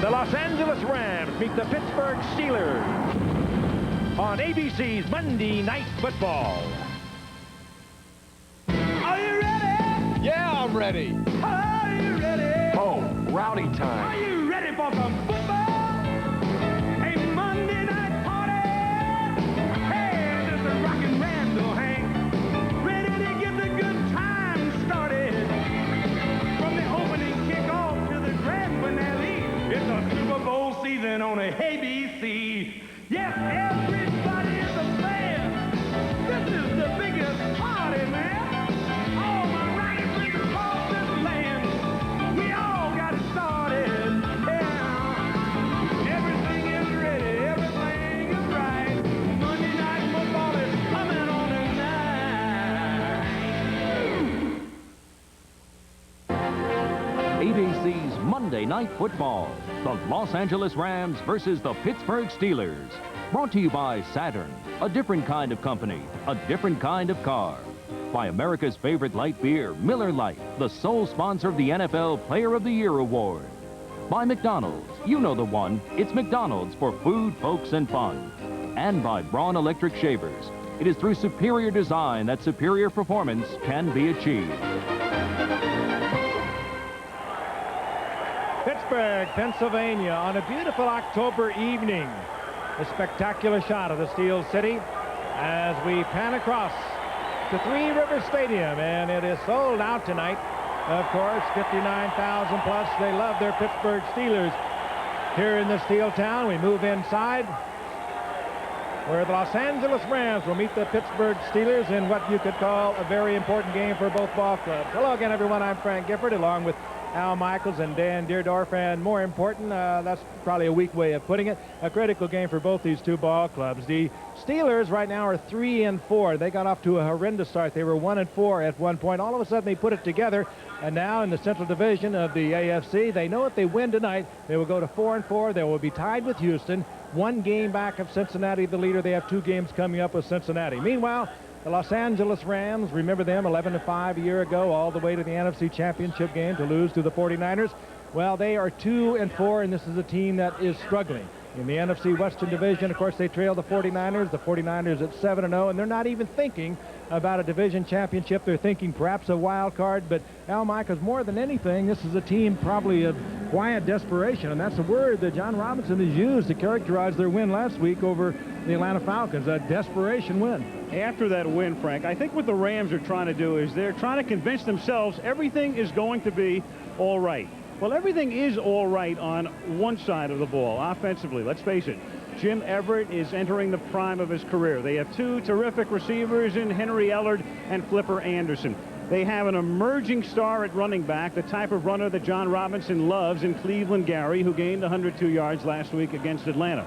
The Los Angeles Rams meet the Pittsburgh Steelers on ABC's Monday Night Football. Are you ready? Yeah, I'm ready. Are you ready? Oh, rowdy time. Are you ready for some football? A Monday night party? Hey, this is Rockin' Randall Hank. Ready to get the good time started. From the opening kickoff to the grand finale, it's a Super Bowl season on a ABC. Yes, everybody is a fan. This is the biggest party, man. All my rocket friends across this land. We all got it started. Yeah. Everything is ready. Everything is right. Monday Night Football is coming on tonight. ABC's Monday Night Football. The Los Angeles Rams versus the Pittsburgh Steelers. Brought to you by Saturn, a different kind of company, a different kind of car. By America's favorite light beer, Miller Lite, the sole sponsor of the NFL Player of the Year Award. By McDonald's, you know the one. It's McDonald's for food, folks, and fun. And by Braun Electric Shavers. It is through superior design that superior performance can be achieved. Pittsburgh, Pennsylvania, on a beautiful October evening. A spectacular shot of the Steel City as we pan across to Three Rivers Stadium, and it is sold out tonight. Of course, 59,000 plus. They love their Pittsburgh Steelers. Here in the Steel Town, we move inside where the Los Angeles Rams will meet the Pittsburgh Steelers in what you could call a very important game for both ball clubs. Hello again, everyone. I'm Frank Gifford, along with Al Michaels and Dan Dierdorf, and more important, that's probably a weak way of putting it, a critical game for both these two ball clubs. The Steelers right now are 3-4. They got off to a horrendous start. They were 1-4 at one point. All of a sudden, they put it together, and now in the Central Division of the AFC, they know if they win tonight, they will go to 4-4. They will be tied with Houston, one game back of Cincinnati, the leader. They have two games coming up with Cincinnati. Meanwhile, the Los Angeles Rams, remember them, 11-5 a year ago, all the way to the NFC Championship game to lose to the 49ers. Well, they are 2-4, and this is a team that is struggling. In the NFC Western Division, of course, they trail the 49ers. The 49ers at 7-0, and they're not even thinking about a division championship. They're thinking perhaps a wild card, but Al Michaels, more than anything, this is a team probably of quiet desperation, and that's a word that John Robinson has used to characterize their win last week over the Atlanta Falcons, a desperation win. After that win, Frank, I think what the Rams are trying to do is they're trying to convince themselves everything is going to be all right. Well, everything is all right on one side of the ball, offensively. Let's face it, Jim Everett is entering the prime of his career. They have two terrific receivers in Henry Ellard and Flipper Anderson. They have an emerging star at running back, the type of runner that John Robinson loves in Cleveland Gary, who gained 102 yards last week against Atlanta.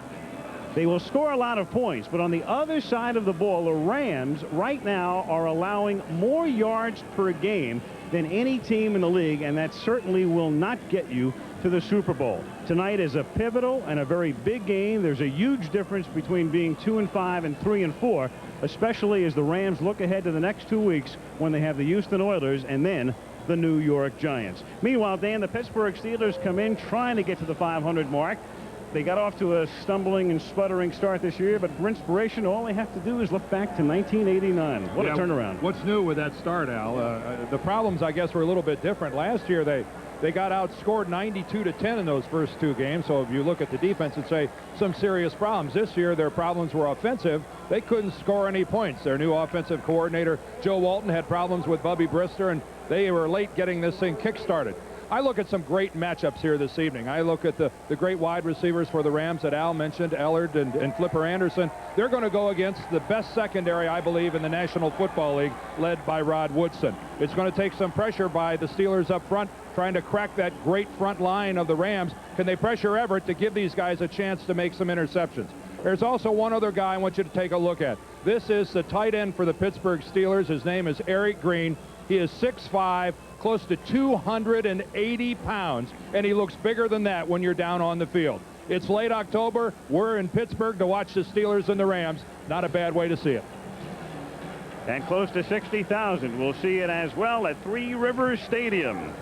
They will score a lot of points, but on the other side of the ball, the Rams right now are allowing more yards per game than any team in the league, and that certainly will not get you to the Super Bowl. Tonight is a pivotal and a very big game. There's a huge difference between being 2-5 and 3-4, especially as the Rams look ahead to the next 2 weeks when they have the Houston Oilers and then the New York Giants. Meanwhile, Dan, the Pittsburgh Steelers come in trying to get to the 500 mark. They got off to a stumbling and sputtering start this year, but for inspiration, all they have to do is look back to 1989. What a turnaround. What's new with that start, Al? The problems, I guess, were a little bit different. Last year, they got outscored 92-10 in those first two games, so if you look at the defense and say some serious problems. This year, their problems were offensive. They couldn't score any points. Their new offensive coordinator, Joe Walton, had problems with Bubby Brister, and they were late getting this thing kick-started. I look at some great matchups here this evening. I look at the great wide receivers for the Rams that Al mentioned, Ellard and Flipper Anderson. They're going to go against the best secondary, I believe, in the National Football League, led by Rod Woodson. It's going to take some pressure by the Steelers up front, trying to crack that great front line of the Rams. Can they pressure Everett to give these guys a chance to make some interceptions? There's also one other guy I want you to take a look at. This is the tight end for the Pittsburgh Steelers. His name is Eric Green. He is 6'5", close to 280 pounds, and he looks bigger than that when you're down on the field. It's late October. We're in Pittsburgh to watch the Steelers and the Rams. Not a bad way to see it. And close to 60,000 will see it as well at Three Rivers Stadium.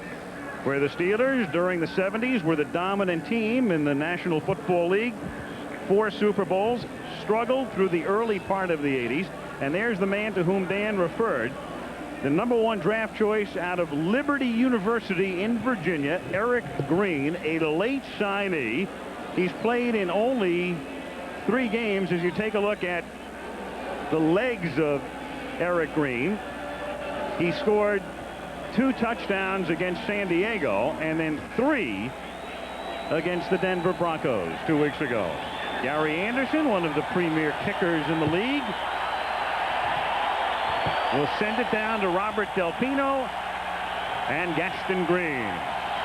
where the Steelers during the 70s were the dominant team in the National Football League. 4 Super Bowls, struggled through the early part of the 80s. And there's the man to whom Dan referred. The #1 draft choice out of Liberty University in Virginia, Eric Green, a late signee. He's played in only 3 games. As you take a look at the legs of Eric Green, he scored 2 touchdowns against San Diego and then 3 against the Denver Broncos 2 weeks ago. Gary Anderson, one of the premier kickers in the league, will send it down to Robert Del Pino and Gaston Green.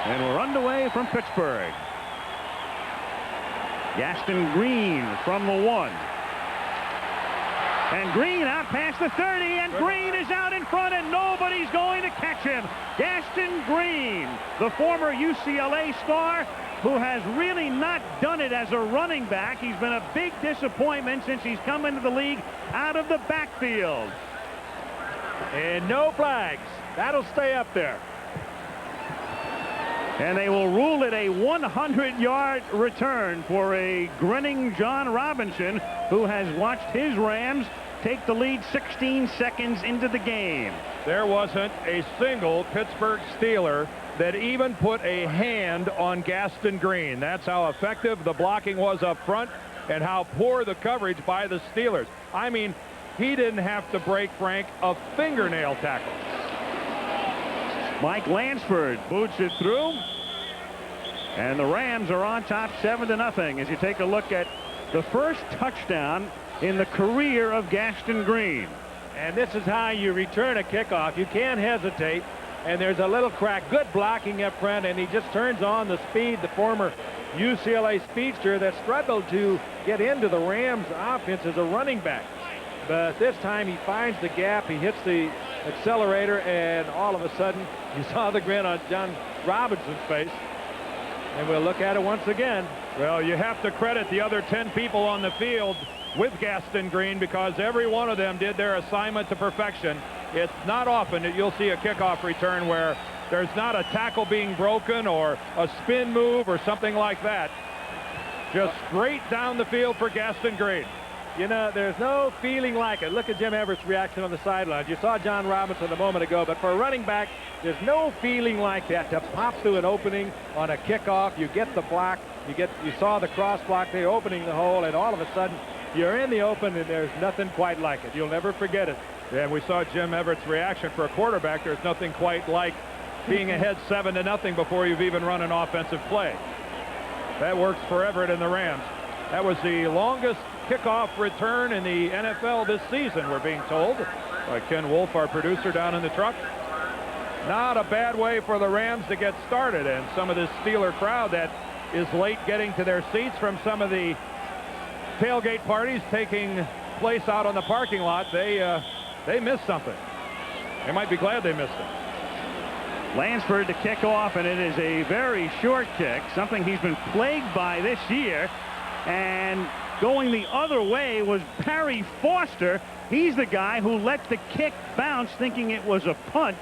And we're underway from Pittsburgh. Gaston Green from the 1. And Green out past the 30, and Green is out in front, and nobody's going to catch him. Gaston Green, the former UCLA star, who has really not done it as a running back. He's been a big disappointment since he's come into the league out of the backfield. And no flags. That'll stay up there. And they will rule it a 100-yard return for a grinning John Robinson, who has watched his Rams take the lead 16 seconds into the game. There wasn't a single Pittsburgh Steeler that even put a hand on Gaston Green. That's how effective the blocking was up front and how poor the coverage by the Steelers. I mean, he didn't have to break, Frank, a fingernail tackle. Mike Lansford boots it through. And the Rams are on top 7-0 as you take a look at the first touchdown in the career of Gaston Green. And this is how you return a kickoff. You can't hesitate. And there's a little crack. Good blocking up front. And he just turns on the speed. The former UCLA speedster that struggled to get into the Rams offense as a running back. But this time he finds the gap. He hits the accelerator. And all of a sudden you saw the grin on John Robinson's face. And we'll look at it once again. Well, you have to credit the other 10 people on the field with Gaston Green, because every one of them did their assignment to perfection. It's not often that you'll see a kickoff return where there's not a tackle being broken or a spin move or something like that. Just straight down the field for Gaston Green. You know, there's no feeling like it. Look at Jim Everett's reaction on the sidelines. You saw John Robinson a moment ago, but for a running back, there's no feeling like that to pop through an opening on a kickoff. You get the block, you saw the cross block there opening the hole, and all of a sudden you're in the open, and there's nothing quite like it. You'll never forget it. Yeah, and we saw Jim Everett's reaction. For a quarterback, there's nothing quite like being ahead 7-0 before you've even run an offensive play. That works for Everett and the Rams. That was the longest kickoff return in the NFL this season, we're being told, by Ken Wolf, our producer down in the truck. Not a bad way for the Rams to get started, and some of this Steeler crowd that is late getting to their seats from some of the tailgate parties taking place out on the parking lot, they missed something. They might be glad they missed it. Lansford to kick off, and it is a very short kick, something he's been plagued by this year. And going the other way was Barry Foster. He's the guy who let the kick bounce, thinking it was a punt,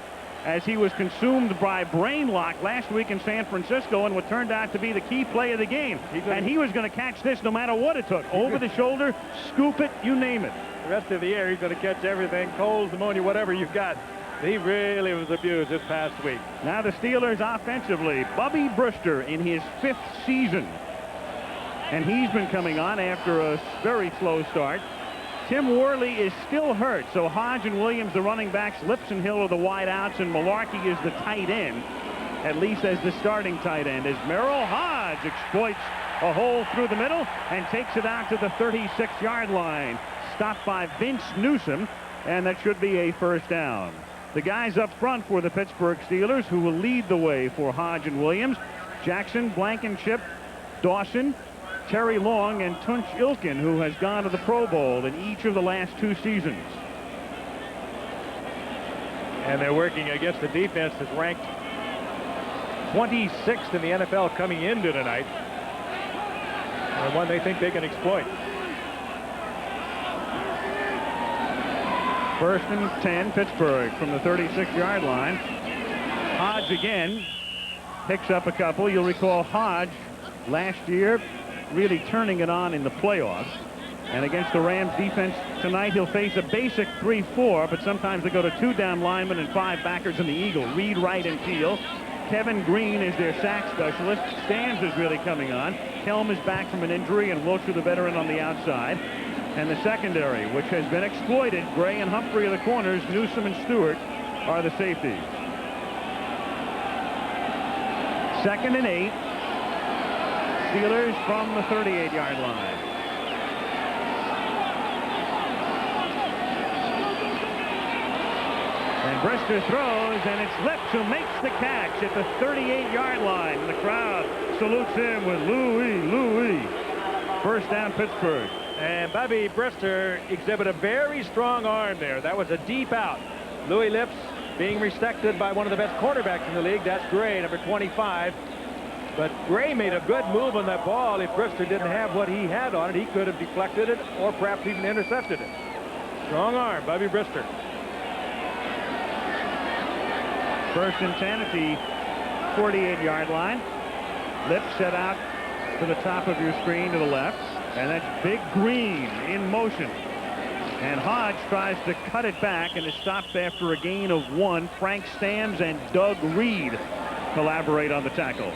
as he was consumed by brain lock last week in San Francisco and what turned out to be the key play of the game. And he was going to catch this no matter what it took. Over the shoulder, scoop it, you name it. The rest of the year, he's going to catch everything, colds, pneumonia, whatever you've got. He really was abused this past week. Now the Steelers offensively, Bubby Brister in his 5th season. And he's been coming on after a very slow start. Tim Worley is still hurt, so Hoge and Williams, the running backs, Lipson Hill are the wideouts, and Malarkey is the tight end, at least as the starting tight end, as Merril. Hoge exploits a hole through the middle and takes it out to the 36-yard line. Stopped by Vince Newsom, and that should be a first down. The guys up front for the Pittsburgh Steelers who will lead the way for Hoge and Williams: Jackson, Blankenship, Dawson, Terry Long, and Tunch Ilkin, who has gone to the Pro Bowl in each of the last 2 seasons. And they're working against the defense that's ranked 26th in the NFL coming into tonight, and one they think they can exploit. 1st and 10, Pittsburgh from the 36-yard line. Hoge again. picks up a couple. You'll recall Hoge last year really turning it on in the playoffs. And against the Rams defense tonight, he'll face a basic 3-4, but sometimes they go to 2 down linemen and 5 backers in the Eagle. Reed, Wright, and Keel. Kevin Green is their sack specialist. Stams is really coming on. Kelm is back from an injury, and Wiltshire, the veteran, on the outside. And the secondary, which has been exploited, Gray and Humphrey are the corners. Newsom and Stewart are the safeties. 2nd and 8. Steelers from the 38-yard line. And Brister throws, and it's Lips who makes the catch at the 38-yard line. And the crowd salutes him with Louie, Louie. First down, Pittsburgh. And Bubby Brister exhibited a very strong arm there. That was a deep out. Louis Lips being respected by one of the best cornerbacks in the league. That's Gray, number 25. But Gray made a good move on that ball. If Brister didn't have what he had on it, he could have deflected it or perhaps even intercepted it. Strong arm, Bubby Brister. 1st and 10 at the 48-yard line. Lips set out to the top of your screen to the left. And that's Big Green in motion. And Hoge tries to cut it back and is stopped after a gain of 1. Frank Stams and Doug Reed collaborate on the tackle.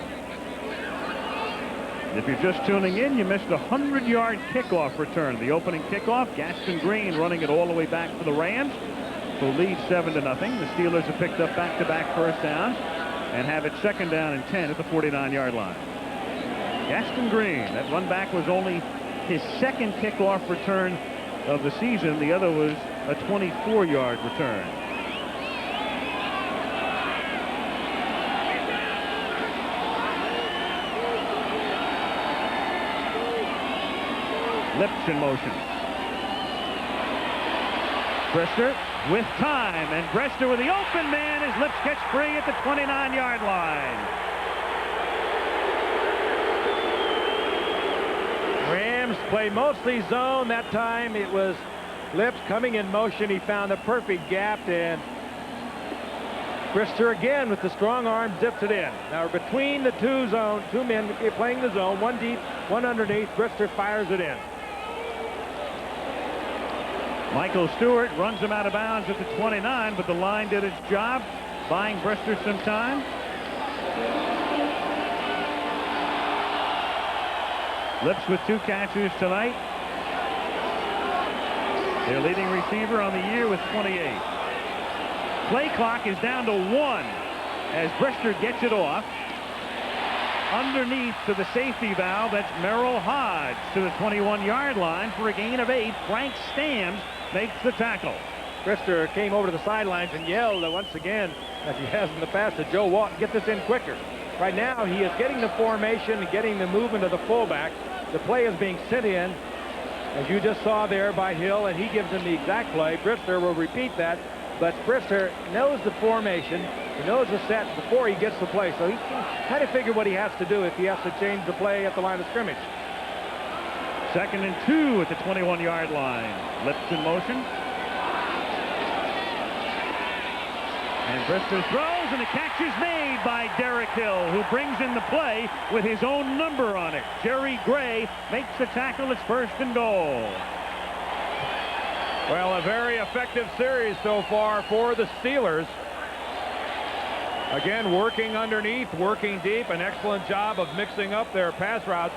If you're just tuning in, you missed a 100-yard kickoff return. The opening kickoff, Gaston Green running it all the way back for the Rams, who lead 7-0. The Steelers have picked up back-to-back first downs and have it 2nd down and 10 at the 49-yard line. Gaston Green, that one back was only his 2nd kickoff return of the season. The other was a 24-yard return. Lips in motion. Brister with time, and Brister with the open man as Lips gets free at the 29-yard line. Rams play mostly zone. That time it was Lips coming in motion. He found the perfect gap, and Brister again with the strong arm zips it in. Now between the two men playing the zone, one deep, one underneath, Brister fires it in. Michael Stewart runs him out of bounds at the 29, but the line did its job, buying Brister some time. Lips with 2 catches tonight. Their leading receiver on the year with 28. Play clock is down to 1 as Brister gets it off. Underneath to the safety valve, that's Merril Hoge to the 21-yard line for a gain of 8. Frank Stams makes the tackle. Brister came over to the sidelines and yelled once again, as he has in the past, to Joe Walton, get this in quicker. Right now, he is getting the formation and getting the movement of the fullback. The play is being sent in, as you just saw there by Hill, and he gives him the exact play. Brister will repeat that, but Brister knows the formation. He knows the set before he gets the play, so he can kind of figure what he has to do if he has to change the play at the line of scrimmage. 2nd and 2 at the 21-yard line. Lips in motion. And Brister throws, and the catch is made by Derek Hill, who brings in the play with his own number on it. Jerry Gray makes the tackle. It's 1st and goal. Well, a very effective series so far for the Steelers. Again, working underneath, working deep, an excellent job of mixing up their pass routes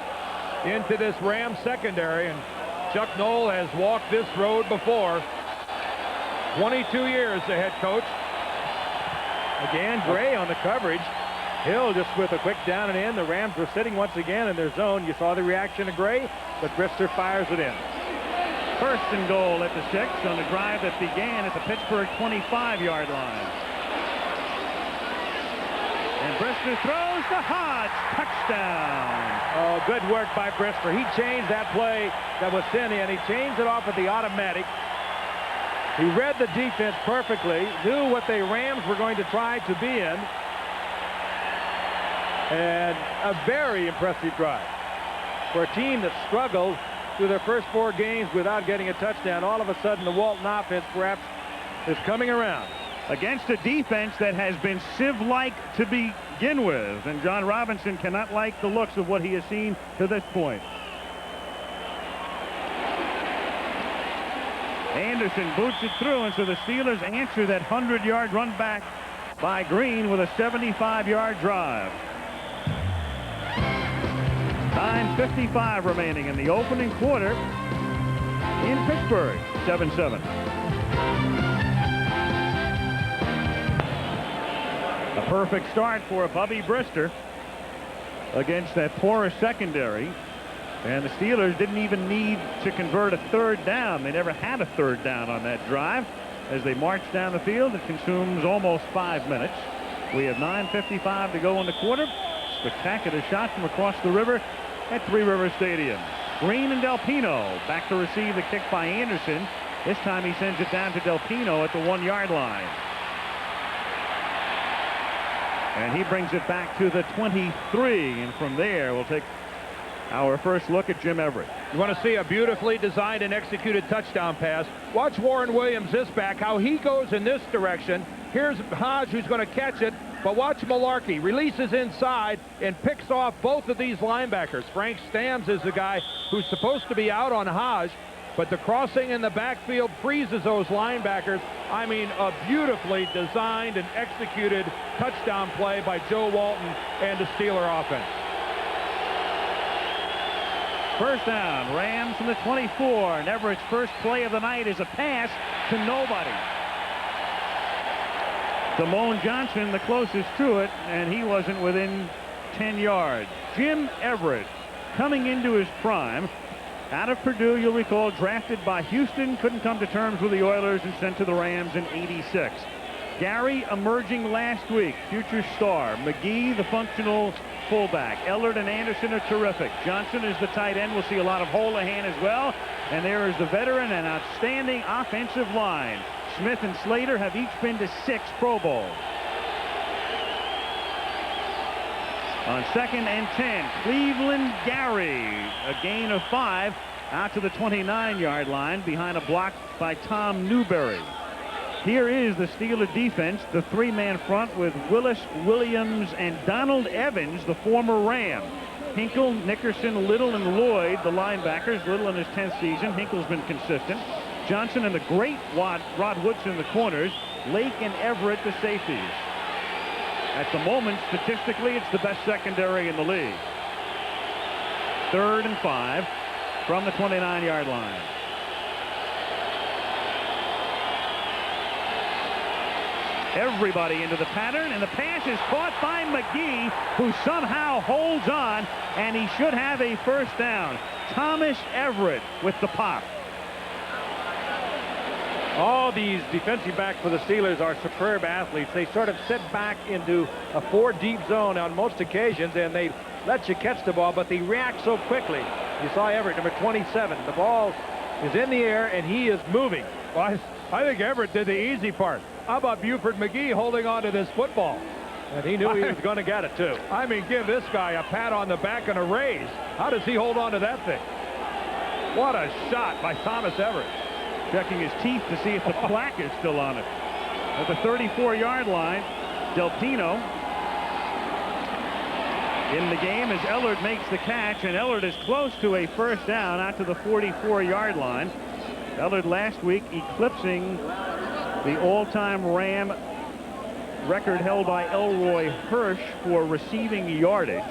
into this Rams secondary. And Chuck Noll has walked this road before. 22 years the head coach. Again, Gray on the coverage. Hill just with a quick down and in. The Rams were sitting once again in their zone. You saw the reaction of Gray, but Brister fires it in. 1st and goal at the 6 on the drive that began at the Pittsburgh 25-yard line. And Brister throws to Hoge. Touchdown. Oh, good work by Brister. He changed that play that was sent in. He changed it off at the automatic. He read the defense perfectly, knew what the Rams were going to try to be in. And a very impressive drive. For a team that struggled through their first 4 games without getting a touchdown, all of a sudden the Walton offense perhaps is coming around. Against a defense that has been sieve-like to be begin with, and John Robinson cannot like the looks of what he has seen to this point. Anderson boots it through, and so the Steelers answer that 100-yard run back by Green with a 75-yard drive. 9:55 remaining in the opening quarter in Pittsburgh. 7-7. A perfect start for Bubby Brister against that porous secondary. And the Steelers didn't even need to convert a third down. They never had a third down on that drive. As they march down the field, it consumes almost 5 minutes. We have 9:55 to go in the quarter. Spectacular shot from across the river at Three Rivers Stadium. Green and Del Pino back to receive the kick by Anderson. This time he sends it down to Del Pino at the 1-yard line. And he brings it back to the 23. And from there, we'll take our first look at Jim Everett. You want to see a beautifully designed and executed touchdown pass. Watch Warren Williams, this back, how he goes in this direction. Here's Hoge, who's going to catch it. But watch Malarkey, releases inside and picks off both of these linebackers. Frank Stamms is the guy who's supposed to be out on Hoge, but the crossing in the backfield freezes those linebackers. I mean, a beautifully designed and executed touchdown play by Joe Walton and the Steeler offense. First down, Rams from the 24, and Everett's first play of the night is a pass to nobody. Damone Johnson, the closest to it, and he wasn't within 10 yards. Jim Everett, coming into his prime, out of Purdue, you'll recall, drafted by Houston, couldn't come to terms with the Oilers and sent to the Rams in '86. Gary emerging last week, future star. McGee, the functional fullback. Ellard and Anderson are terrific. Johnson is the tight end. We'll see a lot of Holohan as well. And there is the veteran and outstanding offensive line. Smith and Slater have each been to 6 Pro Bowls. On 2nd and 10, Cleveland Gary, a gain of 5 out to the 29-yard line behind a block by Tom Newberry. Here is the Steeler defense, the 3-man front with Willis, Williams, and Donald Evans, the former Ram. Hinkle, Nickerson, Little, and Lloyd, the linebackers. Little in his 10th season. Hinkle's been consistent. Johnson and the great Rod Woodson in the corners. Lake and Everett, the safeties. At the moment, statistically, it's the best secondary in the league. 3rd and 5 from the 29-yard line. Everybody into the pattern, and the pass is caught by McGee, who somehow holds on, and he should have a first down. Thomas Everett with the pop. All these defensive backs for the Steelers are superb athletes. They sort of sit back into a 4-deep zone on most occasions, and they let you catch the ball, but they react so quickly. You saw Everett, number 27. The ball is in the air, and he is moving. Well, I think Everett did the easy part. How about Buford McGee holding on to this football? And he knew he was going to get it, too. I mean, give this guy a pat on the back and a raise. How does he hold on to that thing? What a shot by Thomas Everett. Checking his teeth to see if the plaque is still on it. At the 34-yard line, Del Pino in the game as Ellard makes the catch, and Ellard is close to a first down out to the 44-yard line. Ellard last week eclipsing the all-time Ram record held by Elroy Hirsch for receiving yardage.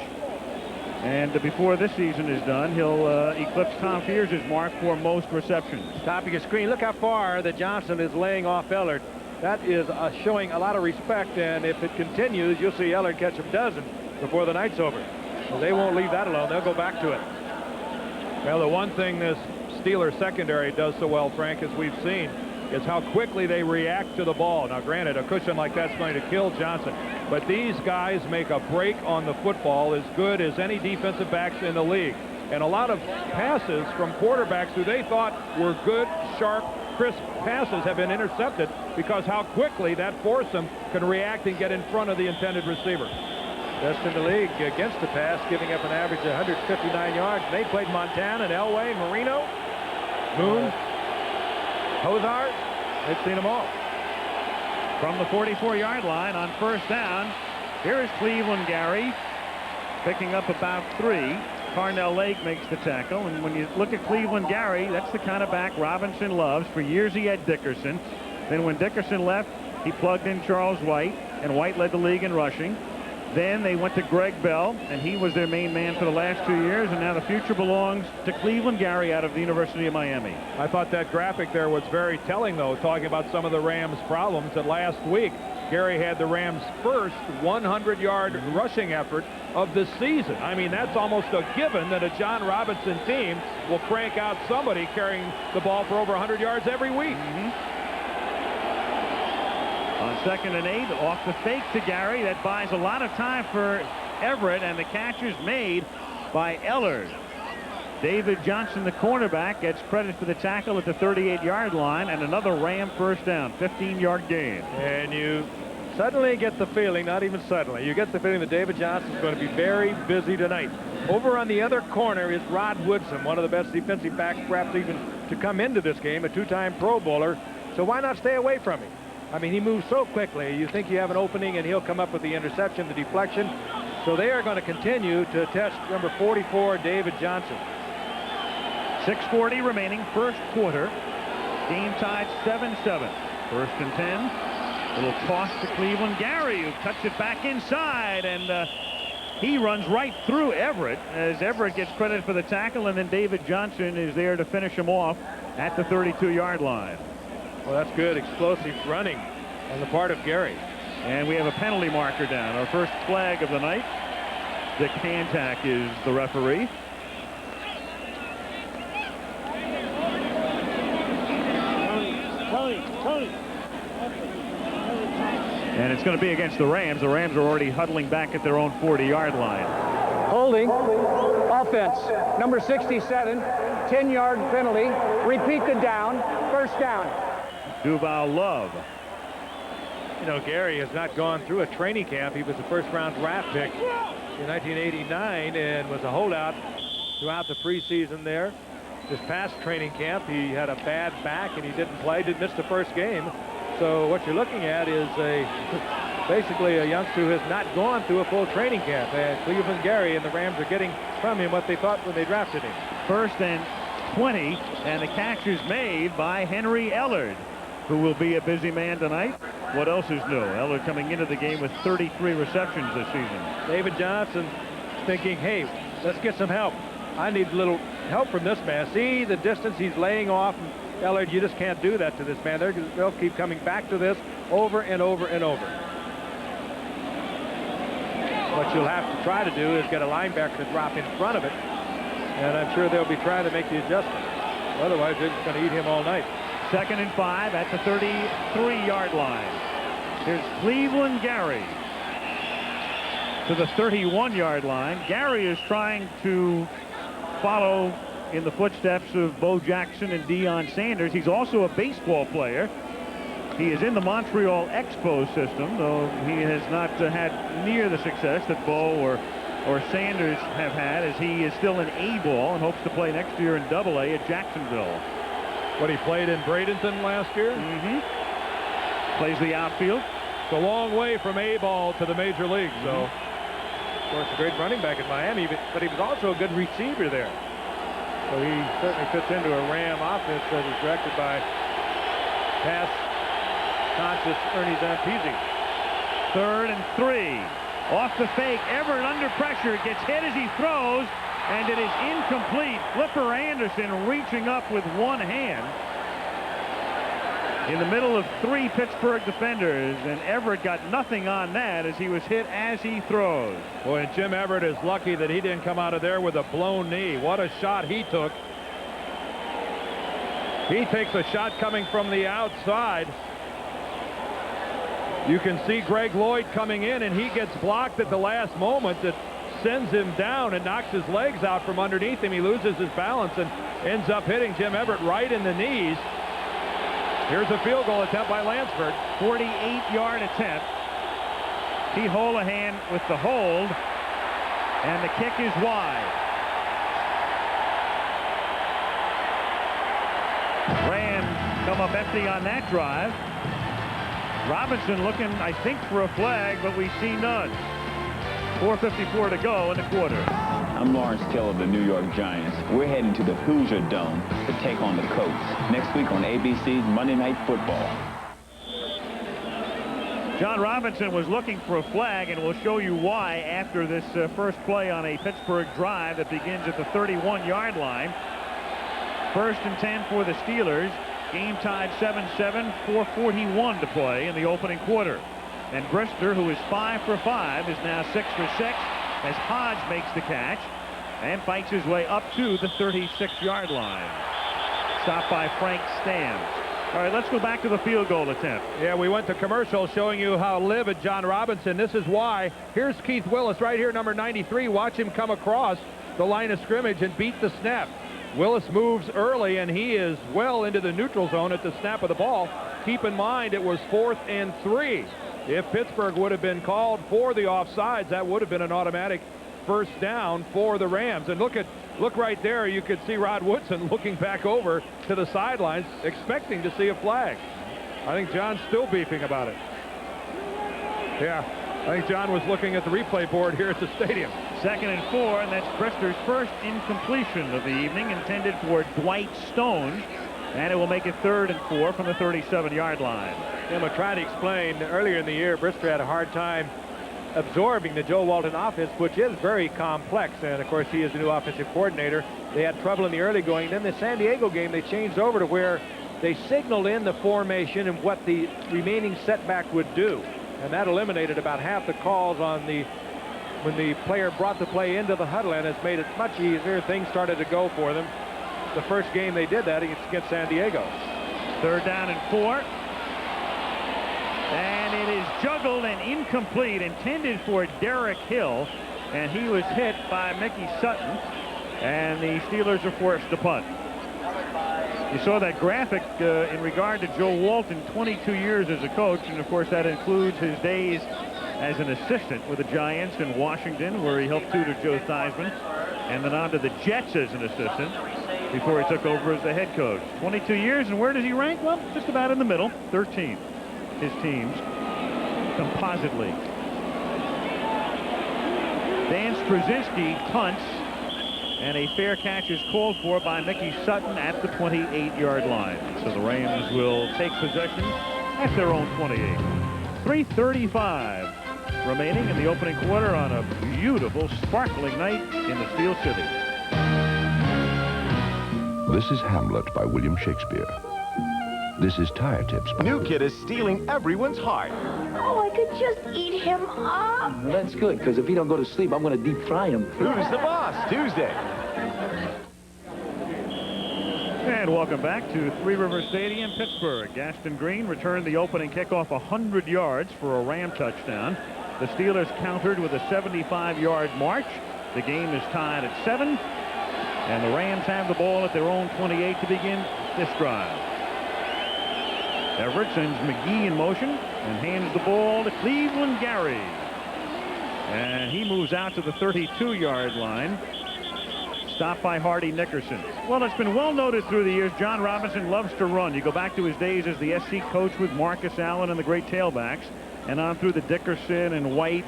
And before this season is done, he'll eclipse Tom Fears' mark for most receptions. Top of your screen, look how far that Johnson is laying off Ellard. That is showing a lot of respect, and if it continues, you'll see Ellard catch a dozen before the night's over. Well, they won't leave that alone. They'll go back to it. Well, the one thing this Steelers secondary does so well, Frank, as we've seen, is how quickly they react to the ball. Now, granted, a cushion like that's going to kill Johnson, but these guys make a break on the football as good as any defensive backs in the league. And a lot of passes from quarterbacks who they thought were good, sharp, crisp passes have been intercepted because how quickly that foursome can react and get in front of the intended receiver. Best in the league against the pass, giving up an average of 159 yards. They played Montana and Elway, Marino, Moon, Hozard. They've seen them all. From the 44-yard line on first down, Here is Cleveland Gary picking up about 3. Carnell Lake makes the tackle, and when you look at Cleveland Gary, that's the kind of back Robinson loves. For years he had Dickerson. Then when Dickerson left, he plugged in Charles White, and White led the league in rushing. Then they went to Greg Bell, and he was their main man for the last 2 years, and now the future belongs to Cleveland Gary out of the University of Miami. I thought that graphic there was very telling, though, talking about some of the Rams' problems. That last week, Gary had the Rams' first 100-yard rushing effort of the season. I mean, that's almost a given that a John Robinson team will crank out somebody carrying the ball for over 100 yards every week. On 2nd and 8, off the fake to Gary. That buys a lot of time for Everett, and the catch is made by Ellard. David Johnson, the cornerback, gets credit for the tackle at the 38-yard line, and another Ram first down, 15-yard gain. And you suddenly get the feeling, not even suddenly, you get the feeling that David Johnson is going to be very busy tonight. Over on the other corner is Rod Woodson, one of the best defensive backs perhaps even to come into this game, a 2-time Pro Bowler. So why not stay away from him? I mean, he moves so quickly. You think you have an opening, and he'll come up with the interception, the deflection. So they are going to continue to test number 44, David Johnson. 6:40 remaining, first quarter. Game tied 7-7. 1st and 10. Little toss to Cleveland Gary, who cuts it back inside, and he runs right through Everett as Everett gets credit for the tackle, and then David Johnson is there to finish him off at the 32-yard line. Well, that's good explosive running on the part of Gary. And we have a penalty marker down. Our first flag of the night. Dick Hantak is the referee. Tony. And it's going to be against the Rams. The Rams are already huddling back at their own 40-yard line. Holding. Offense. Number 67. 10-yard penalty. Repeat the down. First down. Duval Love. You know, Gary has not gone through a training camp. He was a first-round draft pick in 1989 and was a holdout throughout the preseason there. This past training camp, he had a bad back and he didn't play, did miss the first game. So what you're looking at is basically a youngster who has not gone through a full training camp. Cleveland Gary and the Rams are getting from him what they thought when they drafted him. 1st and 20, and the catch is made by Henry Ellard, who will be a busy man tonight. What else is new? Ellard coming into the game with 33 receptions this season. David Johnson thinking, hey, let's get some help. I need a little help from this man. See the distance he's laying off. Ellard, you just can't do that to this man. They'll keep coming back to this over and over and over. What you'll have to try to do is get a linebacker to drop in front of it. And I'm sure they'll be trying to make the adjustment. Otherwise, they're just going to eat him all night. 2nd and 5 at the 33-yard line. Here's Cleveland Gary to the 31-yard line. Gary is trying to follow in the footsteps of Bo Jackson and Deion Sanders. He's also a baseball player. He is in the Montreal Expo system, though he has not had near the success that Bo or Sanders have had, as he is still in A-ball and hopes to play next year in AA at Jacksonville. What, he played in Bradenton last year? Plays the outfield. It's a long way from A-ball to the major leagues, so. Of course, a great running back in Miami, but he was also a good receiver there. So he certainly fits into a Ram offense that is directed by pass-conscious Ernie Zampese. 3rd and 3. Off the fake, Everett under pressure, gets hit as he throws, and it is incomplete. Flipper Anderson reaching up with one hand in the middle of 3 Pittsburgh defenders, and Everett got nothing on that as he was hit as he throws. Boy, and Jim Everett is lucky that he didn't come out of there with a blown knee. What a shot he took. He takes a shot coming from the outside. You can see Greg Lloyd coming in, and he gets blocked at the last moment. That sends him down and knocks his legs out from underneath him. He loses his balance and ends up hitting Jim Everett right in the knees. Here's a field goal attempt by Lansford. 48-yard attempt. Pete Holohan with the hold, and the kick is wide. Rams come up empty on that drive. Robinson looking, I think, for a flag, but we see none. 4:54 to go in the quarter. I'm Lawrence Taylor of the New York Giants. We're heading to the Hoge Dome to take on the Colts next week on ABC's Monday Night Football. John Robinson was looking for a flag, and we'll show you why after this first play on a Pittsburgh drive that begins at the 31-yard line. 1st and 10 for the Steelers. Game tied 7-7, 4:41 to play in the opening quarter. And Brister, who is 5 for 5, is now 6 for 6 as Hoge makes the catch and fights his way up to the 36-yard line. Stopped by Frank Stams. All right, let's go back to the field goal attempt. Yeah, we went to commercial showing you how livid John Robinson. This is why. Here's Keith Willis right here, number 93. Watch him come across the line of scrimmage and beat the snap. Willis moves early, and he is well into the neutral zone at the snap of the ball. Keep in mind, it was 4th and 3. If Pittsburgh would have been called for the offsides, that would have been an automatic first down for the Rams. And look right there, you could see Rod Woodson looking back over to the sidelines, expecting to see a flag. I think John's still beefing about it. Yeah, I think John was looking at the replay board here at the stadium. 2nd and 4, and that's Brister's first incompletion of the evening, intended for Dwight Stone, and it will make it 3rd and 4 from the 37-yard line. Tim, I tried to explain earlier in the year, Brister had a hard time absorbing the Joe Walton offense, which is very complex, and of course he is the new offensive coordinator. They had trouble in the early going. Then the San Diego game, they changed over to where they signaled in the formation and what the remaining setback would do, and that eliminated about half the calls on when the player brought the play into the huddle, and it's made it much easier. Things started to go for them. The first game they did that against San Diego. 3rd down and 4. And it is juggled and incomplete, intended for Derek Hill, and he was hit by Mickey Sutton, and the Steelers are forced to punt. You saw that graphic in regard to Joe Walton, 22 years as a coach, and of course that includes his days as an assistant with the Giants in Washington, where he helped tutor Joe Theismann, and then on to the Jets as an assistant before he took over as the head coach. 22 years, and where does he rank? Well, just about in the middle, 13th. His teams compositely. Dan Struzinski punts, and a fair catch is called for by Mickey Sutton at the 28-yard line. So the Rams will take possession at their own 28. 3:35 remaining in the opening quarter on a beautiful, sparkling night in the Steel City. This is Hamlet by William Shakespeare. This is Tire Tips. New kid is stealing everyone's heart. Oh, I could just eat him up. Well, that's good, because if he don't go to sleep, I'm going to deep fry him. Who's the boss? Tuesday. And welcome back to Three River Stadium, Pittsburgh. Gaston Green returned the opening kickoff 100 yards for a Ram touchdown. The Steelers countered with a 75-yard march. The game is tied at 7. And the Rams have the ball at their own 28 to begin this drive. Everett sends McGee in motion and hands the ball to Cleveland Gary. And he moves out to the 32-yard line. Stopped by Hardy Nickerson. Well, it's been well noted through the years, John Robinson loves to run. You go back to his days as the SC coach with Marcus Allen and the great tailbacks, and on through the Dickerson and White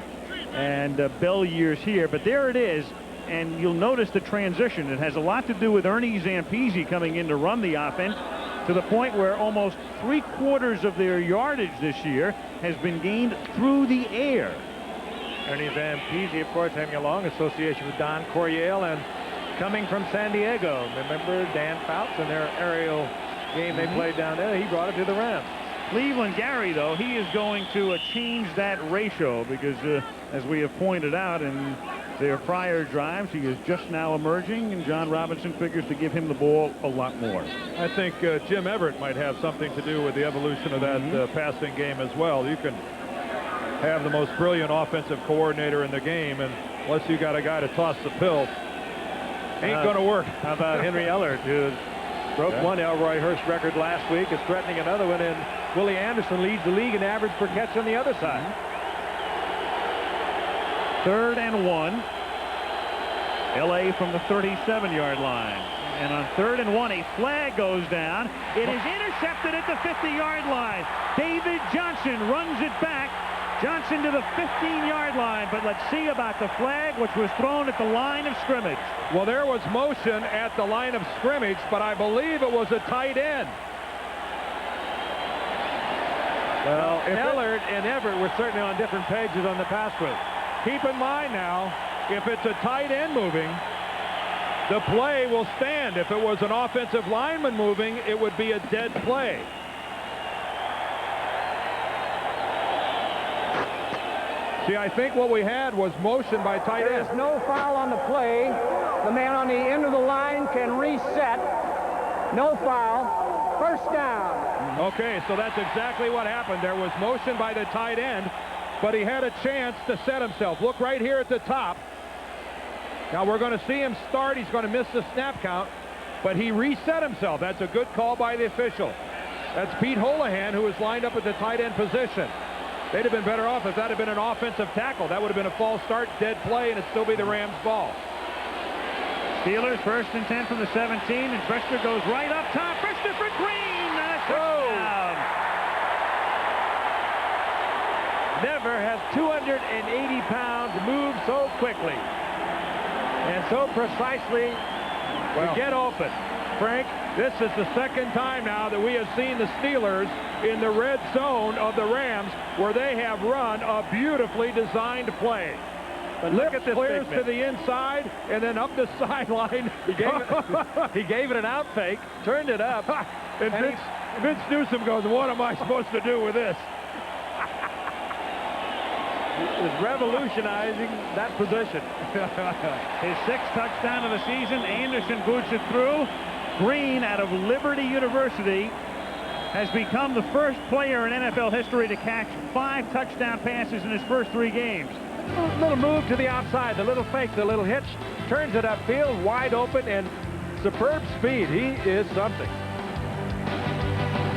and Bell years here. But there it is, and you'll notice the transition. It has a lot to do with Ernie Zampese coming in to run the offense, to the point where almost 3/4 of their yardage this year has been gained through the air. Ernie Zampese, of course, having a long association with Don Coryell, and coming from San Diego. Remember Dan Fouts and their aerial game they played down there? He brought it to the Rams. Cleveland Gary, though, he is going to change that ratio because, as we have pointed out in their prior drives, he is just now emerging, and John Robinson figures to give him the ball a lot more. I think Jim Everett might have something to do with the evolution of that passing game as well. You can have the most brilliant offensive coordinator in the game, and unless you got a guy to toss the pill, ain't going to work. How about Henry Ellert, who broke one Elroy Hurst record last week, is threatening another one, and Willie Anderson leads the league in average per catch on the other side. 3rd and 1. L.A. from the 37-yard line. And on 3rd and 1, a flag goes down. It is intercepted at the 50-yard line. David Johnson runs it back Johnson to the 15-yard line, but let's see about the flag, which was thrown at the line of scrimmage. Well, there was motion at the line of scrimmage, but I believe it was a tight end. Well, Ellard and Everett were certainly on different pages on the pass route. Keep in mind now, if it's a tight end moving, the play will stand. If it was an offensive lineman moving, it would be a dead play. See, I think what we had was motion by tight end. There is no foul on the play. The man on the end of the line can reset. No foul. First down. Okay, so that's exactly what happened. There was motion by the tight end, but he had a chance to set himself. Look right here at the top. Now we're going to see him start. He's going to miss the snap count, but he reset himself. That's a good call by the official. That's Pete Holohan, who is lined up at the tight end position. They'd have been better off if that had been an offensive tackle. That would have been a false start, dead play, and it'd still be the Rams' ball. Steelers 1st and 10 from the 17, and Brister goes right up top. Brister for Green. Touchdown. Never has 280 pounds moved so quickly and so precisely to get open. Frank, this is the second time now that we have seen the Steelers in the red zone of the Rams where they have run a beautifully designed play. But look at this clears to the inside and then up the sideline. He gave it an out fake, turned it up, and Vince Newsom goes, what am I supposed to do with this? Is revolutionizing that position. His 6th touchdown of the season. Anderson boots it through. Green out of Liberty University has become the first player in NFL history to catch 5 touchdown passes in his first 3 games. A little move to the outside, the little fake, the little hitch, turns it upfield, wide open, and superb speed. He is something.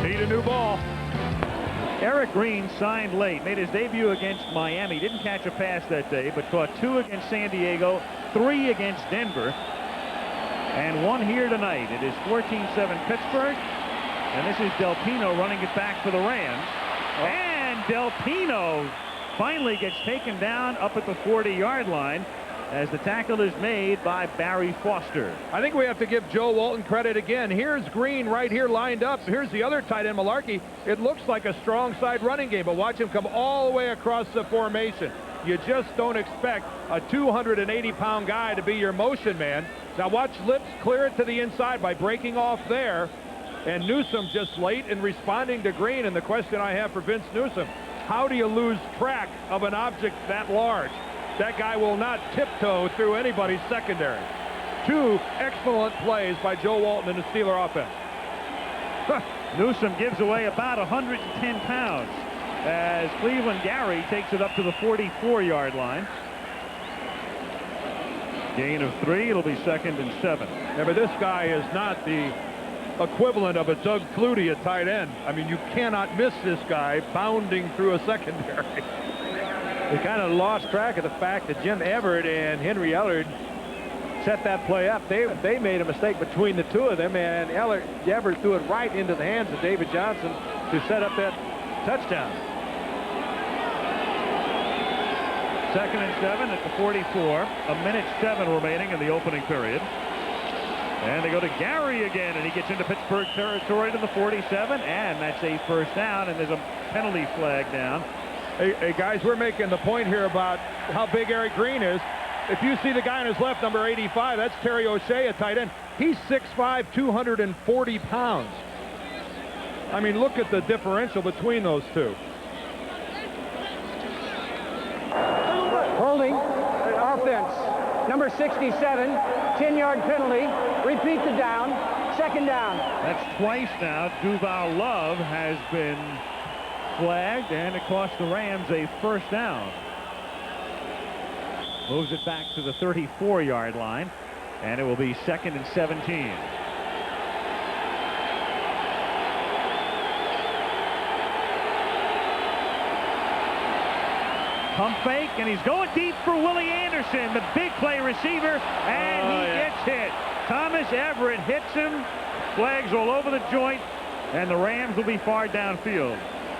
Need a new ball. Eric Green signed late, made his debut against Miami. Didn't catch a pass that day, but caught 2 against San Diego, 3 against Denver, and 1 here tonight. It is 14-7 Pittsburgh, and this is Del Pino running it back for the Rams. And Del Pino finally gets taken down up at the 40-yard line as the tackle is made by Barry Foster. I think we have to give Joe Walton credit again. Here's Green right here lined up. Here's the other tight end, Malarkey. It looks like a strong side running game, but watch him come all the way across the formation. You just don't expect a 280-pound guy to be your motion man. Now watch Lips clear it to the inside by breaking off there, and Newsom just late in responding to Green. And the question I have for Vince Newsom, how do you lose track of an object that large? That guy will not tiptoe through anybody's secondary. 2 excellent plays by Joe Walton in the Steeler offense. Newsom gives away about 110 pounds as Cleveland Gary takes it up to the 44-yard line. Gain of 3. It'll be 2nd and 7. Yeah, but this guy is not the equivalent of a Doug Flutie at tight end. I mean, you cannot miss this guy bounding through a secondary. We kind of lost track of the fact that Jim Everett and Henry Ellard set that play up. They made a mistake between the 2 of them, and Everett threw it right into the hands of David Johnson to set up that touchdown. 2nd and 7 at the 44. 1:07 remaining in the opening period. And they go to Gary again, and he gets into Pittsburgh territory to the 47, and that's a first down, and there's a penalty flag down. Hey, guys, we're making the point here about how big Eric Green is. If you see the guy on his left, number 85, that's Terry O'Shea, a tight end. He's 6'5", 240 pounds. I mean, look at the differential between those 2. Holding. Offense. Number 67. 10-yard penalty. Repeat the down. 2nd down. That's twice now. Duval Love has been flagged, and it cost the Rams a first down. Moves it back to the 34-yard line, and it will be 2nd and 17. Pump fake, and he's going deep for Willie Anderson, the big play receiver, and he gets hit. Thomas Everett hits him. Flags all over the joint, and the Rams will be far downfield.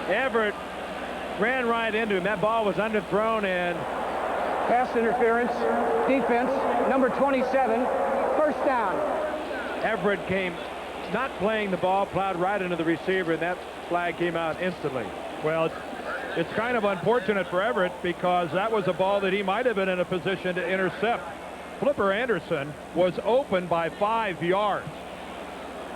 Everett ran right into him. That ball was underthrown, and Pass interference, defense, number 27, first down. Everett came not playing the ball, plowed right into the receiver, and that flag came out instantly. Well, it's kind of unfortunate for Everett because that was a ball that he might have been in a position to intercept. Flipper Anderson was open by 5 yards.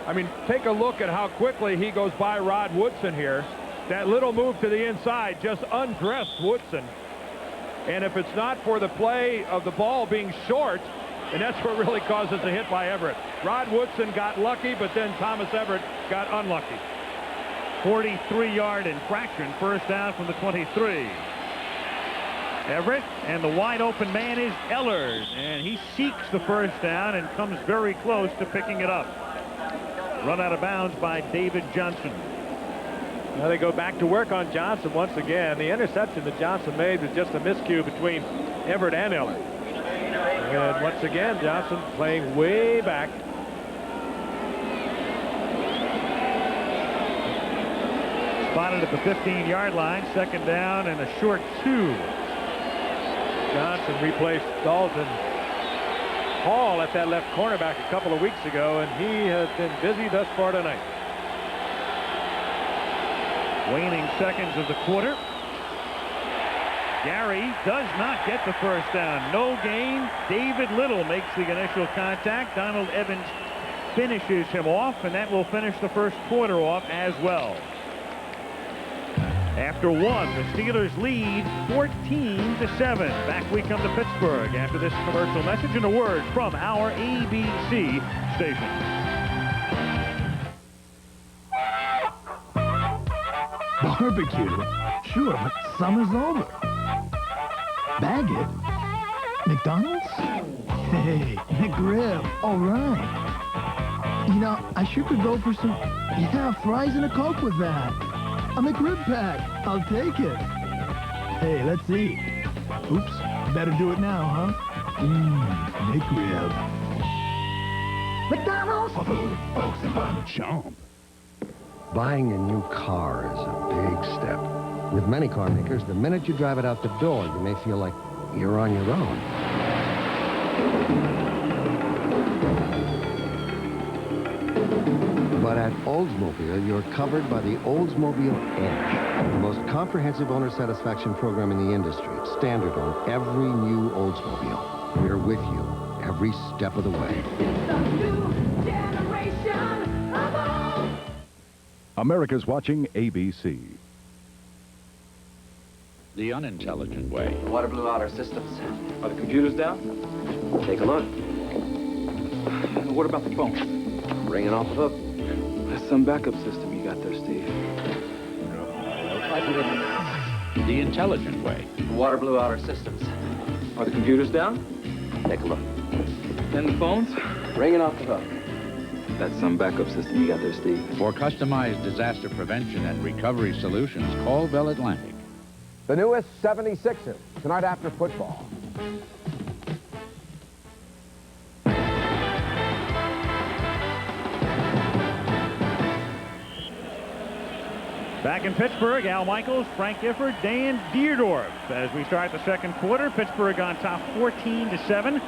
I mean, take a look at how quickly he goes by Rod Woodson here. That little move to the inside just undressed Woodson. And if it's not for the play of the ball being short, and that's what really causes a hit by Everett. Rod Woodson got lucky, but then Thomas Everett got unlucky. 43-yard infraction, first down from the 23. Everett, and the wide open man is Ellers, and he seeks the first down and comes very close to picking it up. Run out of bounds by David Johnson. Now they go back to work on Johnson once again. The interception that Johnson made was just a miscue between Everett and Eller. And once again, Johnson playing way back. Spotted at the 15-yard line, second down and a short 2. Johnson replaced Dalton Hall at that left cornerback a couple of weeks ago, and he has been busy thus far tonight. Waning seconds of the quarter. Gary does not get the first down. No gain. David Little makes the initial contact. Donald Evans finishes him off, and that will finish the first quarter off as well. After one, the Steelers lead 14-7. Back we come to Pittsburgh after this commercial message and a word from our ABC station. Barbecue? Sure, but summer's over. Baggett? McDonald's? Hey, McRib. All right. You know, I sure could go for some, fries and a Coke with that. A McRib pack. I'll take it. Hey, let's eat. Oops, better do it now, huh? McRib. McDonald's? Folks, Chomp. Buying a new car is a big step. With many car makers, the minute you drive it out the door, you may feel like you're on your own. But at Oldsmobile, you're covered by the Oldsmobile Edge, the most comprehensive owner satisfaction program in the industry. It's standard on every new Oldsmobile. We're with you every step of the way. It's a new generation of all. America's watching ABC. The unintelligent way. The water blew out our systems. Are the computers down? Take a look. What about the phone? Ringing off the hook. There's some backup system you got there, Steve. The intelligent way. The water blew out our systems. Are the computers down? Take a look. And the phones? Ringing off the hook. That's some backup system you got there, Steve. For customized disaster prevention and recovery solutions, call Bell Atlantic. The newest 76ers, tonight after football. Back in Pittsburgh, Al Michaels, Frank Gifford, Dan Dierdorf. As we start the second quarter, Pittsburgh on top 14-7.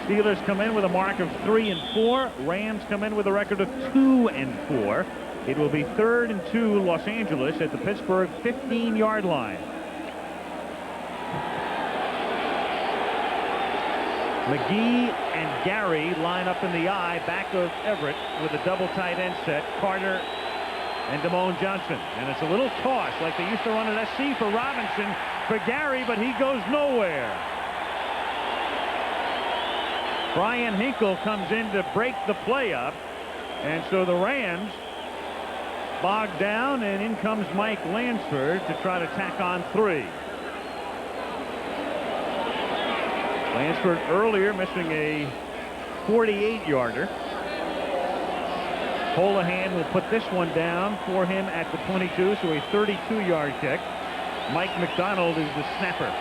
Steelers come in with a mark of 3-4. Rams come in with a record of 2-4. It will be 3rd and 2 Los Angeles at the Pittsburgh 15-yard line. McGee and Gary line up in the eye back of Everett with a double tight end set. Carter and Damone Johnson. And it's a little toss like they used to run at SC for Robinson for Gary, but he goes nowhere. Brian Hinkle comes in to break the play up. And so the Rams bogged down, and in comes Mike Lansford to try to tack on 3. Lansford earlier missing a 48-yarder. Holohan will put this one down for him at the 22, so a 32-yard kick. Mike McDonald is the snapper.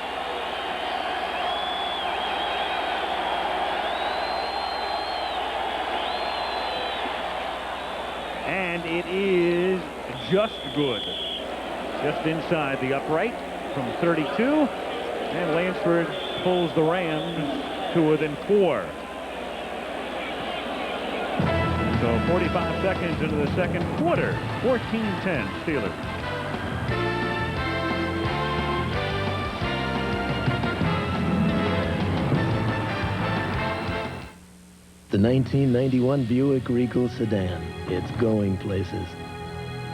And it is just good. just inside the upright from 32. And Lansford pulls the Rams to within 4. So 45 seconds into the second quarter, 14-10 Steelers. The 1991 Buick Regal sedan. It's going places.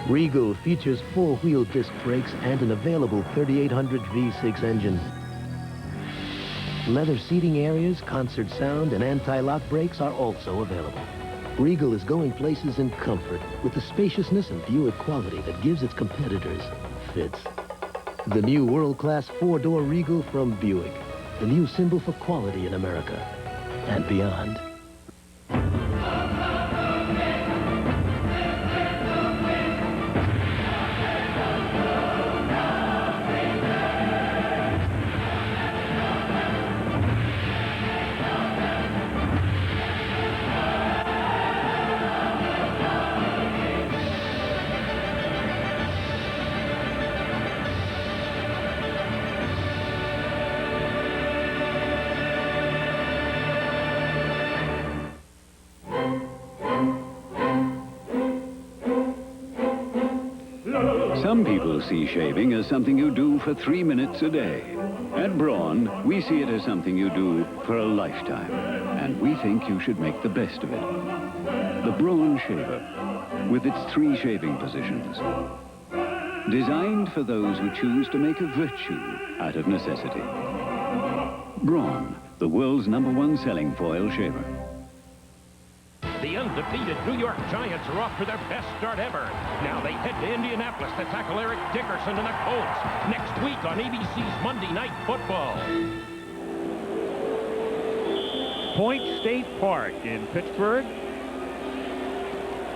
Regal features 4-wheel disc brakes and an available 3800 V6 engine. Leather seating areas, concert sound, and anti-lock brakes are also available. Regal is going places in comfort with the spaciousness and Buick quality that gives its competitors fits. The new world-class 4-door Regal from Buick, the new symbol for quality in America and beyond. Some people see shaving as something you do for 3 minutes a day. At Braun, we see it as something you do for a lifetime. And we think you should make the best of it. The Braun Shaver, with its 3 shaving positions. Designed for those who choose to make a virtue out of necessity. Braun, the world's #1 selling foil shaver. The undefeated New York Giants are off to their best start ever. Now they head to Indianapolis to tackle Eric Dickerson and the Colts next week on ABC's Monday Night Football. Point State Park in Pittsburgh.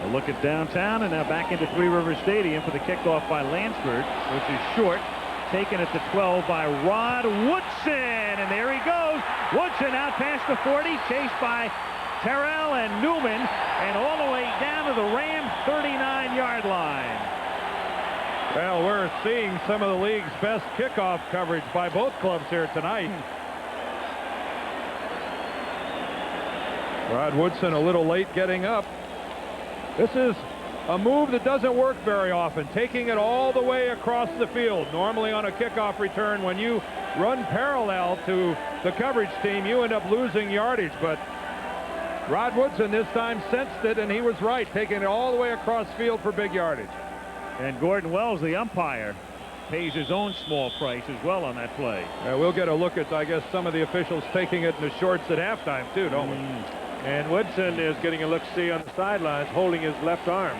A look at downtown, and now back into Three Rivers Stadium for the kickoff by Lansford, which is short. Taken at the 12 by Rod Woodson, and there he goes. Woodson out past the 40, chased by Terrell and Newman, and all the way down to the Rams' 39-yard line. Well, we're seeing some of the league's best kickoff coverage by both clubs here tonight. Rod Woodson a little late getting up. This is a move that doesn't work very often, taking it all the way across the field. Normally on a kickoff return, when you run parallel to the coverage team, you end up losing yardage, but Rod Woodson this time sensed it, and he was right, taking it all the way across field for big yardage. And Gordon Wells, the umpire, pays his own small price as well on that play. We'll get a look at, I guess, some of the officials taking it in the shorts at halftime, too, don't we? And Woodson is getting a look-see on the sidelines, holding his left arm.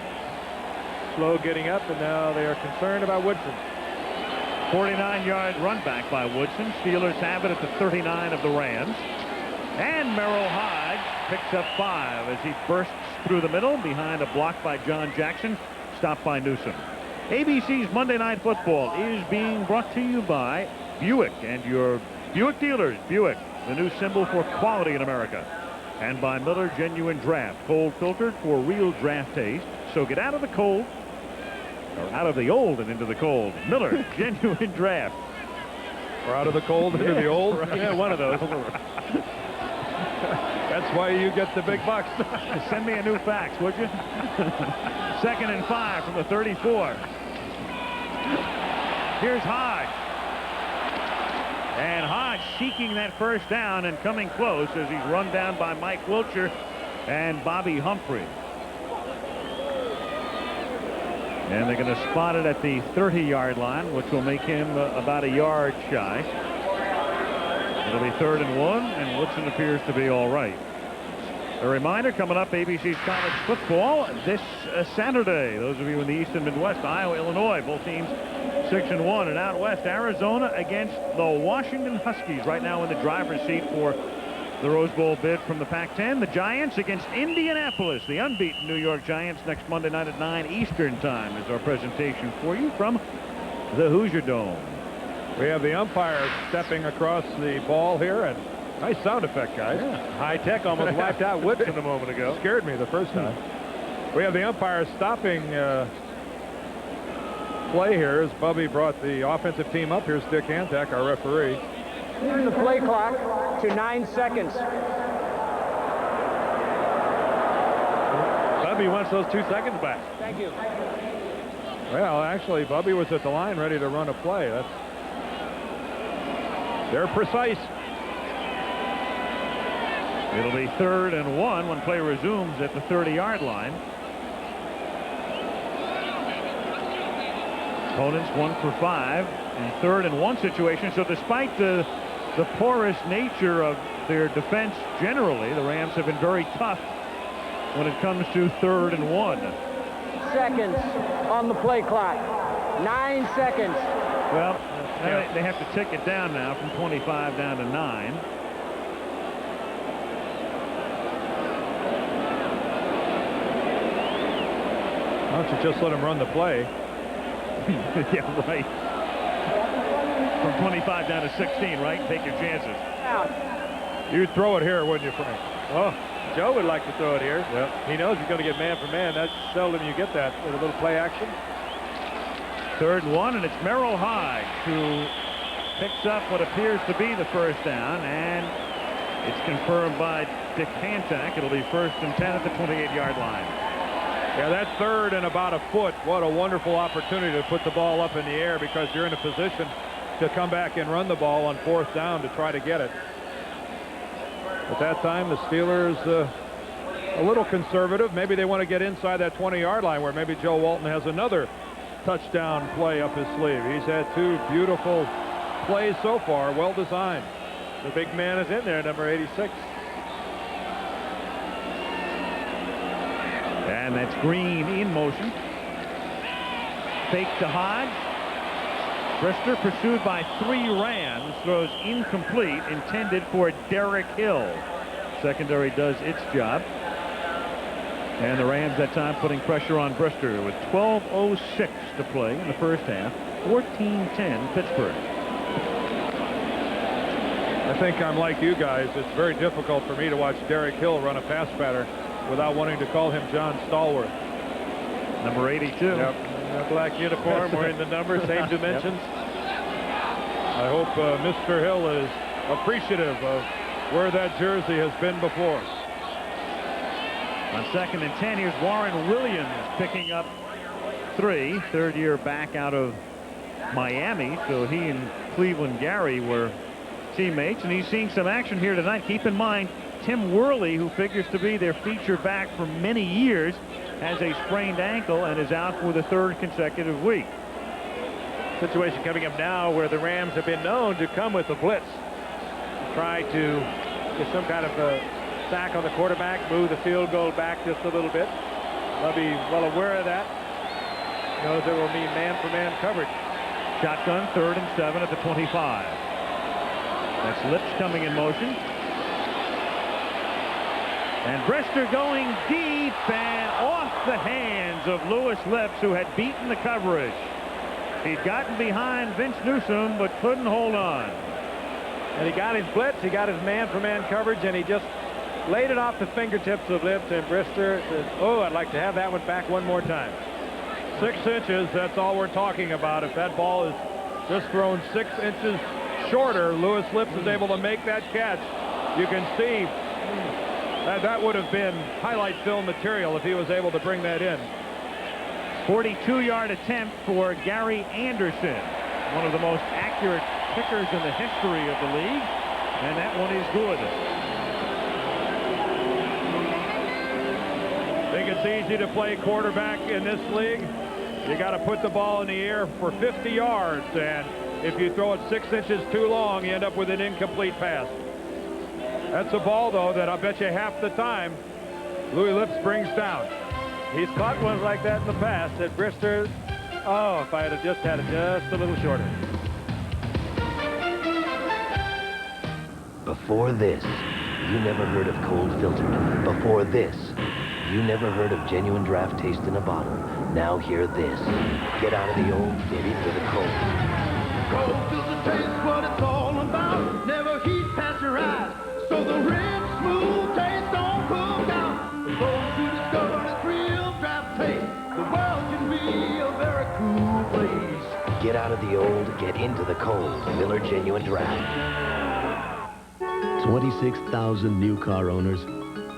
Slow getting up, and now they are concerned about Woodson. 49-yard run back by Woodson. Steelers have it at the 39 of the Rams. And Merril Hoge picks up 5 as he bursts through the middle behind a block by John Jackson, stopped by Newsom. ABC's Monday Night Football is being brought to you by Buick and your Buick dealers. Buick, the new symbol for quality in America. And by Miller Genuine Draft, cold filtered for real draft taste. So get out of the cold, or out of the old and into the cold. Miller Genuine Draft. Or out of the cold into the old? Right. Yeah, one of those. That's why you get the big bucks. Send me a new fax, would you? 2nd and 5 from the 34. Here's Hoge. And Hoge seeking that first down and coming close as he's run down by Mike Wiltshire and Bobby Humphrey. And they're going to spot it at the 30-yard line, which will make him about a yard shy. It'll be 3rd and 1, and Woodson appears to be all right. A reminder, coming up, ABC's college football this Saturday. Those of you in the East and Midwest, Iowa, Illinois, both teams 6-1. And out west, Arizona against the Washington Huskies, right now in the driver's seat for the Rose Bowl bid from the Pac-10. The Giants against Indianapolis, the unbeaten New York Giants, next Monday night at 9 Eastern time is our presentation for you from the Hoosier Dome. We have the umpire stepping across the ball here, and nice sound effect, guys. Yeah. High tech, almost wiped out Woodson a moment ago. Scared me the first time. We have the umpire stopping play here as Bubby brought the offensive team up. Here's Dick Hantak, our referee. Turn the play clock to 9 seconds. Bubby wants those 2 seconds back. Thank you. Well, actually, Bubby was at the line ready to run a play. They're precise. It'll be 3rd and 1 when play resumes at the 30-yard line. Opponents 1 for 5 in 3rd and 1 situation. So despite the porous nature of their defense generally, the Rams have been very tough when it comes to 3rd and 1. Seconds on the play clock. 9 seconds. Well, they have to tick it down now from 25 down to 9. Why don't you just let him run the play? Yeah, right. From 25 down to 16, right? Take your chances. You'd throw it here, wouldn't you, Frank? Oh, Joe would like to throw it here. Yep. He knows he's going to get man for man. That's seldom you get that with a little play action. 3rd and 1, and it's Merril Hoge who picks up what appears to be the first down, and it's confirmed by Dick Hantak. It'll be 1st and 10 at the 28-yard line. Yeah, that 3rd and about a foot. What a wonderful opportunity to put the ball up in the air because you're in a position to come back and run the ball on 4th down to try to get it. At that time, the Steelers a little conservative. Maybe they want to get inside that 20-yard line where maybe Joe Walton has another touchdown play up his sleeve. He's had 2 beautiful plays so far, well designed. The big man is in there, number 86. And that's Green in motion. Fake to Hoge. Brister pursued by 3 Rams. Throws incomplete, intended for Derek Hill. Secondary does its job. And the Rams that time putting pressure on Brister with 12:06 to play in the first half. 14-10 Pittsburgh. I think I'm like you guys. It's very difficult for me to watch Derek Hill run a pass pattern without wanting to call him John Stallworth. Number 82. Yep. A black uniform, wearing the numbers, same dimensions. I hope Mr. Hill is appreciative of where that jersey has been before. On 2nd and 10, here's Warren Williams picking up 3. 3rd year back out of Miami. So he and Cleveland Gary were teammates, and he's seeing some action here tonight. Keep in mind, Tim Worley, who figures to be their feature back for many years, has a sprained ankle and is out for the 3rd consecutive week. Situation coming up now where the Rams have been known to come with the blitz. Try to get some kind of a sack on the quarterback, move the field goal back just a little bit. They'll be well aware of that. Knows there will be man-for-man coverage. Shotgun, 3rd and 7 at the 25. That's Lips coming in motion. And Brister going deep and off the hands of Louis Lips, who had beaten the coverage. He'd gotten behind Vince Newsom, but couldn't hold on. And he got his blitz, he got his man-for-man coverage, and he just laid it off the fingertips of Lips, and Brister says, oh, I'd like to have that one back one more time. 6 inches, that's all we're talking about. If that ball is just thrown 6 inches shorter, Louis Lips is able to make that catch. You can see that would have been highlight film material if he was able to bring that in. 42-yard attempt for Gary Anderson, one of the most accurate kickers in the history of the league, and that one is good. Think it's easy to play quarterback in this league? You got to put the ball in the air for 50 yards, and if you throw it 6 inches too long, you end up with an incomplete pass. That's a ball, though, that I bet you half the time Louis Lips brings down. He's caught ones like that in the past at Brister. Oh, if I had just had it just a little shorter. Before this, you never heard of cold filtered. Before this, you never heard of genuine draft taste in a bottle. Now hear this. Get out of the old, get into the cold. Cold filter taste what it's all about. Never heat pasteurized, so the rich, smooth taste don't cook out. For those who discover its real draft taste, the world can be a very cool place. Get out of the old, get into the cold. Miller Genuine Draft. 26,000 new car owners.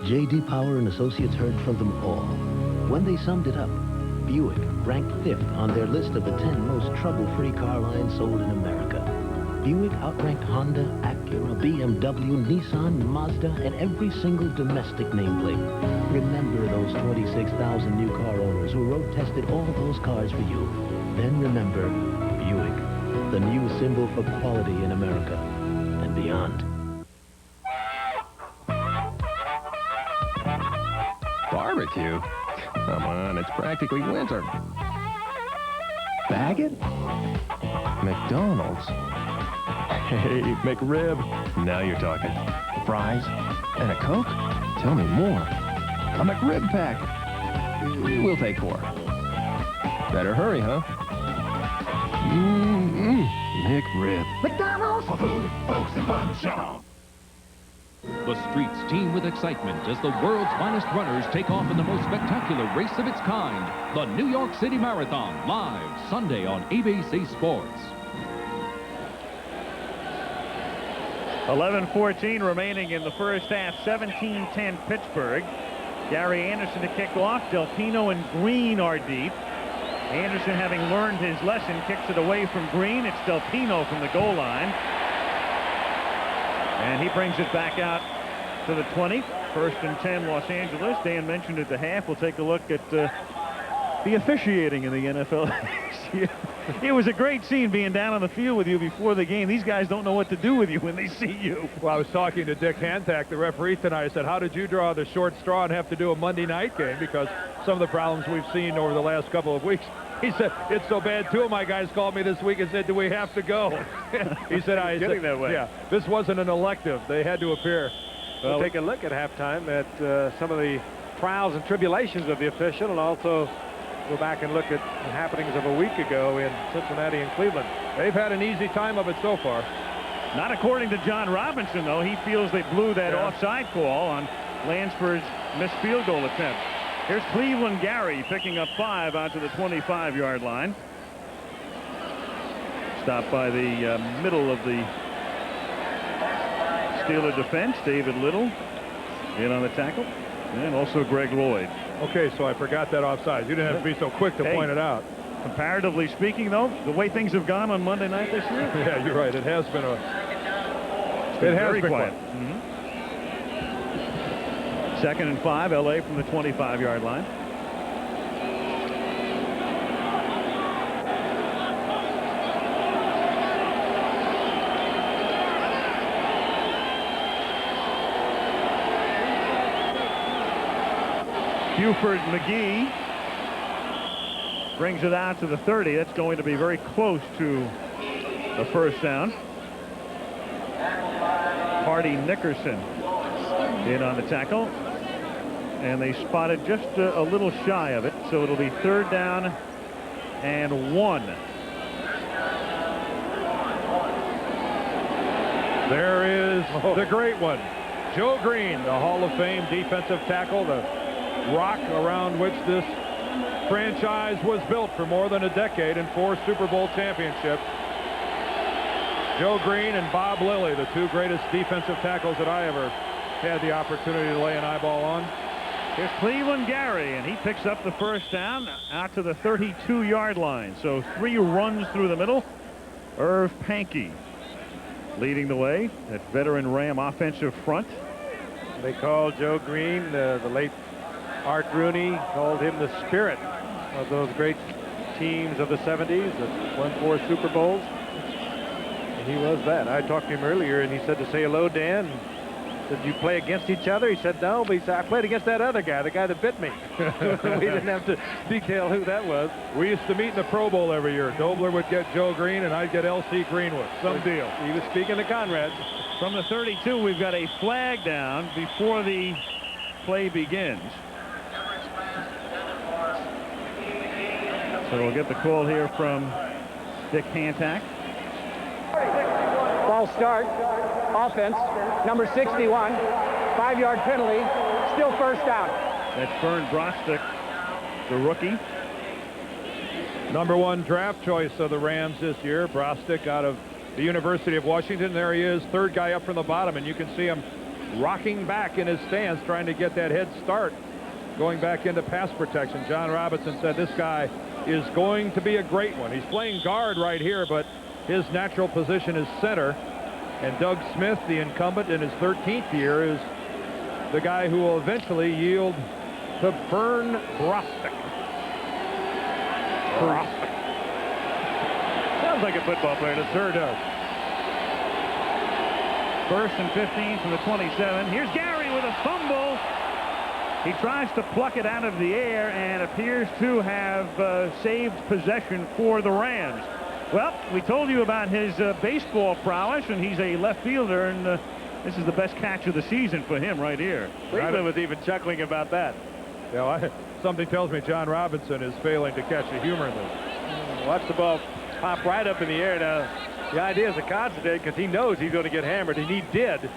J.D. Power and Associates heard from them all. When they summed it up, Buick ranked 5th on their list of the 10 most trouble-free car lines sold in America. Buick outranked Honda, Acura, BMW, Nissan, Mazda, and every single domestic nameplate. Remember those 26,000 new car owners who road-tested all those cars for you. Then remember Buick, the new symbol for quality in America and beyond. Barbecue? Come on, it's practically winter. Baggett? McDonald's? Hey, McRib. Now you're talking. Fries? And a Coke? Tell me more. A McRib pack. We'll take 4. Better hurry, huh? McRib. McDonald's for food, folks, and fun. Show. The streets teem with excitement as the world's finest runners take off in the most spectacular race of its kind, the New York City Marathon, live Sunday on ABC Sports. 11:14 remaining in the first half. 17-10 Pittsburgh. Gary Anderson to kick off. Delpino and Green are deep. Anderson, having learned his lesson, kicks it away from Green. It's Delpino from the goal line. And he brings it back out to the 20. 1st and 10 Los Angeles. Dan mentioned at the half. We'll take a look at the officiating in the NFL this year. It was a great scene being down on the field with you before the game. These guys don't know what to do with you when they see you. Well, I was talking to Dick Hantak, the referee tonight. I said, how did you draw the short straw and have to do a Monday night game? Because some of the problems we've seen over the last couple of weeks. He said, it's so bad. 2 of my guys called me this week and said, do we have to go? He said, getting that way. Yeah, this wasn't an elective. They had to appear. We'll take a look at halftime at some of the trials and tribulations of the official, and also go back and look at the happenings of a week ago in Cincinnati and Cleveland. They've had an easy time of it so far. Not according to John Robinson, though. He feels they blew that offside call on Lansford's missed field goal attempt. Here's Cleveland Gary picking up 5 out to the 25-yard line. Stopped by the middle of the Steeler defense. David Little in on the tackle. And also Greg Lloyd. Okay, so I forgot that offside. You didn't have to be so quick to point it out. Comparatively speaking, though, the way things have gone on Monday night this year. Yeah, you're right. It has been very quiet. 2nd and 5, LA from the 25-yard line. Buford McGee brings it out to the 30. That's going to be very close to the first down. Hardy Nickerson in on the tackle, and they spotted just a little shy of it, so it'll be 3rd down and 1. There is the great one, Joe Green, the Hall of Fame defensive tackle, the rock around which this franchise was built for more than a decade and 4 Super Bowl championships. Joe Green and Bob Lilly, the 2 greatest defensive tackles that I ever had the opportunity to lay an eyeball on. Here's Cleveland Gary, and he picks up the first down out to the 32-yard line. So 3 runs through the middle. Irv Pankey leading the way. That veteran Ram offensive front. They called Joe Green, the late Art Rooney, called him the spirit of those great teams of the 70s that won 4 Super Bowls. And he was that. I talked to him earlier, and he said to say hello, Dan. Did you play against each other? He said, no, but he said, I played against that other guy, the guy that bit me. We didn't have to detail who that was. We used to meet in the Pro Bowl every year. Dobler would get Joe Green, and I'd get L.C. Greenwood. Some deal. He was speaking to Conrad. From the 32, we've got a flag down before the play begins. So we'll get the call here from Dick Hantak. Ball start. Offense. Number 61. 5-yard penalty. Still first down. That's Vern Brostick, the rookie. #1 draft choice of the Rams this year, Brister out of the University of Washington. There he is, third guy up from the bottom, and you can see him rocking back in his stance, trying to get that head start, going back into pass protection. John Robinson said this guy is going to be a great one. He's playing guard right here, but his natural position is center. And Doug Smith, the incumbent in his 13th year, is the guy who will eventually yield to Vern Brister. Sounds like a football player. It sure does. 1st and 15 from the 27. Here's Gary with a fumble. He tries to pluck it out of the air and appears to have saved possession for the Rams. Well, we told you about his baseball prowess, and he's a left fielder, and this is the best catch of the season for him right here. Cleveland was even chuckling about that. Yeah, something tells me John Robinson is failing to catch the humor in this. Watch the ball pop right up in the air. Now, the idea is to concentrate because he knows he's going to get hammered, and he did.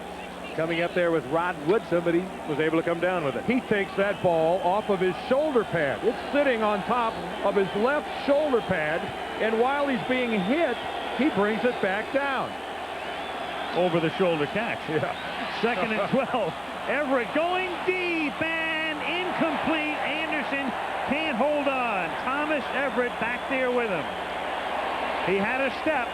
Coming up there with Rod Woodson, but he was able to come down with it. He takes that ball off of his shoulder pad. It's sitting on top of his left shoulder pad, and while he's being hit, he brings it back down. Over the shoulder catch. Yeah. 2nd and 12. Everett going deep and incomplete. Anderson can't hold on. Thomas Everett back there with him. He had a step.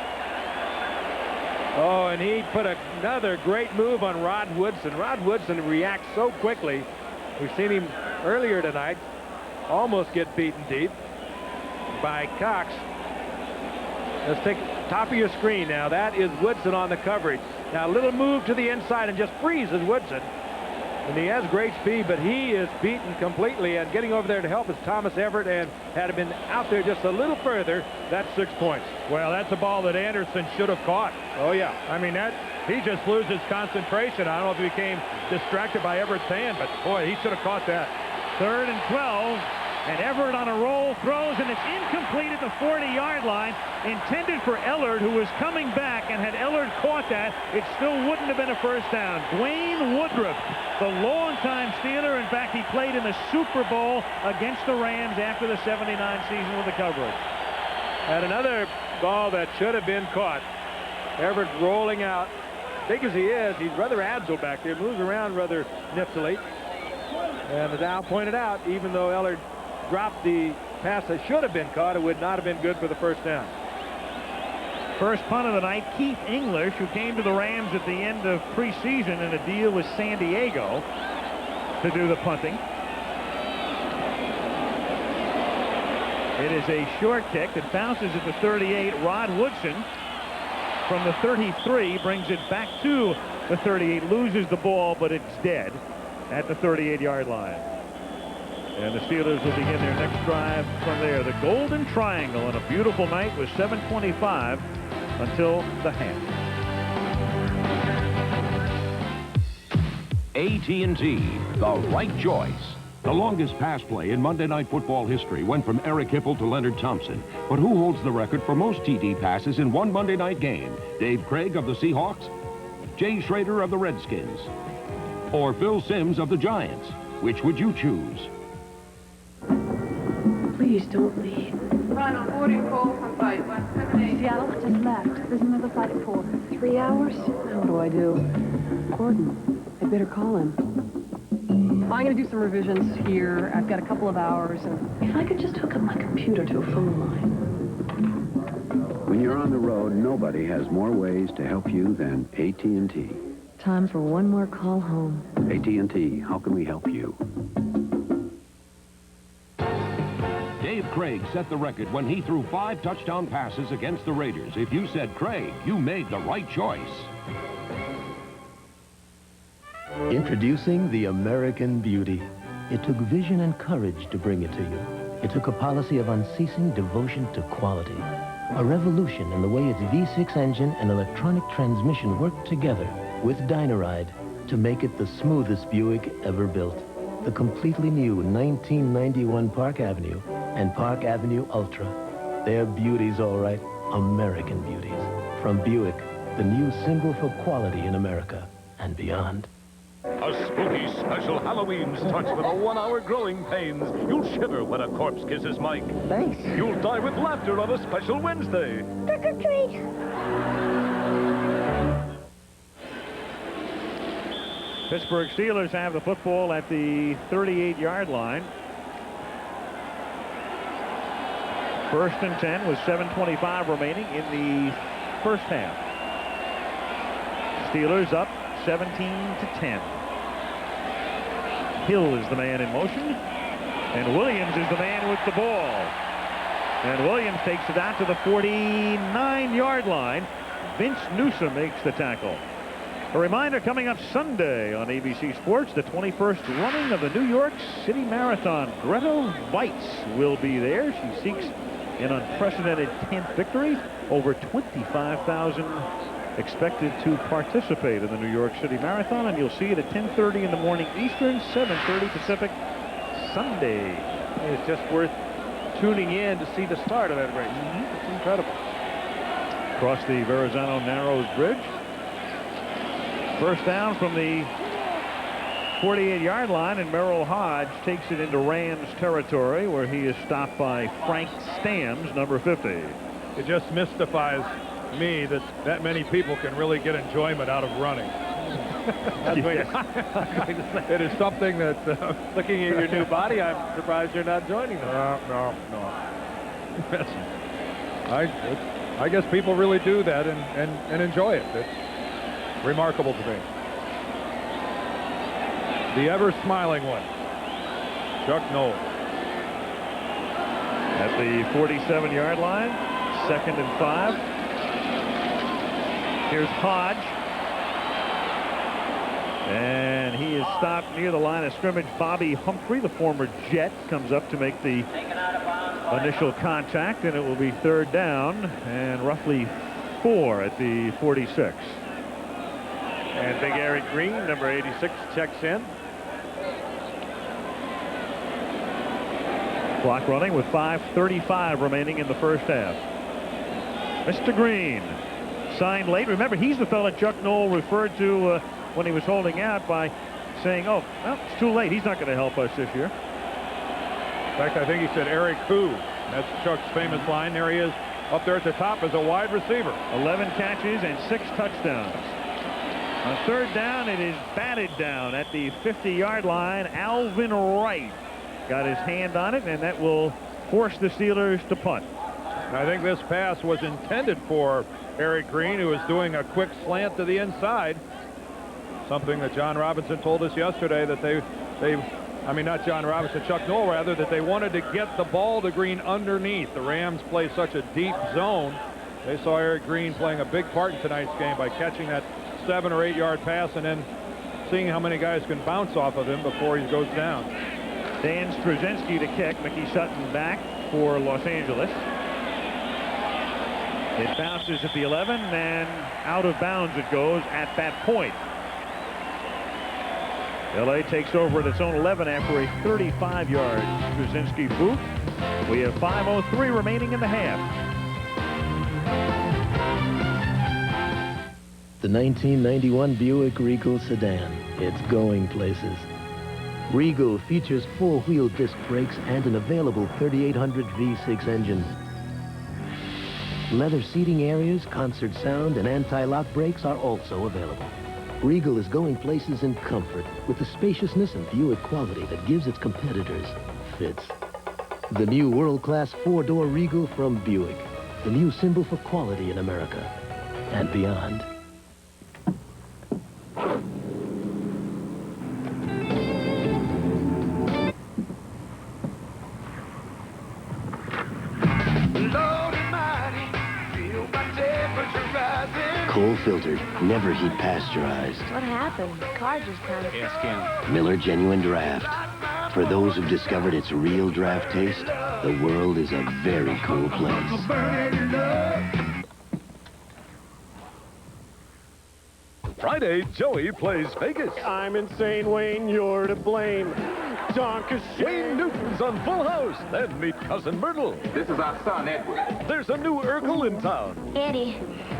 Oh, and he put another great move on Rod Woodson. Rod Woodson reacts so quickly. We've seen him earlier tonight almost get beaten deep by Cox. Let's take top of your screen now. That is Woodson on the coverage. Now a little move to the inside and just freezes Woodson. And he has great speed, but he is beaten completely, and getting over there to help is Thomas Everett, and had it been out there just a little further, that's 6 points. Well, that's a ball that Anderson should have caught. Oh, yeah. I mean, he just loses concentration. I don't know if he became distracted by Everett's hand, but boy, he should have caught that. 3rd and 12. And Everett on a roll, throws, and it's incomplete at the 40-yard line. Intended for Ellard, who was coming back, and had Ellard caught that, it still wouldn't have been a first down. Dwayne Woodruff, the longtime Steeler. In fact, he played in the Super Bowl against the Rams after the '79 season with the coverage. And another ball that should have been caught. Everett rolling out. Big as he is, he's rather agile back there, moves around rather niftily. And as Al pointed out, even though Ellard dropped the pass that should have been caught, it would not have been good for the first down. First punt of the night, Keith English, who came to the Rams at the end of preseason in a deal with San Diego to do the punting. It is a short kick that bounces at the 38. Rod Woodson from the 33 brings it back to the 38, loses the ball, but it's dead at the 38-yard line. And the Steelers will begin their next drive from there. The Golden Triangle on a beautiful night with 7:25 until the half. AT&T, the right choice. The longest pass play in Monday Night Football history went from Eric Hipple to Leonard Thompson. But who holds the record for most TD passes in one Monday night game? Dave Craig of the Seahawks? Jay Schrader of the Redskins? Or Phil Simms of the Giants? Which would you choose? Please don't leave. Run on 44 from flight 178. Seattle just left. There's another flight at 4. 3 hours? Now what do I do? Gordon, I better call him. I'm going to do some revisions here. I've got a couple of hours. And if I could just hook up my computer to a phone line. When you're on the road, nobody has more ways to help you than AT&T. Time for one more call home. AT&T, how can we help you? Dave Craig set the record when he threw 5 touchdown passes against the Raiders. If you said Craig, you made the right choice. Introducing the American Beauty. It took vision and courage to bring it to you. It took a policy of unceasing devotion to quality. A revolution in the way its V6 engine and electronic transmission worked together with Dynaride to make it the smoothest Buick ever built. The completely new 1991 Park Avenue and Park Avenue Ultra. They're beauties, all right. American beauties. From Buick, the new symbol for quality in America and beyond. A spooky special Halloween starts with a 1-hour growing pains. You'll shiver when a corpse kisses Mike. Thanks. You'll die with laughter on a special Wednesday. Trick or treat. Pittsburgh Steelers have the football at the 38-yard line. 1st and 10 with 7:25 remaining in the first half. Steelers up 17-10. Hill is the man in motion, and Williams is the man with the ball. And Williams takes it out to the 49-yard line. Vince Newsom makes the tackle. A reminder, coming up Sunday on ABC Sports, the 21st running of the New York City Marathon. Greta Weitz will be there. She seeks an unprecedented 10th victory. Over 25,000 expected to participate in the New York City Marathon, and you'll see it at 10:30 in the morning Eastern, 7:30 Pacific, Sunday. It's just worth tuning in to see the start of that race. It's incredible. Across the Verrazano Narrows Bridge. First down from the 48-yard line, and Merril Hoge takes it into Rams territory, where he is stopped by Frank Stams, number 50. It just mystifies me that many people can really get enjoyment out of running. It is something that... Looking at your new body, I'm surprised you're not joining them. No. I guess people really do that and enjoy it. It's remarkable to me. The ever-smiling one, Chuck Noll. At the 47-yard line, 2nd and 5. Here's Hoge. And he is stopped near the line of scrimmage. Bobby Humphrey, the former Jet, comes up to make the initial contact, and it will be 3rd down and roughly 4 at the 46. And big Eric Green, number 86, checks in. Clock running with 5:35 remaining in the first half. Mr. Green signed late. Remember, he's the fellow Chuck Noll referred to when he was holding out by saying, oh, well, it's too late. He's not going to help us this year. In fact, I think he said Eric Who. That's Chuck's famous line. There he is up there at the top as a wide receiver. 11 catches and 6 touchdowns. On 3rd down, it is batted down at the 50-yard line. Alvin Wright got his hand on it, and that will force the Steelers to punt. I think this pass was intended for Eric Green, who was doing a quick slant to the inside. Something that John Robinson told us yesterday, that I mean, not John Robinson, Chuck Noll rather, that they wanted to get the ball to Green underneath. The Rams play such a deep zone. They saw Eric Green playing a big part in tonight's game by catching that 7- or 8-yard pass and then seeing how many guys can bounce off of him before he goes down. Dan Struzinski to kick. Mickey Sutton back for Los Angeles. It bounces at the 11, and out of bounds it goes at that point. LA takes over at its own 11 after a 35-yard Struzinski boot. We have 5:03 remaining in the half. The 1991 Buick Regal sedan. It's going places. Regal features 4-wheel disc brakes and an available 3800 V6 engine. Leather seating areas, concert sound, and anti-lock brakes are also available. Regal is going places in comfort with the spaciousness and Buick quality that gives its competitors fits. The new world-class 4-door Regal from Buick, the new symbol for quality in America and beyond. Coal filtered, never heat pasteurized. What happened? The car just kind of... Ask him. Miller Genuine Draft. For those who've discovered its real draft taste, the world is a very cool place. Friday, Joey plays Vegas. I'm insane, Wayne. You're to blame. Wayne Newton's on Full House. Then meet cousin Myrtle. This is our son, Edward. There's a new Urkel in town. Eddie,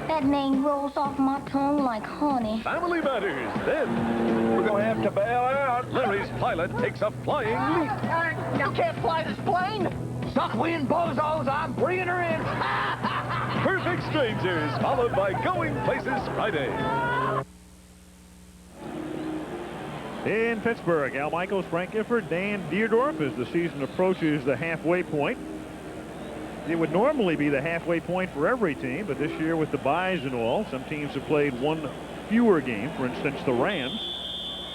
That name rolls off my tongue like honey. Family Matters. Then we're going to have to bail out. Larry's pilot takes a flying leap. You can't fly this plane. Suckwind bozos, I'm bringing her in. Perfect Strangers, followed by Going Places Friday. In Pittsburgh, Al Michaels, Frank Gifford, Dan Dierdorf as the season approaches the halfway point. It would normally be the halfway point for every team, but this year with the byes and all, some teams have played one fewer game. For instance, the Rams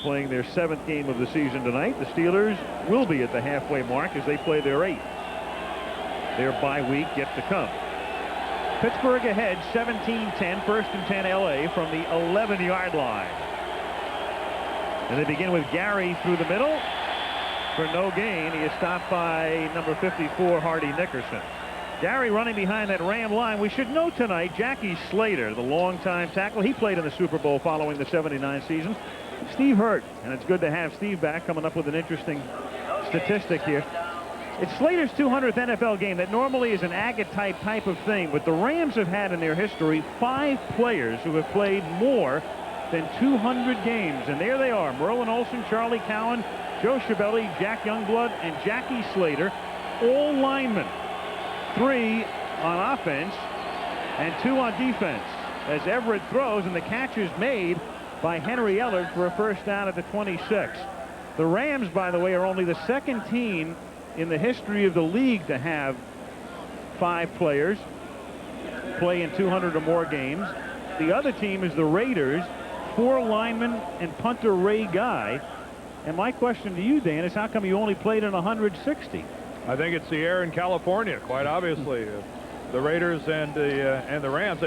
playing their 7th game of the season tonight. The Steelers will be at the halfway mark as they play their 8th. Their bye week yet to come. Pittsburgh ahead 17-10, first and 10 LA from the 11-yard line. And they begin with Gary through the middle for no gain. He is stopped by number 54, Hardy Nickerson. Gary running behind that Ram line. We should note tonight, Jackie Slater, the longtime tackle. He played in the Super Bowl following the '79 season. Steve hurt, and it's good to have Steve back, coming up with an interesting statistic here. It's Slater's 200th NFL game. That normally is an agate type of thing, but the Rams have had in their history 5 players who have played more than 200 games. And there they are, Merril and Olsen, Charlie Cowan, Joe Schiavelli, Jack Youngblood, and Jackie Slater, all linemen. 3 on offense and 2 on defense. As Everett throws, and the catch is made by Henry Ellard for a first down at the 26. The Rams, by the way, are only the 2nd team in the history of the league to have 5 players play in 200 or more games. The other team is the Raiders, 4 linemen and punter Ray Guy. And my question to you, Dan, is how come you only played in 160? I think it's the air in California, quite obviously. The Raiders and the Rams.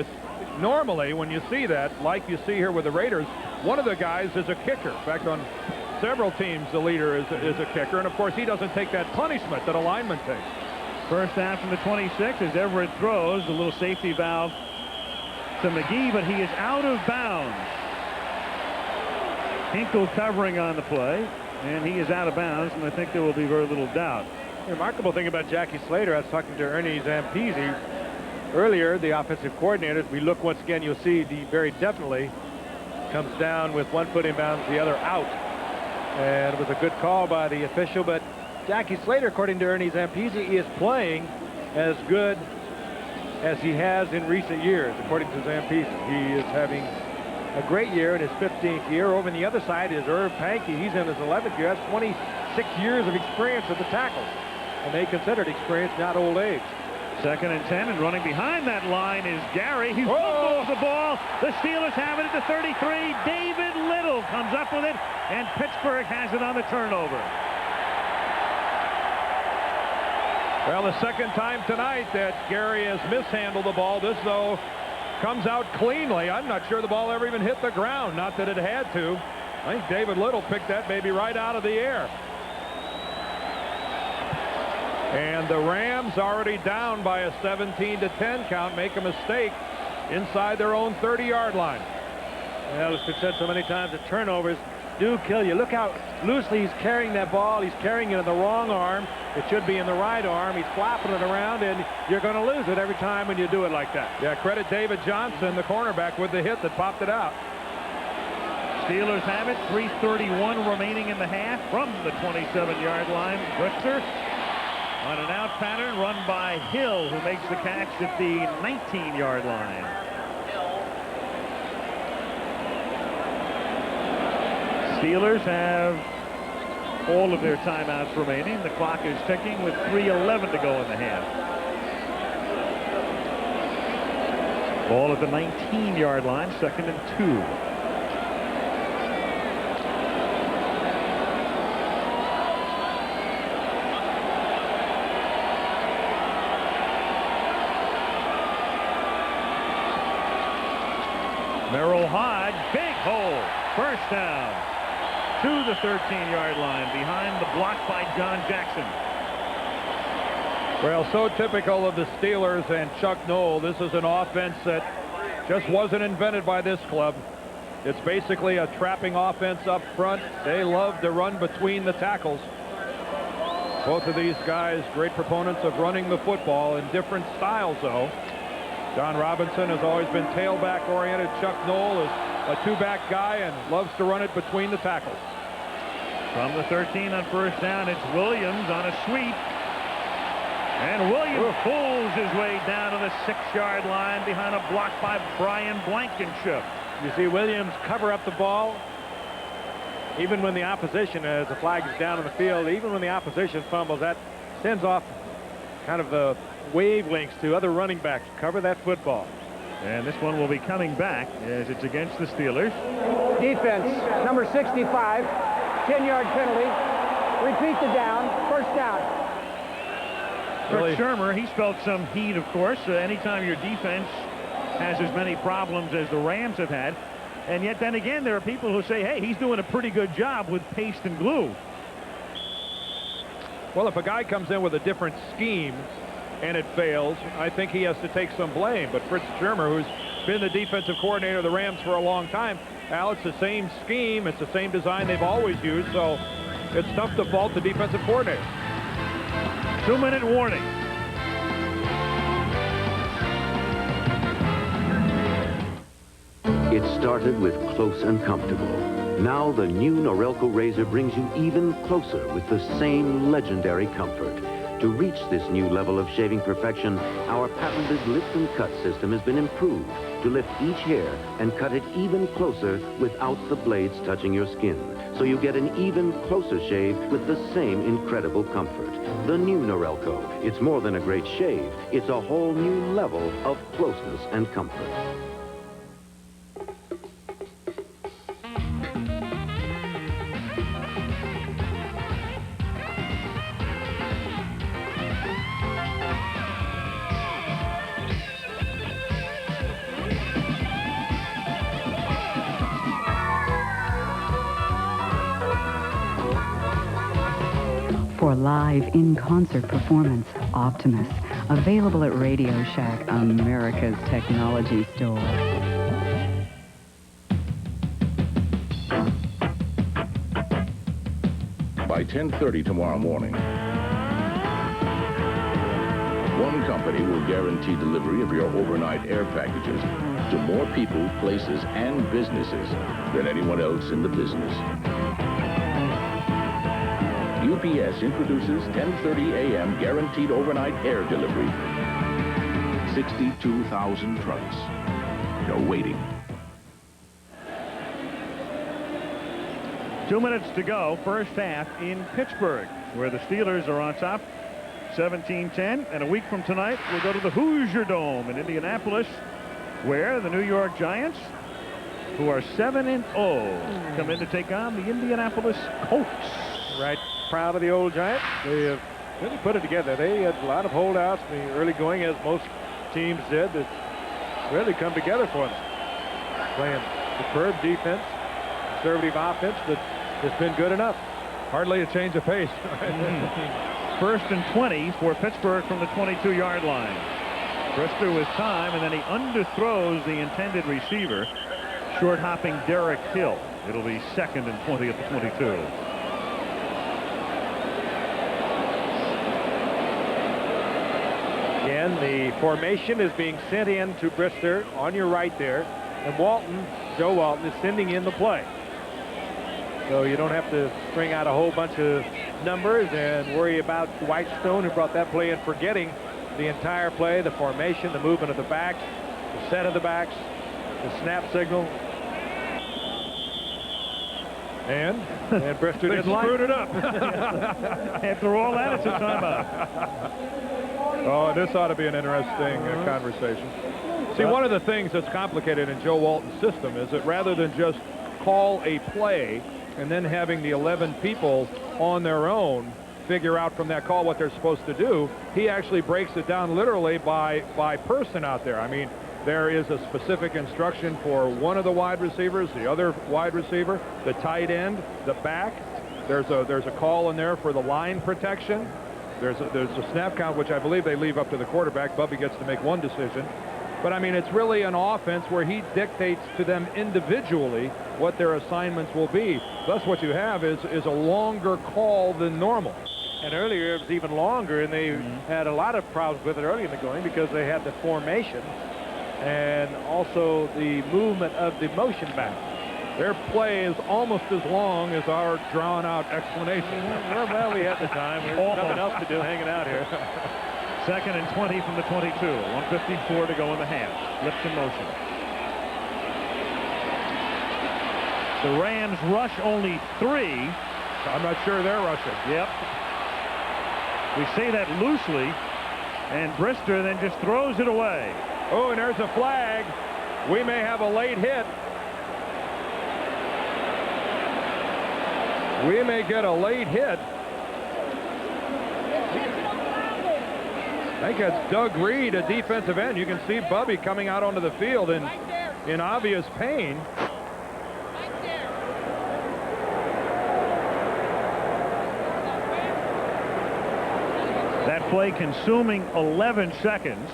Normally, when you see that, like you see here with the Raiders, one of the guys is a kicker. In fact, on several teams, the leader is a kicker. And, of course, he doesn't take that punishment that a lineman takes. First down from the 26 as Everett throws. A little safety valve to McGee, but he is out of bounds. Hinkle covering on the play, and he is out of bounds, and I think there will be very little doubt. The remarkable thing about Jackie Slater, I was talking to Ernie Zampese earlier, the offensive coordinator. If we look once again, you'll see he very definitely comes down with one foot in bounds, the other out. And it was a good call by the official, but Jackie Slater, according to Ernie Zampese, is playing as good as he has in recent years, according to Zampese. He is having a great year in his 15th year. Over on the other side is Irv Pankey. He's in his 11th year. That's 26 years of experience at the tackle. And they considered experience, not old age. 2nd and 10, and running behind that line is Gary. He fumbles the ball. The Steelers have it at the 33. David Little comes up with it, and Pittsburgh has it on the turnover. Well, the 2nd time tonight that Gary has mishandled the ball. This, though, comes out cleanly. I'm not sure the ball ever even hit the ground. Not that it had to. I think David Little picked that baby right out of the air. And the Rams already down by a 17-10 count, make a mistake inside their own 30-yard line. Well, it's been said so many times that turnovers do kill you. Look how loosely he's carrying that ball. He's carrying it in the wrong arm. It should be in the right arm. He's flapping it around, and you're going to lose it every time when you do it like that. Yeah, credit David Johnson, the cornerback, with the hit that popped it out. Steelers have it. 3:31 remaining in the half from the 27-yard line. Brister on an out pattern run by Hill, who makes the catch at the 19-yard line. Steelers have all of their timeouts remaining. The clock is ticking with 3:11 to go in the half. Ball at the 19-yard line, 2nd and 2. Merril Hoge, big hole, first down to the 13-yard line behind the block by John Jackson. Well, so typical of the Steelers and Chuck Noll. This is an offense that just wasn't invented by this club. It's basically a trapping offense up front. They love to run between the tackles. Both of these guys, great proponents of running the football in different styles, though. Don Robinson has always been tailback oriented. Chuck Knoll is a two-back guy and loves to run it between the tackles. From the 13 on first down, it's Williams on a sweep. And Williams pulls his way down to the 6-yard line behind a block by Brian Blankenship. You see Williams cover up the ball. Even when the opposition, as the flag is down on the field, even when the opposition fumbles, that sends off kind of the wavelengths to other running backs. Cover that football. And this one will be coming back as it's against the Steelers. Defense, number 65, 10-yard penalty. Repeat the down, first down. Kurt Shermer, he's felt some heat, of course. Anytime your defense has as many problems as the Rams have had. And yet then again, there are people who say, hey, he's doing a pretty good job with paste and glue. Well, if a guy comes in with a different scheme and it fails, I think he has to take some blame. But Fritz Shermer, who's been the defensive coordinator of the Rams for a long time, Al, it's the same scheme, it's the same design they've always used, so it's tough to fault the defensive coordinator. 2-minute warning. It started with close and comfortable. Now the new Norelco razor brings you even closer with the same legendary comfort. To reach this new level of shaving perfection, our patented lift and cut system has been improved to lift each hair and cut it even closer without the blades touching your skin. So you get an even closer shave with the same incredible comfort. The new Norelco. It's more than a great shave. It's a whole new level of closeness and comfort. For live in-concert performance, Optimus, available at Radio Shack, America's technology store. By 10:30 tomorrow morning, one company will guarantee delivery of your overnight air packages to more people, places, and businesses than anyone else in the business. UPS introduces 10:30 a.m. guaranteed overnight air delivery. 62,000 trucks. No waiting. 2 minutes to go, first half in Pittsburgh, where the Steelers are on top, 17-10. And a week from tonight, we'll go to the Hoge Dome in Indianapolis, where the New York Giants, who are 7-0, come in to take on the Indianapolis Colts. Right. Proud of the old Giants. They have really put it together. They had a lot of holdouts in the early going, as most teams did, that really come together for them. Playing superb defense, conservative offense that has been good enough. Hardly a change of pace. First and 20 for Pittsburgh from the 22-yard line. Brister with time, and then he underthrows the intended receiver, short-hopping Derek Hill. It'll be 2nd and 20 at the 22. Again, the formation is being sent in to Brister on your right there, and Walton, Joe Walton, is sending in the play. So you don't have to string out a whole bunch of numbers and worry about Whitestone, who brought that play in, forgetting the entire play, the formation, the movement of the backs, the set of the backs, the snap signal. And Brister didn't screwed it up. After all that, it's a timeout. Oh, this ought to be an interesting conversation. See, one of the things that's complicated in Joe Walton's system is that rather than just call a play and then having the 11 people on their own figure out from that call what they're supposed to do, he actually breaks it down literally by person out there. I mean, there is a specific instruction for one of the wide receivers, the other wide receiver, the tight end, the back. There's a call in there for the line protection. There's a snap count, which I believe they leave up to the quarterback. Bubby gets to make one decision. But, I mean, it's really an offense where he dictates to them individually what their assignments will be. Thus, what you have is a longer call than normal. And earlier it was even longer, and they had a lot of problems with it early in the going because they had the formation and also the movement of the motion back. Their play is almost as long as our drawn-out explanation. Well, we had the time. There's nothing else to do hanging out here. 2nd and 20 from the 22. 1:54 to go in the half. Flips in motion. The Rams rush only 3. I'm not sure they're rushing. Yep. We say that loosely, and Brister then just throws it away. Oh, and there's a flag. We may have a late hit. We may get a late hit. I think that's Doug Reed, a defensive end. You can see Bubby coming out onto the field in obvious pain. That play consuming 11 seconds.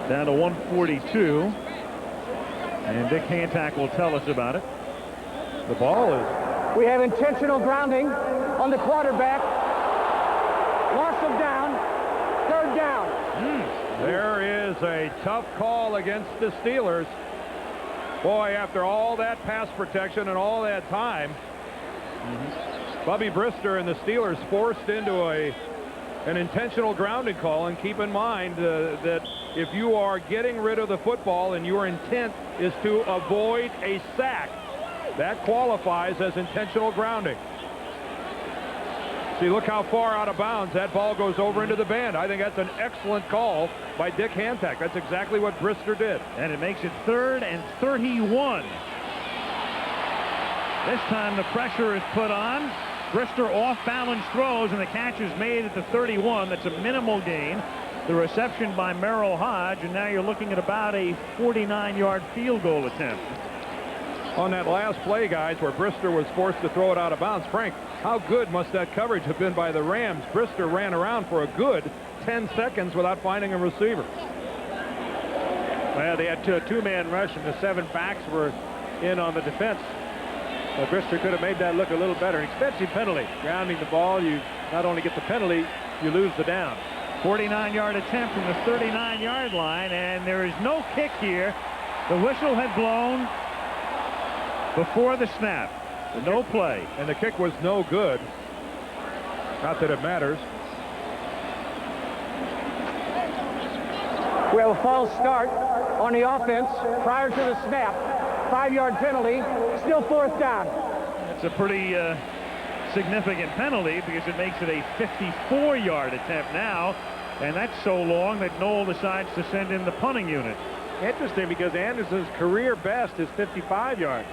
Down to 1:42. And Dick Hancock will tell us about it. The ball is... We have intentional grounding on the quarterback. Loss of down. 3rd down. There is a tough call against the Steelers. Boy, after all that pass protection and all that time, Bubby Brister and the Steelers forced into an intentional grounding call. And keep in mind that if you are getting rid of the football and your intent is to avoid a sack, that qualifies as intentional grounding. See, look how far out of bounds that ball goes over into the band. I think that's an excellent call by Dick Hancock. That's exactly what Brister did. And it makes it 3rd and 31. This time the pressure is put on. Brister off-balance throws, and the catch is made at the 31. That's a minimal gain. The reception by Merril Hoge, and now you're looking at about a 49-yard field goal attempt. On that last play, guys, where Brister was forced to throw it out of bounds, Frank, how good must that coverage have been by the Rams? Brister ran around for a good 10 seconds without finding a receiver. Well, they had a 2-man rush, and the 7 backs were in on the defense. Brister could have made that look a little better. An expensive penalty. Grounding the ball, you not only get the penalty, you lose the down. 49-yard attempt from the 39-yard line, and there is no kick here. The whistle had blown before the snap. No play. And the kick was no good. Not that it matters. We have a false start on the offense prior to the snap. 5-yard penalty. Still 4th down. It's a pretty significant penalty because it makes it a 54-yard attempt now. And that's so long that Noel decides to send in the punting unit. Interesting, because Anderson's career best is 55 yards.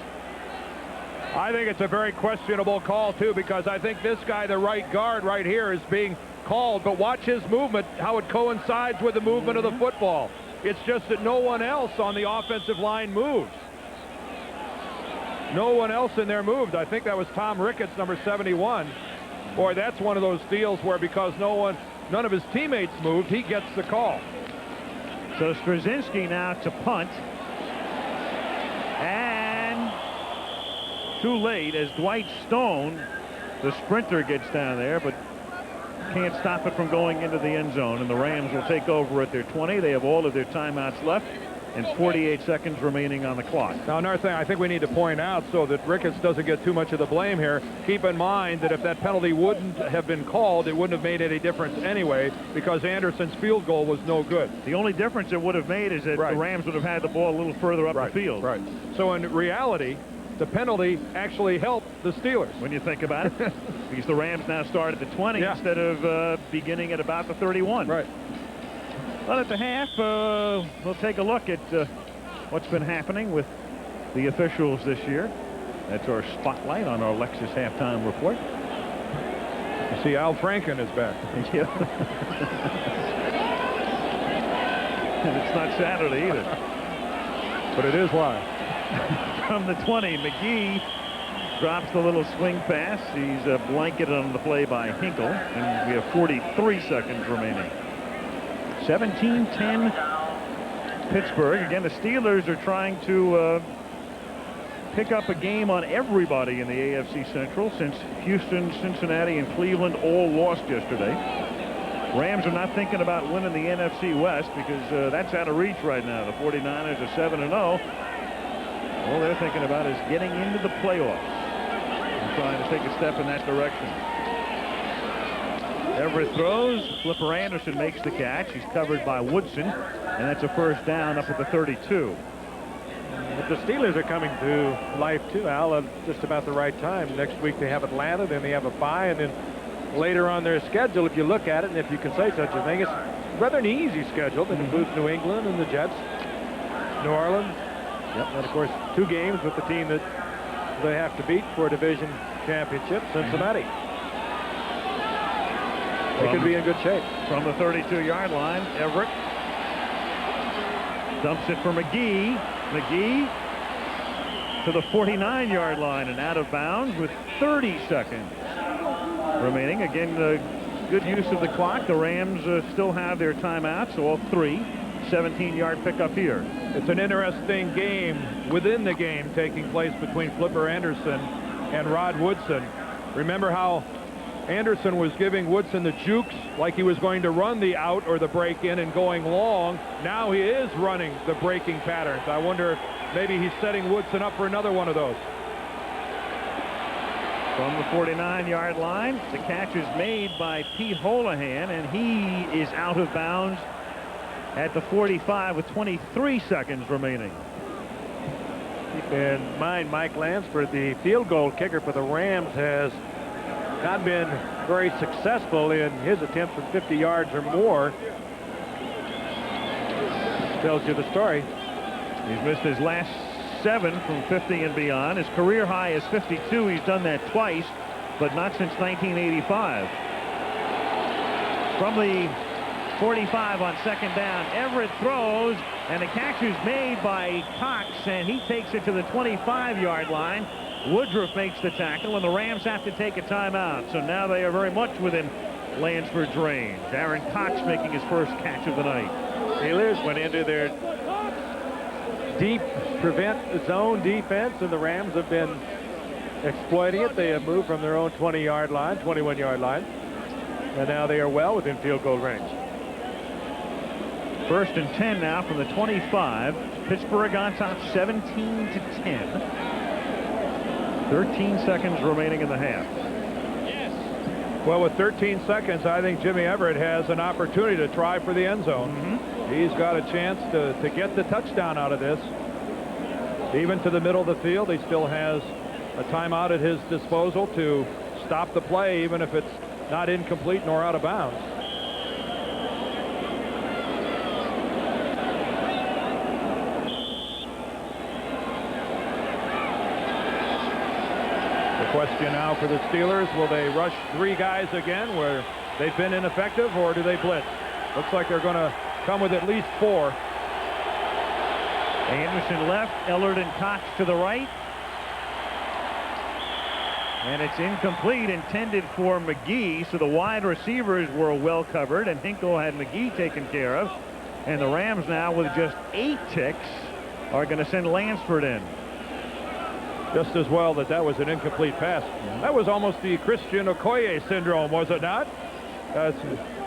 I think it's a very questionable call, too, because I think this guy, the right guard right here, is being called. But watch his movement, how it coincides with the movement of the football. It's just that no one else on the offensive line moves. No one else in there moved. I think that was Tom Ricketts, number 71. Boy, that's one of those deals where because none of his teammates moved, he gets the call. So Straczynski now to punt. And too late as Dwight Stone, the sprinter, gets down there, but can't stop it from going into the end zone. And the Rams will take over at their 20. They have all of their timeouts left and 48 seconds remaining on the clock. Now, another thing I think we need to point out so that Ricketts doesn't get too much of the blame here, keep in mind that if that penalty wouldn't have been called, it wouldn't have made any difference anyway because Anderson's field goal was no good. The only difference it would have made is that the Rams would have had the ball a little further up the field. Right. So in reality, the penalty actually helped the Steelers. When you think about it, because the Rams now start at the 20 instead of beginning at about the 31. Right. Well, at the half, we'll take a look at what's been happening with the officials this year. That's our spotlight on our Lexus halftime report. You see Al Franken is back. Yeah. And it's not Saturday either. But it is live. From the 20, McGee drops the little swing pass. He's blanketed on the play by Hinkle, and we have 43 seconds remaining. 17-10 Pittsburgh. Again, the Steelers are trying to pick up a game on everybody in the AFC Central since Houston, Cincinnati, and Cleveland all lost yesterday. Rams are not thinking about winning the NFC West because that's out of reach right now. The 49ers are 7-0. All they're thinking about is getting into the playoffs and trying to take a step in that direction. Everett throws. Flipper Anderson makes the catch. He's covered by Woodson, and that's a first down up at the 32. But the Steelers are coming to life too, Al, at just about the right time. Next week they have Atlanta, then they have a bye, and then later on their schedule, if you look at it, and if you can say such a thing, it's rather an easy schedule that includes New England and the Jets, New Orleans, and of course 2 games with the team that they have to beat for a division championship, Cincinnati. They could be in good shape. From the 32-yard line, Everett dumps it for McGee. McGee to the 49-yard line and out of bounds with 30 seconds remaining. Again, good use of the clock. The Rams still have their timeouts, all 3. 17-yard pickup here. It's an interesting game within the game taking place between Flipper Anderson and Rod Woodson. Remember how Anderson was giving Woodson the jukes like he was going to run the out or the break in and going long. Now he is running the breaking patterns. I wonder if maybe he's setting Woodson up for another one of those. From the 49-yard line, the catch is made by Pete Holohan, and he is out of bounds at the 45 with 23 seconds remaining. Keep in mind, Mike Lansford, the field goal kicker for the Rams, has not been very successful in his attempts from 50 yards or more. Tells you the story. He's missed his last 7 from 50 and beyond. His career high is 52. He's done that twice, but not since 1985. From the 45 on second down, Everett throws, and the catch is made by Cox, and he takes it to the 25-yard line. Woodruff makes the tackle, and the Rams have to take a timeout. So now they are very much within Lansford's range. Aaron Cox making his first catch of the night. Steelers went into their deep prevent zone defense, and the Rams have been exploiting it. They have moved from their own 20-yard line, 21-yard line, and now they are well within field goal range. First and 10 now from the 25. Pittsburgh on top 17-10. 13 seconds remaining in the half. Well, with 13 seconds, I think Jimmy Everett has an opportunity to try for the end zone. He's got a chance to get the touchdown out of this. Even to the middle of the field, he still has a timeout at his disposal to stop the play, even if it's not incomplete nor out of bounds. Question now for the Steelers, will they rush 3 guys again where they've been ineffective, or do they blitz? Looks like they're going to come with at least 4. Anderson left, Ellard and Cox to the right, and it's incomplete, intended for McGee. So the wide receivers were well covered, and Hinkle had McGee taken care of, and the Rams now with just 8 ticks are going to send Lansford in. Just as well that was an incomplete pass. That was almost the Christian Okoye syndrome, was it not?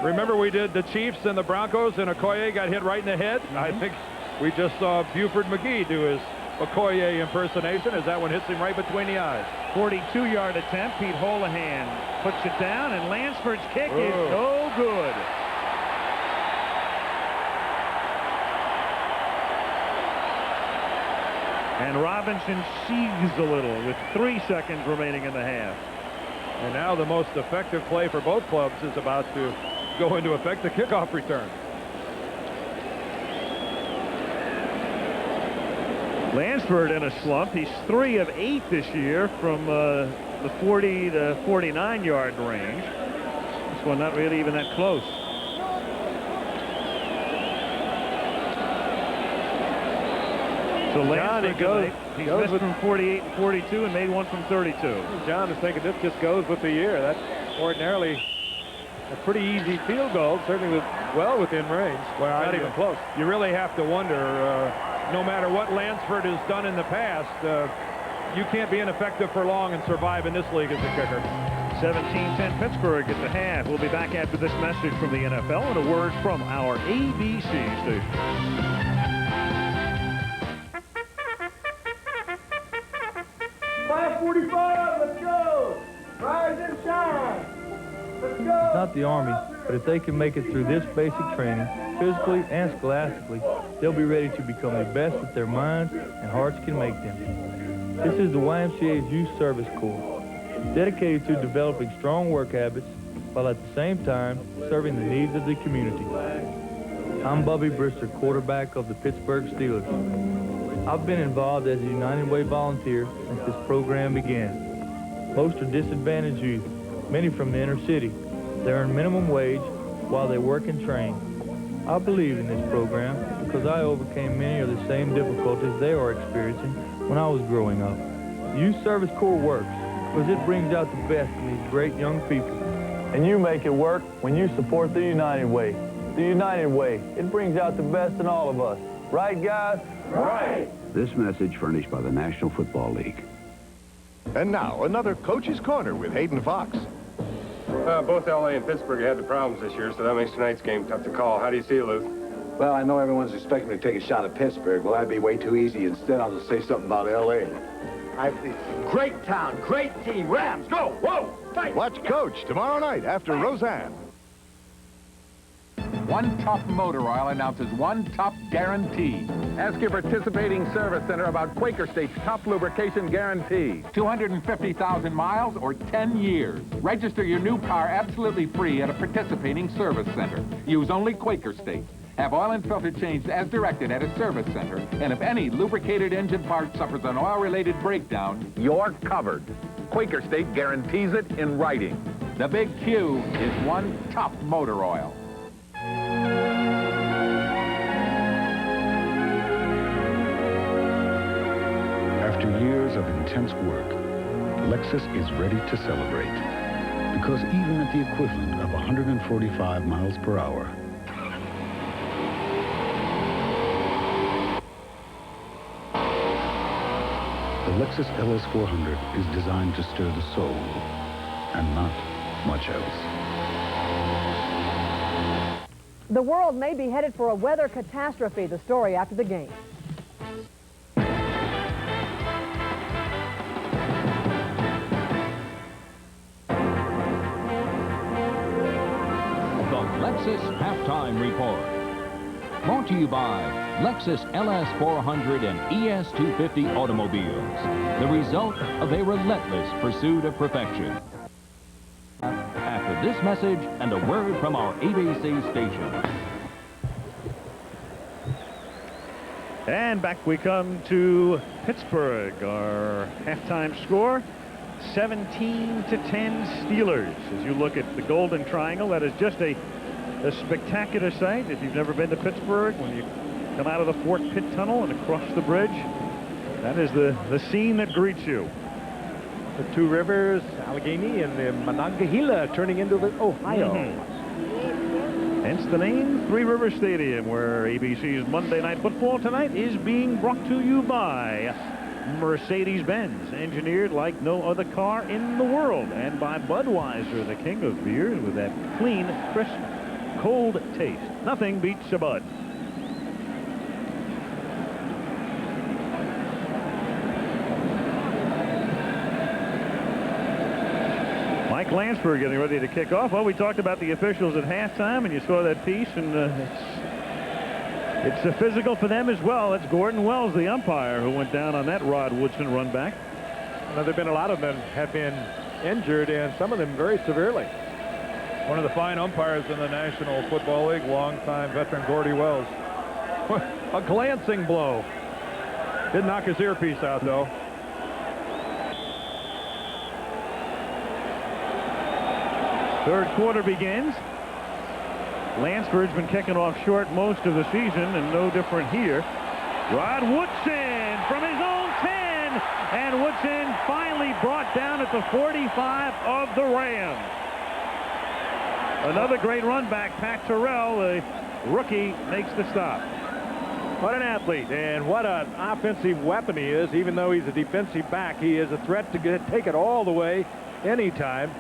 Remember we did the Chiefs and the Broncos, and Okoye got hit right in the head? I think we just saw Buford McGee do his Okoye impersonation as that one hits him right between the eyes. 42-yard attempt. Pete Holohan puts it down, and Lansford's kick is no good. And Robinson seethes a little with 3 seconds remaining in the half. And now the most effective play for both clubs is about to go into effect, the kickoff return. Lansford in a slump. He's 3 of 8 this year from the 40 to 49-yard range. This one not really even that close. So Lansford goes. He's missed from 48 and 42 and made one from 32. John is thinking this just goes with the year. That's ordinarily a pretty easy field goal, certainly well within range. Well, not even close. You really have to wonder, no matter what Lansford has done in the past, you can't be ineffective for long and survive in this league as a kicker. 17-10 Pittsburgh at the half. We'll be back after this message from the NFL and a word from our ABC station. Let's go! Rise and shine! Let's go! It's not the Army, but if they can make it through this basic training, physically and scholastically, they'll be ready to become the best that their minds and hearts can make them. This is the YMCA's Youth Service Corps, dedicated to developing strong work habits while at the same time serving the needs of the community. I'm Bubby Brister, quarterback of the Pittsburgh Steelers. I've been involved as a United Way volunteer since this program began. Most are disadvantaged youth, many from the inner city. They earn minimum wage while they work and train. I believe in this program because I overcame many of the same difficulties they are experiencing when I was growing up. The Youth Service Corps works because it brings out the best in these great young people. And you make it work when you support the United Way. The United Way, it brings out the best in all of us. Right, guys? Right! This message furnished by the National Football League. And now, another Coach's Corner with Hayden Fox. Both L.A. and Pittsburgh had the problems this year, so that makes tonight's game tough to call. How do you see it, Lou? Well, I know everyone's expecting me to take a shot at Pittsburgh. Well, that'd be way too easy. Instead, I'll just say something about L.A. Great town, great team. Rams, go! Whoa! Fight! Watch Coach tomorrow night after Roseanne. One Tough Motor Oil announces one tough guarantee. Ask your participating service center about Quaker State's tough lubrication guarantee. 250,000 miles or 10 years. Register your new car absolutely free at a participating service center. Use only Quaker State. Have oil and filter changed as directed at a service center. And if any lubricated engine part suffers an oil-related breakdown, you're covered. Quaker State guarantees it in writing. The big Q is one Tough Motor Oil. After years of intense work, Lexus is ready to celebrate. Because even at the equivalent of 145 miles per hour, the Lexus LS400 is designed to stir the soul and not much else. The world may be headed for a weather catastrophe. The story after the game. Lexus Halftime Report. Brought to you by Lexus LS400 and ES250 automobiles. The result of a relentless pursuit of perfection. After this message and a word from our ABC station. And back we come to Pittsburgh. Our halftime score, 17-10 Steelers. As you look at the Golden Triangle, that is just a spectacular sight. If you've never been to Pittsburgh, when you come out of the Fort Pitt Tunnel and across the bridge, that is the scene that greets you. The two rivers, Allegheny and the Monongahela, turning into the Ohio. Hence the name Three River Stadium, where ABC's Monday Night Football tonight is being brought to you by Mercedes-Benz, engineered like no other car in the world, and by Budweiser, the king of beers, with that clean, crisp, cold taste. Nothing beats a Bud. Mike Lansford getting ready to kick off. Well, we talked about the officials at halftime, and you saw that piece, and it's physical for them as well. It's Gordon Wells, the umpire, who went down on that Rod Woodson run back. Now, there have been a lot of them have been injured, and some of them very severely. One of the fine umpires in the National Football League, longtime veteran Gordy Wells. A glancing blow. Did knock his earpiece out, though. Third quarter begins. Lansford's been kicking off short most of the season, and no different here. Rod Woodson from his own 10, and Woodson finally brought down at the 45 of the Rams. Another great run back. Pat Terrell, the rookie, makes the stop. What an athlete, and what an offensive weapon he is. Even though he's a defensive back, he is a threat to take it all the way anytime.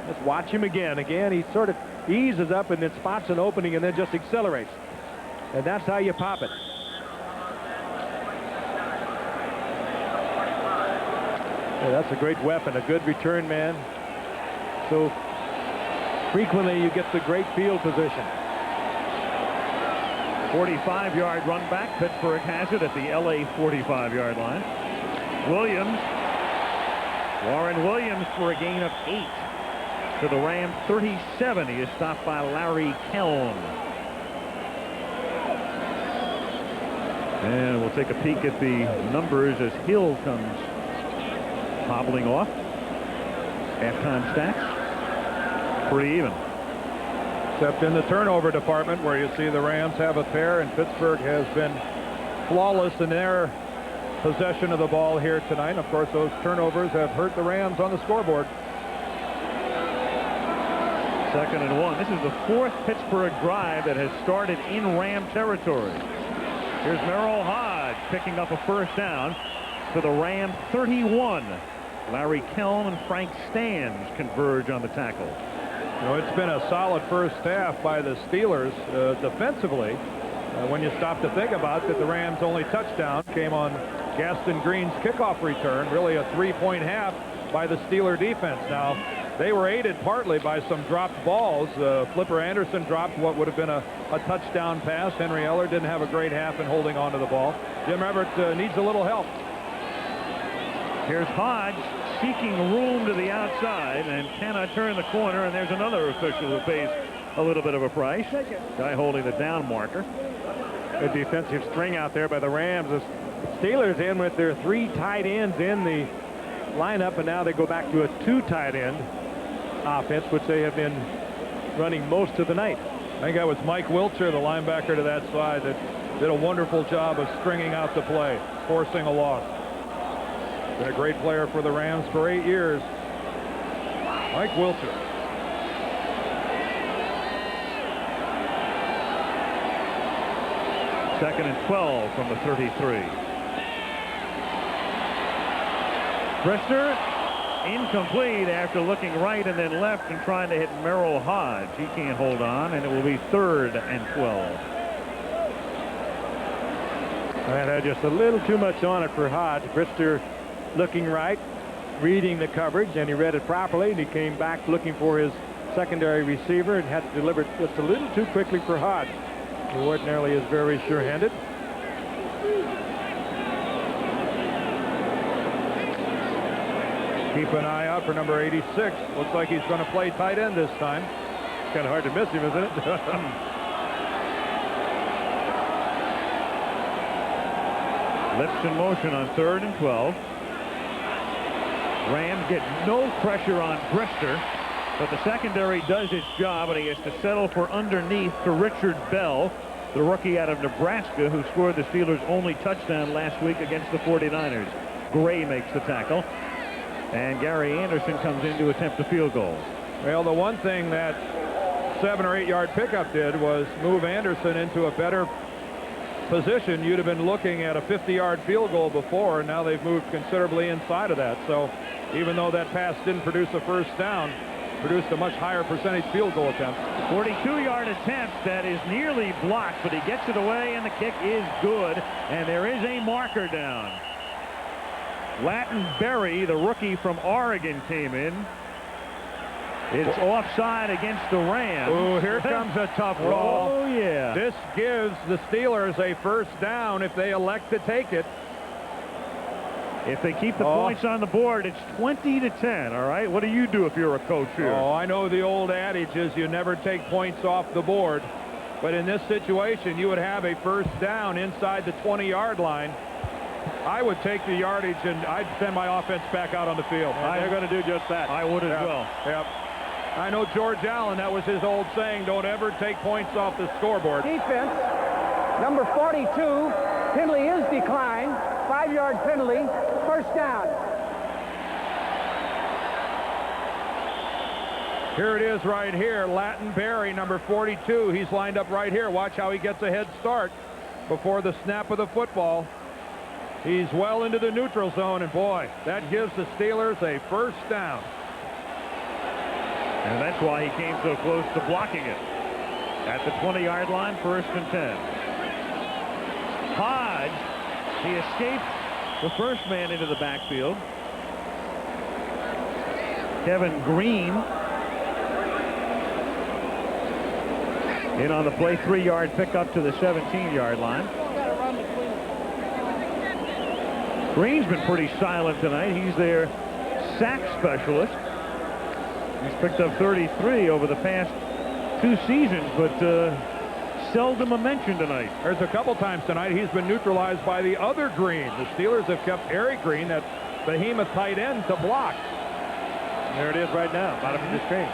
Let's watch him again. Again, he sort of eases up and then spots an opening and then just accelerates. And that's how you pop it. Yeah, that's a great weapon, a good return man. So frequently you get the great field position. 45-yard run back. Pittsburgh has it at the LA 45-yard line. Williams. Warren Williams for a gain of 8 to the Rams 37. He is stopped by Larry Kelm. And we'll take a peek at the numbers as Hill comes hobbling off. Halftime stats. Pretty even. Except in the turnover department, where you see the Rams have a pair, and Pittsburgh has been flawless in their possession of the ball here tonight. And of course, those turnovers have hurt the Rams on the scoreboard. 2nd and 1. This is the 4th Pittsburgh drive that has started in Ram territory. Here's Merril Hoge picking up a first down to the Ram 31. Larry Kelm and Frank Stans converge on the tackle. You know, it's been a solid first half by the Steelers defensively. When you stop to think about that, the Rams' only touchdown came on Gaston Green's kickoff return. Really a 3-point half by the Steeler defense. Now, they were aided partly by some dropped balls. Flipper Anderson dropped what would have been a touchdown pass. Henry Eller didn't have a great half in holding on to the ball. Jim Everett needs a little help. Here's Hoge seeking room to the outside and cannot turn the corner, and there's another official who pays a little bit of a price. Guy holding the down marker. Good defensive string out there by the Rams. The Steelers in with their 3 tight ends in the lineup, and now they go back to a 2 tight end offense, which they have been running most of the night. I think that was Mike Wiltshire, the linebacker to that side, that did a wonderful job of stringing out the play, forcing a loss. Been a great player for the Rams for 8 years. Mike Wiltshire. Second and 12 from the 33. Brister incomplete after looking right and then left and trying to hit Merril Hoge. He can't hold on, and it will be 3rd and 12. And had just a little too much on it for Hoge. Brister looking right, reading the coverage, and he read it properly, and he came back looking for his secondary receiver and had to deliver it just a little too quickly for Hoge, who ordinarily is very sure-handed. Keep an eye out for number 86. Looks like he's going to play tight end this time. It's kind of hard to miss him, isn't it? Lips in motion on 3rd and 12. Rams get no pressure on Brister, but the secondary does its job, and he has to settle for underneath to Richard Bell, the rookie out of Nebraska, who scored the Steelers' only touchdown last week against the 49ers. Gray makes the tackle, and Gary Anderson comes in to attempt a field goal. Well, the one thing that 7 or 8 yard pickup did was move Anderson into a better position. You'd have been looking at a 50-yard field goal before, and now they've moved considerably inside of that. So even though that pass didn't produce a first down, produced a much higher percentage field goal attempt. 42-yard attempt that is nearly blocked, but he gets it away, and the kick is good, and there is a marker down. Latin Berry, the rookie from Oregon, came in. It's offside against the Rams. Oh, here comes a tough call. Oh, yeah. This gives the Steelers a first down if they elect to take it. If they keep the points on the board, it's 20-10, all right? What do you do if you're a coach here? Oh, I know the old adage is you never take points off the board. But in this situation, you would have a first down inside the 20-yard line. I would take the yardage, and I'd send my offense back out on the field. They're going to do just that. I would as well. Yep. I know George Allen, that was his old saying, don't ever take points off the scoreboard. Defense, number 42, penalty is declined. 5-yard penalty, first down. Here it is right here. Latin Berry, number 42. He's lined up right here. Watch how he gets a head start before the snap of the football. He's well into the neutral zone, and boy, that gives the Steelers a first down. And that's why he came so close to blocking it. At the 20-yard line, 1st and 10. Hoge, he escaped the first man into the backfield. Kevin Green in on the play, 3-yard pickup to the 17-yard line. Green's been pretty silent tonight. He's their sack specialist. He's picked up 33 over the past 2 seasons, but seldom a mention tonight. There's a couple times tonight he's been neutralized by the other Green. The Steelers have kept Eric Green, that behemoth tight end, to block. There it is right now, bottom of the screen.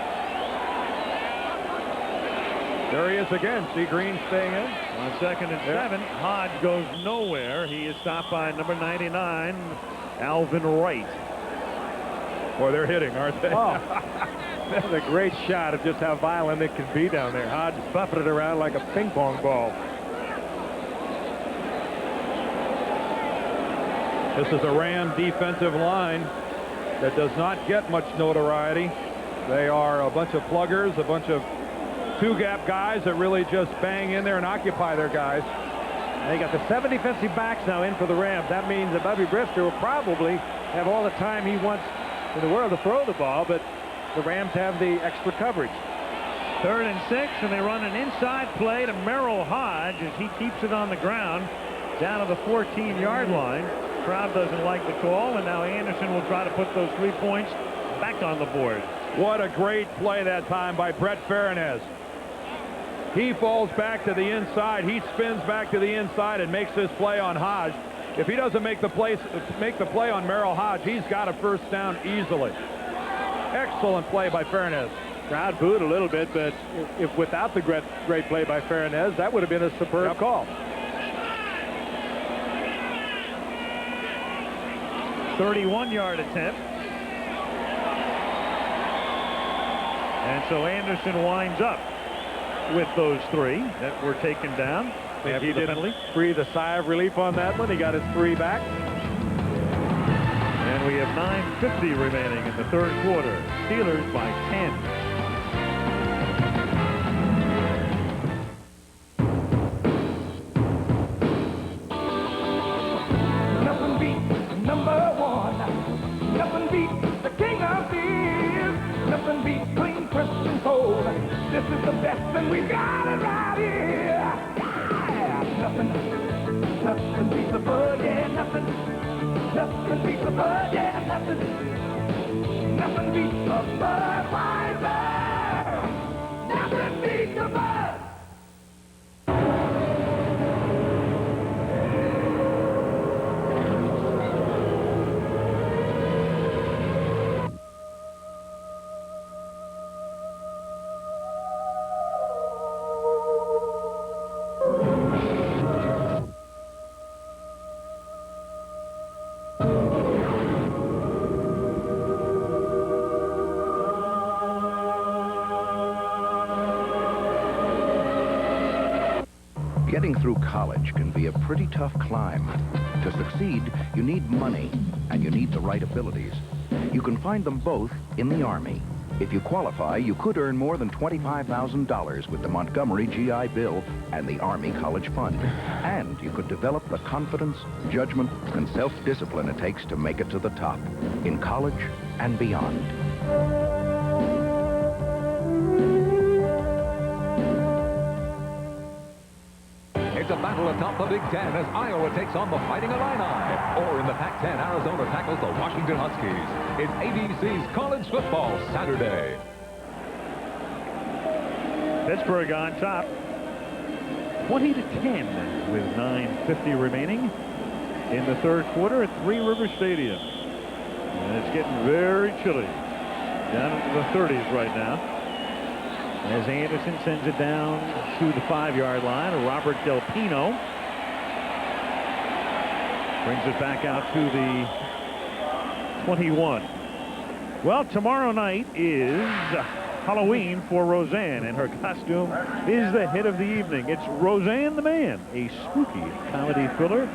There he is again. See Green staying in. On 2nd and 7, Hoge goes nowhere. He is stopped by number 99, Alvin Wright. Boy, they're hitting, aren't they? Oh. That's a great shot of just how violent it can be down there. Hoge buffeted around like a ping pong ball. This is a Ram defensive line that does not get much notoriety. They are a bunch of pluggers, a bunch of two-gap guys that really just bang in there and occupy their guys. They got the 7 defensive backs now in for the Rams. That means that Bubby Brister will probably have all the time he wants in the world to throw the ball, but the Rams have the extra coverage. 3rd and 6, and they run an inside play to Merril Hoge as he keeps it on the ground down to the 14-yard line. Crowd doesn't like the call, and now Anderson will try to put those 3 points back on the board. What a great play that time by Brett Fairnez. He falls back to the inside. He spins back to the inside and makes this play on Hoge. If he doesn't make the play on Merril Hoge, he's got a first down easily. Excellent play by Fairnez. Crowd booed a little bit, but if without the great play by Fairnez, that would have been a superb call. 31-yard attempt. And so Anderson winds up with those 3 that were taken down. He didn't breathe a sigh of relief on that one. He got his 3 back. And we have 9:50 remaining in the 3rd quarter. Steelers by 10. Nothing beats number 1. Nothing beats the king of beers. Nothing beats clean, crisp, and cold. This is the best, and we got it right here. Nothing beats the bud, yeah, nothing beats the bud, yeah, nothing beats the Budweiser. Nothing beats the bud. Getting through college can be a pretty tough climb. To succeed, you need money, and you need the right abilities. You can find them both in the Army. If you qualify, you could earn more than $25,000 with the Montgomery GI Bill and the Army College Fund. And you could develop the confidence, judgment, and self-discipline it takes to make it to the top, in college and beyond. It's a battle atop the Big Ten as Iowa takes on the Fighting Illini. Or in the Pac-10, Arizona tackles the Washington Huskies. It's ABC's College Football Saturday. Pittsburgh on top, 20-10 with 9:50 remaining in the 3rd quarter at Three River Stadium. And it's getting very chilly down into the 30s right now. As Anderson sends it down to the 5-yard line, Robert Del Pino brings it back out to the 21. Well, tomorrow night is Halloween for Roseanne, and her costume is the hit of the evening. It's Roseanne the Man, a spooky comedy thriller,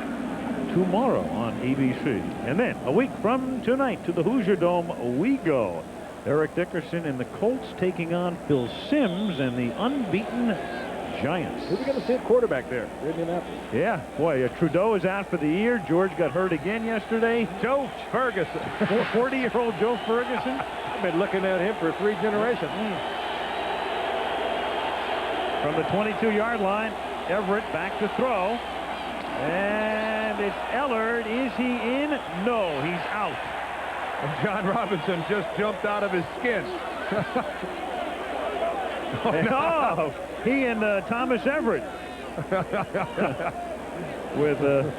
tomorrow on ABC. And then a week from tonight to the Hoosier Dome we go. Eric Dickerson and the Colts taking on Phil Simms and the unbeaten Giants. Who's going to see a quarterback there? Indianapolis. Yeah, boy, Trudeau is out for the year. George got hurt again yesterday. Joe Ferguson. 40-year-old Joe Ferguson. I've been looking at him for 3 generations. From the 22-yard line, Everett back to throw. And it's Ellard. Is he in? No, he's out. And John Robinson just jumped out of his skin. No, he and Thomas Everett with a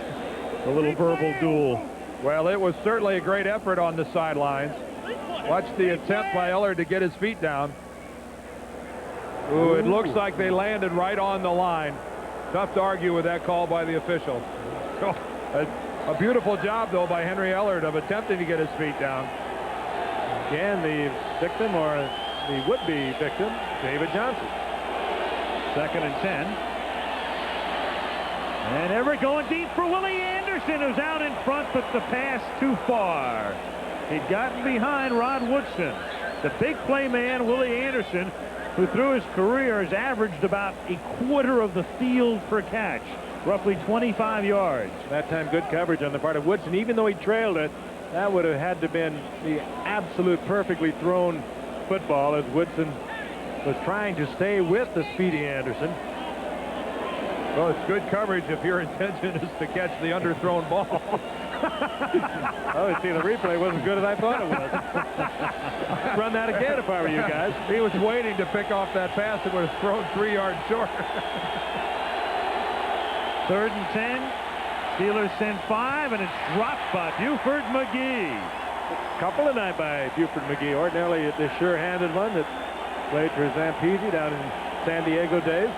little verbal duel. Well, it was certainly a great effort on the sidelines. Watch the attempt by Ellard to get his feet down. Ooh, it looks like they landed right on the line. Tough to argue with that call by the official. A beautiful job, though, by Henry Ellard of attempting to get his feet down. Again, the victim, or the would-be victim, David Johnson. 2nd and 10. And Everett going deep for Willie Anderson, who's out in front, but the pass too far. He'd gotten behind Rod Woodson. The big play man, Willie Anderson, who through his career has averaged about a quarter of the field per catch, roughly 25 yards. That time good coverage on the part of Woodson. Even though he trailed it, that would have had to have been the absolute perfectly thrown football, as Woodson was trying to stay with the speedy Anderson. Well, it's good coverage if your intention is to catch the underthrown ball. Oh, see, the replay wasn't good as I thought it was. I'd run that again if I were you guys. He was waiting to pick off that pass that was thrown 3 yards short. 3rd and 10. Steelers send 5, and it's dropped by Buford McGee. Couple tonight by Buford McGee. Ordinarily, the sure-handed one that played for Zampese down in San Diego days.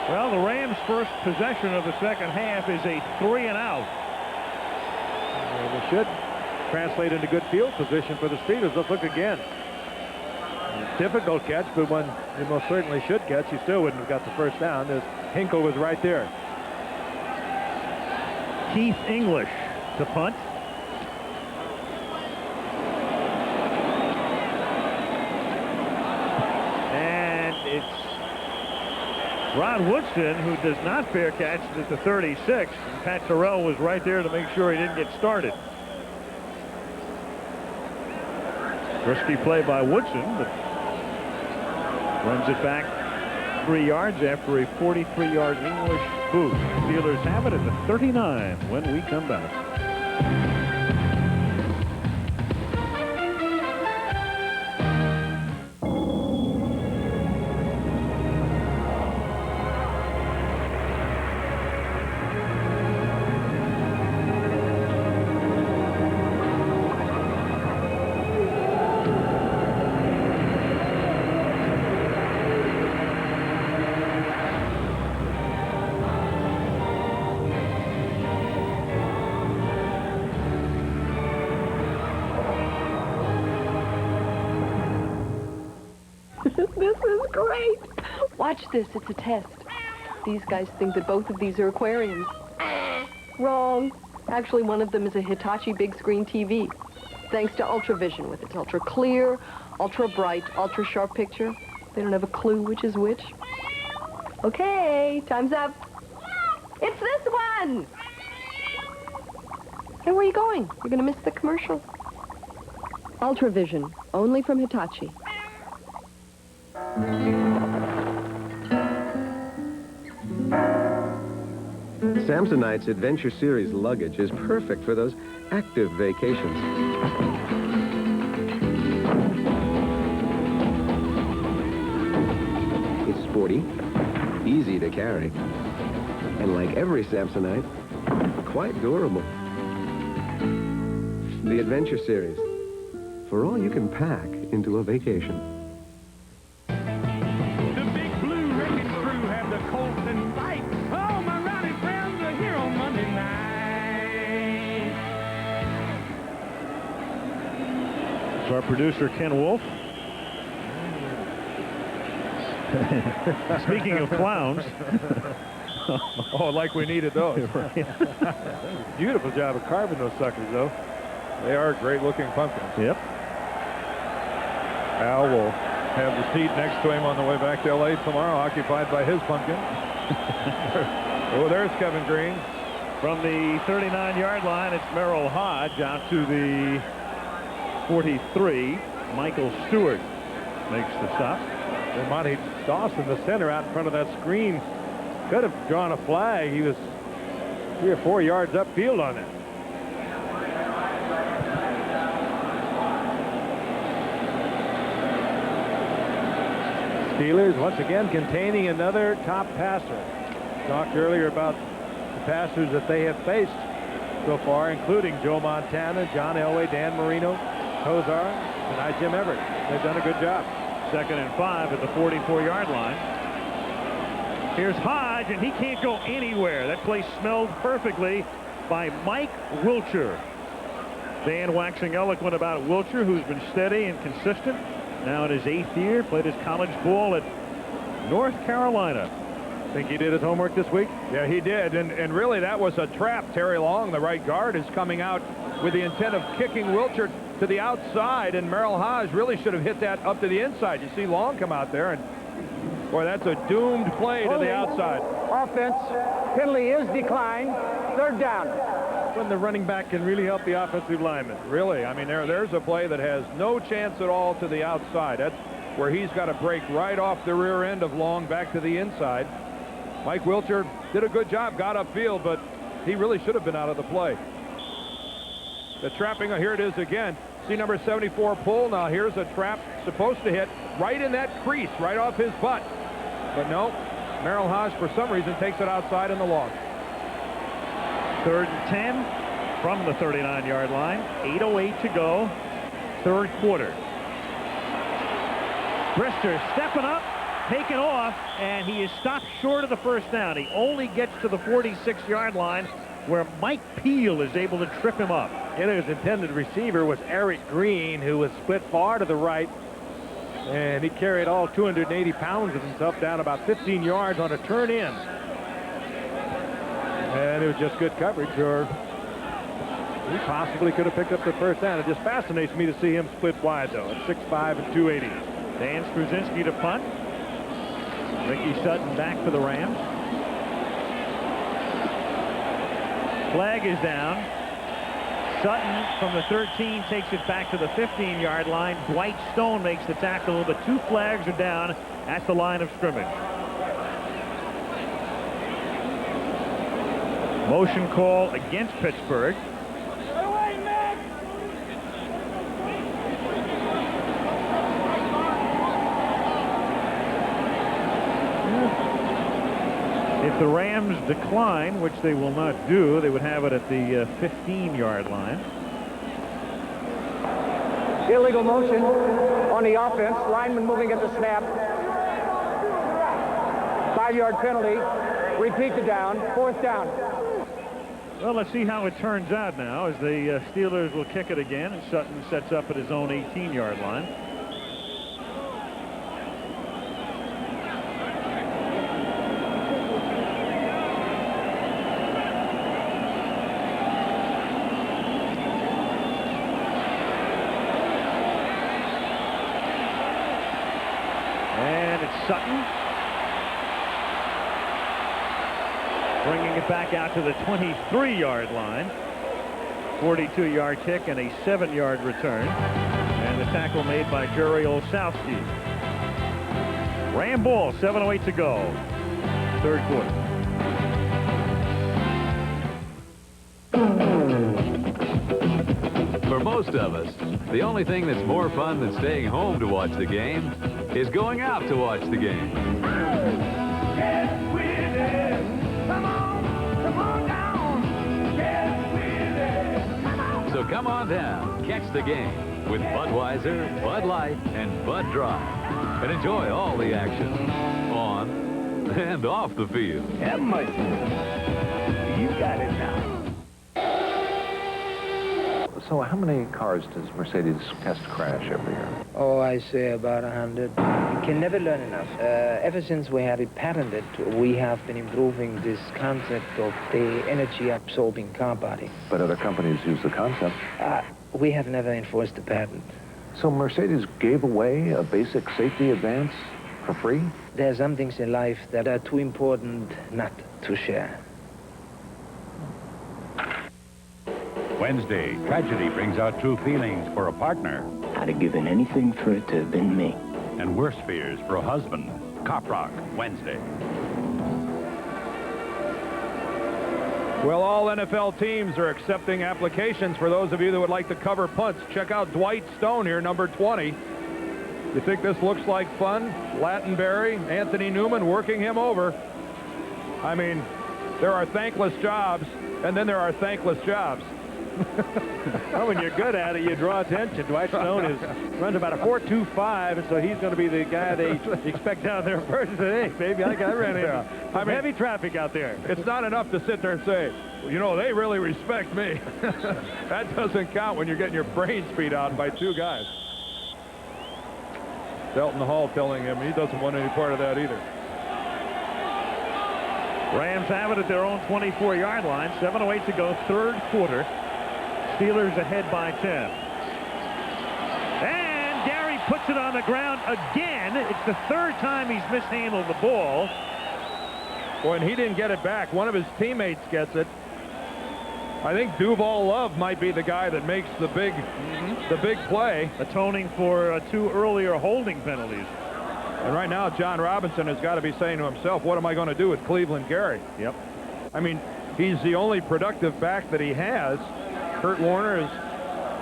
Well, the Rams' first possession of the second half is a 3-and-out. It should translate into good field position for the Steelers. Let's look again. Difficult catch, but one you most certainly should catch. You still wouldn't have got the first down, as Hinkle was right there. Keith English to punt. And it's Ron Woodson, who does not fair catch at the 36. And Pat Terrell was right there to make sure he didn't get started. Risky play by Woodson, but runs it back 3 yards after a 43-yard English boot. Steelers have it at the 39 when we come back. This is great. Watch this. It's a test. These guys think that both of these are aquariums. Wrong. Actually, one of them is a Hitachi big screen TV. Thanks to Ultravision with its ultra clear, ultra bright, ultra sharp picture. They don't have a clue which is which. Okay, time's up. It's this one. Hey, where are you going? You're going to miss the commercial. Ultravision, only from Hitachi. Samsonite's Adventure Series luggage is perfect for those active vacations. It's sporty, easy to carry, and like every Samsonite, quite durable. The Adventure Series, for all you can pack into a vacation. Our producer, Ken Wolf. Speaking of clowns. Oh, like we needed those. Beautiful job of carving those suckers, though. They are great-looking pumpkins. Yep. Al will have the seat next to him on the way back to L.A. tomorrow, occupied by his pumpkin. Oh, there's Kevin Green. From the 39-yard line, it's Merril Hoge out to the 43. Michael Stewart makes the stop. And Monty Dawson, the center, out in front of that screen, could have drawn a flag. He was 3 or 4 yards upfield on it. Steelers once again containing another top passer. Talked earlier about the passers that they have faced so far, including Joe Montana, John Elway, Dan Marino, Kozar, tonight Jim Everett. They've done a good job. 2nd and 5 at the 44-yard line. Here's Hoge, and he can't go anywhere. That play smelled perfectly by Mike Wilcher. Dan waxing eloquent about Wilcher, who's been steady and consistent. Now in his 8th year, played his college ball at North Carolina. Think he did his homework this week? Yeah, he did. And really, that was a trap. Terry Long, the right guard, is coming out with the intent of kicking Wilcher to the outside, and Merril Hoge really should have hit that up to the inside. You see Long come out there, and boy, that's a doomed play to the outside. Offense. Penalty is declined. 3rd down. When the running back can really help the offensive lineman. Really, I mean, there's a play that has no chance at all to the outside. That's where he's got to break right off the rear end of Long back to the inside. Mike Wilcher did a good job, got upfield, but he really should have been out of the play. The trapping, here it is again. See number 74 pull. Now here's a trap supposed to hit right in that crease, right off his butt. But no, Merril Hoge, for some reason, takes it outside in the long. 3rd and 10 from the 39-yard line. 8:08 to go. 3rd quarter. Brister stepping up, taken off, and he is stopped short of the 1st down. He only gets to the 46-yard line, where Mike Peel is able to trip him up. And his intended receiver was Eric Green, who was split far to the right, and he carried all 280 pounds of himself down about 15 yards on a turn in. And it was just good coverage, or he possibly could have picked up the 1st down. It just fascinates me to see him split wide, though, at 6'5" and 280. Dan Struzinski to punt. Ricky Sutton back for the Rams. Flag is down. Sutton from the 13 takes it back to the 15-yard line. Dwight Stone makes the tackle, but 2 flags are down at the line of scrimmage. Motion call against Pittsburgh. If the Rams decline, which they will not do, they would have it at the 15-yard line. Illegal motion on the offense. Lineman moving at the snap. 5-yard penalty. Repeat the down. 4th down. Well, let's see how it turns out now as the Steelers will kick it again, and Sutton sets up at his own 18-yard line. And it's Sutton bringing it back out to the 23-yard line. 42-yard kick and a 7-yard return. And the tackle made by Jerry Olszewski. Ram ball, 7:08 to go. 3rd quarter. For most of us, the only thing that's more fun than staying home to watch the game is going out to watch the game. Get with it. Come on down. Get with it. Come on. So come on down, catch the game with Budweiser, Bud Light, and Bud Dry, and enjoy all the action on and off the field. Have mercy. You got it now. So how many cars does Mercedes test crash every year? Oh, I say about 100. You can never learn enough. Ever since we have it patented, we have been improving this concept of the energy-absorbing car body. But other companies use the concept. We have never enforced the patent. So Mercedes gave away a basic safety advance for free? There are some things in life that are too important not to share. Wednesday, tragedy brings out true feelings for a partner. I'd have given anything for it to have been me. And worse fears for a husband. Cop Rock, Wednesday. Well, all NFL teams are accepting applications. For those of you that would like to cover punts, check out Dwight Stone here, number 20. You think this looks like fun? Lattenberry, Anthony Newman working him over. I mean, there are thankless jobs, and then there are thankless jobs. Well, when you're good at it, you draw attention. Dwight Stone runs about a 4.25, and so he's going to be the guy they expect down there first. Hey, baby, I ran into heavy traffic out there. It's not enough to sit there and say, well, you know, they really respect me. That doesn't count when you're getting your brains beat out by two guys. Delton Hall telling him he doesn't want any part of that either. Rams have it at their own 24-yard line. 7:08 to go, third quarter. Steelers ahead by 10. And Gary puts it on the ground again. It's the third time he's mishandled the ball. Boy, and he didn't get it back. One of his teammates gets it. I think Duval Love might be the guy that makes the big play. Atoning for two earlier holding penalties. And right now, John Robinson has got to be saying to himself, what am I going to do with Cleveland Gary? Yep. I mean, he's the only productive back that he has. Kurt Warner is,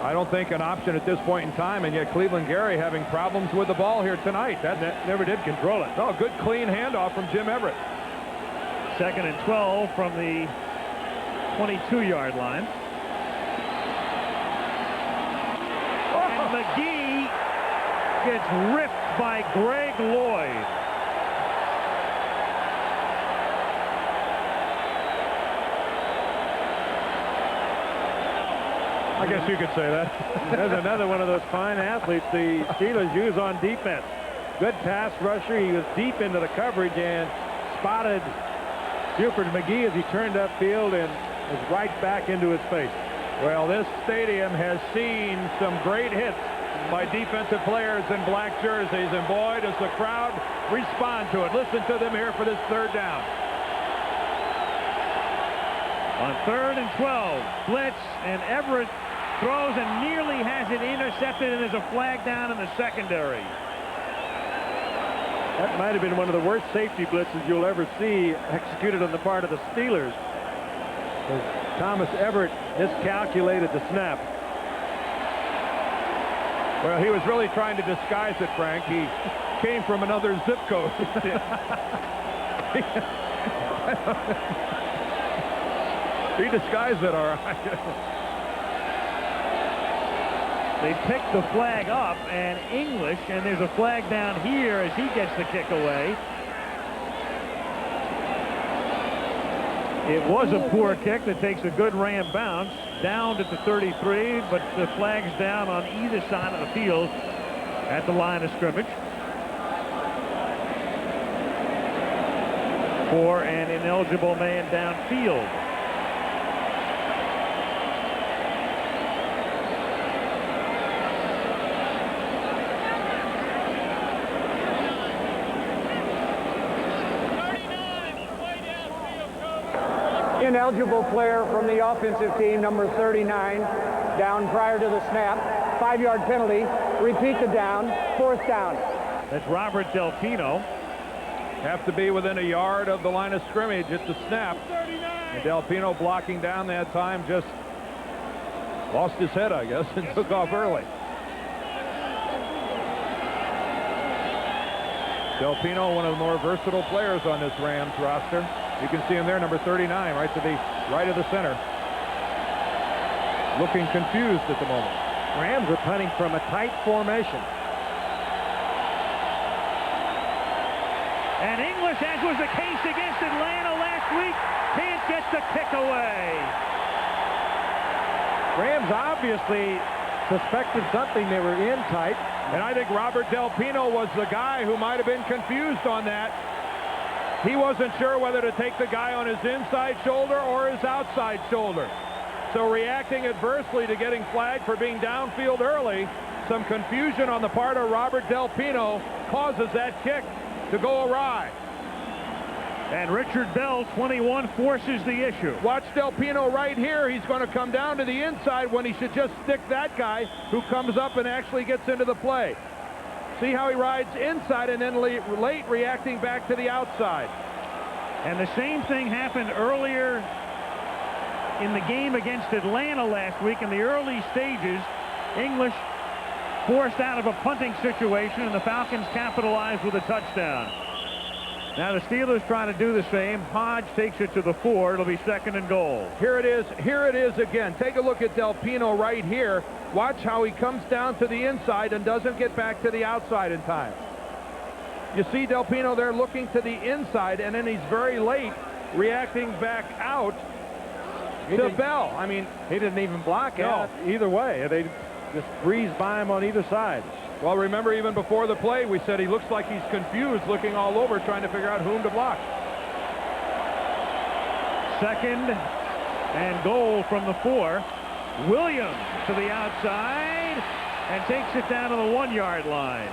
I don't think, an option at this point in time, and yet Cleveland Gary having problems with the ball here tonight. That never did control it. Oh, good clean handoff from Jim Everett. 2nd and 12 from the 22-yard line. And McGee gets ripped by Greg Lloyd. I guess you could say that. There's another one of those fine athletes the Steelers use on defense. Good pass rusher. He was deep into the coverage and spotted Buford McGee as he turned upfield and was right back into his face. Well, this stadium has seen some great hits by defensive players in black jerseys, and boy, does the crowd respond to it. Listen to them here for this third down. On 3rd and 12, blitz, and Everett throws and nearly has it intercepted, and there's a flag down in the secondary. That might have been one of the worst safety blitzes you'll ever see executed on the part of the Steelers. Thomas Everett miscalculated the snap. Well, he was really trying to disguise it, Frank. He came from another zip code. He disguised it, all right. They pick the flag up, and English, and there's a flag down here as he gets the kick away. It was a poor kick that takes a good Ram bounce, down at the 33, but the flag's down on either side of the field at the line of scrimmage for an ineligible man downfield. Ineligible player from the offensive team, number 39, down prior to the snap. 5-yard penalty. Repeat the down. 4th down. That's Robert Delpino. Have to be within a yard of the line of scrimmage at the snap. And Delpino blocking down that time just lost his head, I guess, and took off early. Delpino, one of the more versatile players on this Rams roster. You can see him there, number 39, right to the right of the center. Looking confused at the moment. Rams are punting from a tight formation. And English, as was the case against Atlanta last week, can't get the kick away. Rams obviously suspected something. They were in tight. And I think Robert Delpino was the guy who might have been confused on that. He wasn't sure whether to take the guy on his inside shoulder or his outside shoulder. So reacting adversely to getting flagged for being downfield early, some confusion on the part of Robert Del Pino causes that kick to go awry. And Richard Bell, 21, forces the issue. Watch Del Pino right here. He's going to come down to the inside when he should just stick that guy who comes up and actually gets into the play. See how he rides inside and then late reacting back to the outside. And the same thing happened earlier in the game against Atlanta last week. In the early stages, English forced out of a punting situation, and the Falcons capitalized with a touchdown. Now the Steelers trying to do the same. Hoge takes it to the 4. It'll be 2nd and goal. Here it is. Here it is again. Take a look at Del Pino right here. Watch how he comes down to the inside and doesn't get back to the outside in time. You see Del Pino there looking to the inside, and then he's very late reacting back out to Bell. I mean, he didn't even block out either way. They just breezed by him on either side. Well, remember, even before the play, we said he looks like he's confused, looking all over, trying to figure out whom to block. 2nd and goal from the 4. Williams to the outside and takes it down to the 1-yard line.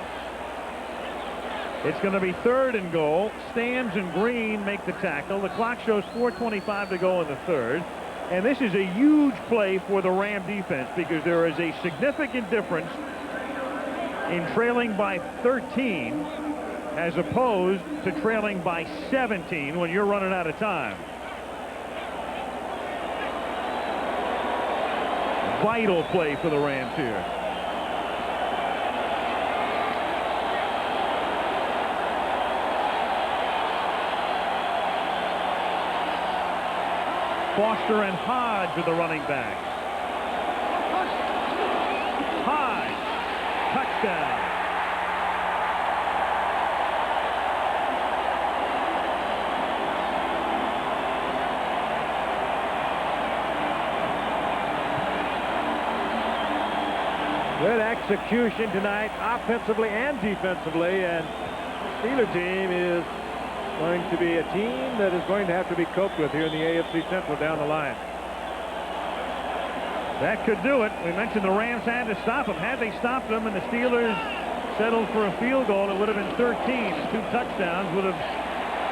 It's going to be 3rd and goal. Stams and Green make the tackle. The clock shows 4:25 to go in the 3rd. And this is a huge play for the Ram defense because there is a significant difference in trailing by 13 as opposed to trailing by 17 when you're running out of time. Vital play for the Rams here. Foster and Hoge are the running back. Hoge, touchdown. Good execution tonight, offensively and defensively, and the Steeler team is going to be a team that is going to have to be coped with here in the AFC Central down the line. That could do it. We mentioned the Rams had to stop them. Had they stopped them and the Steelers settled for a field goal, it would have been 13. 2 touchdowns would have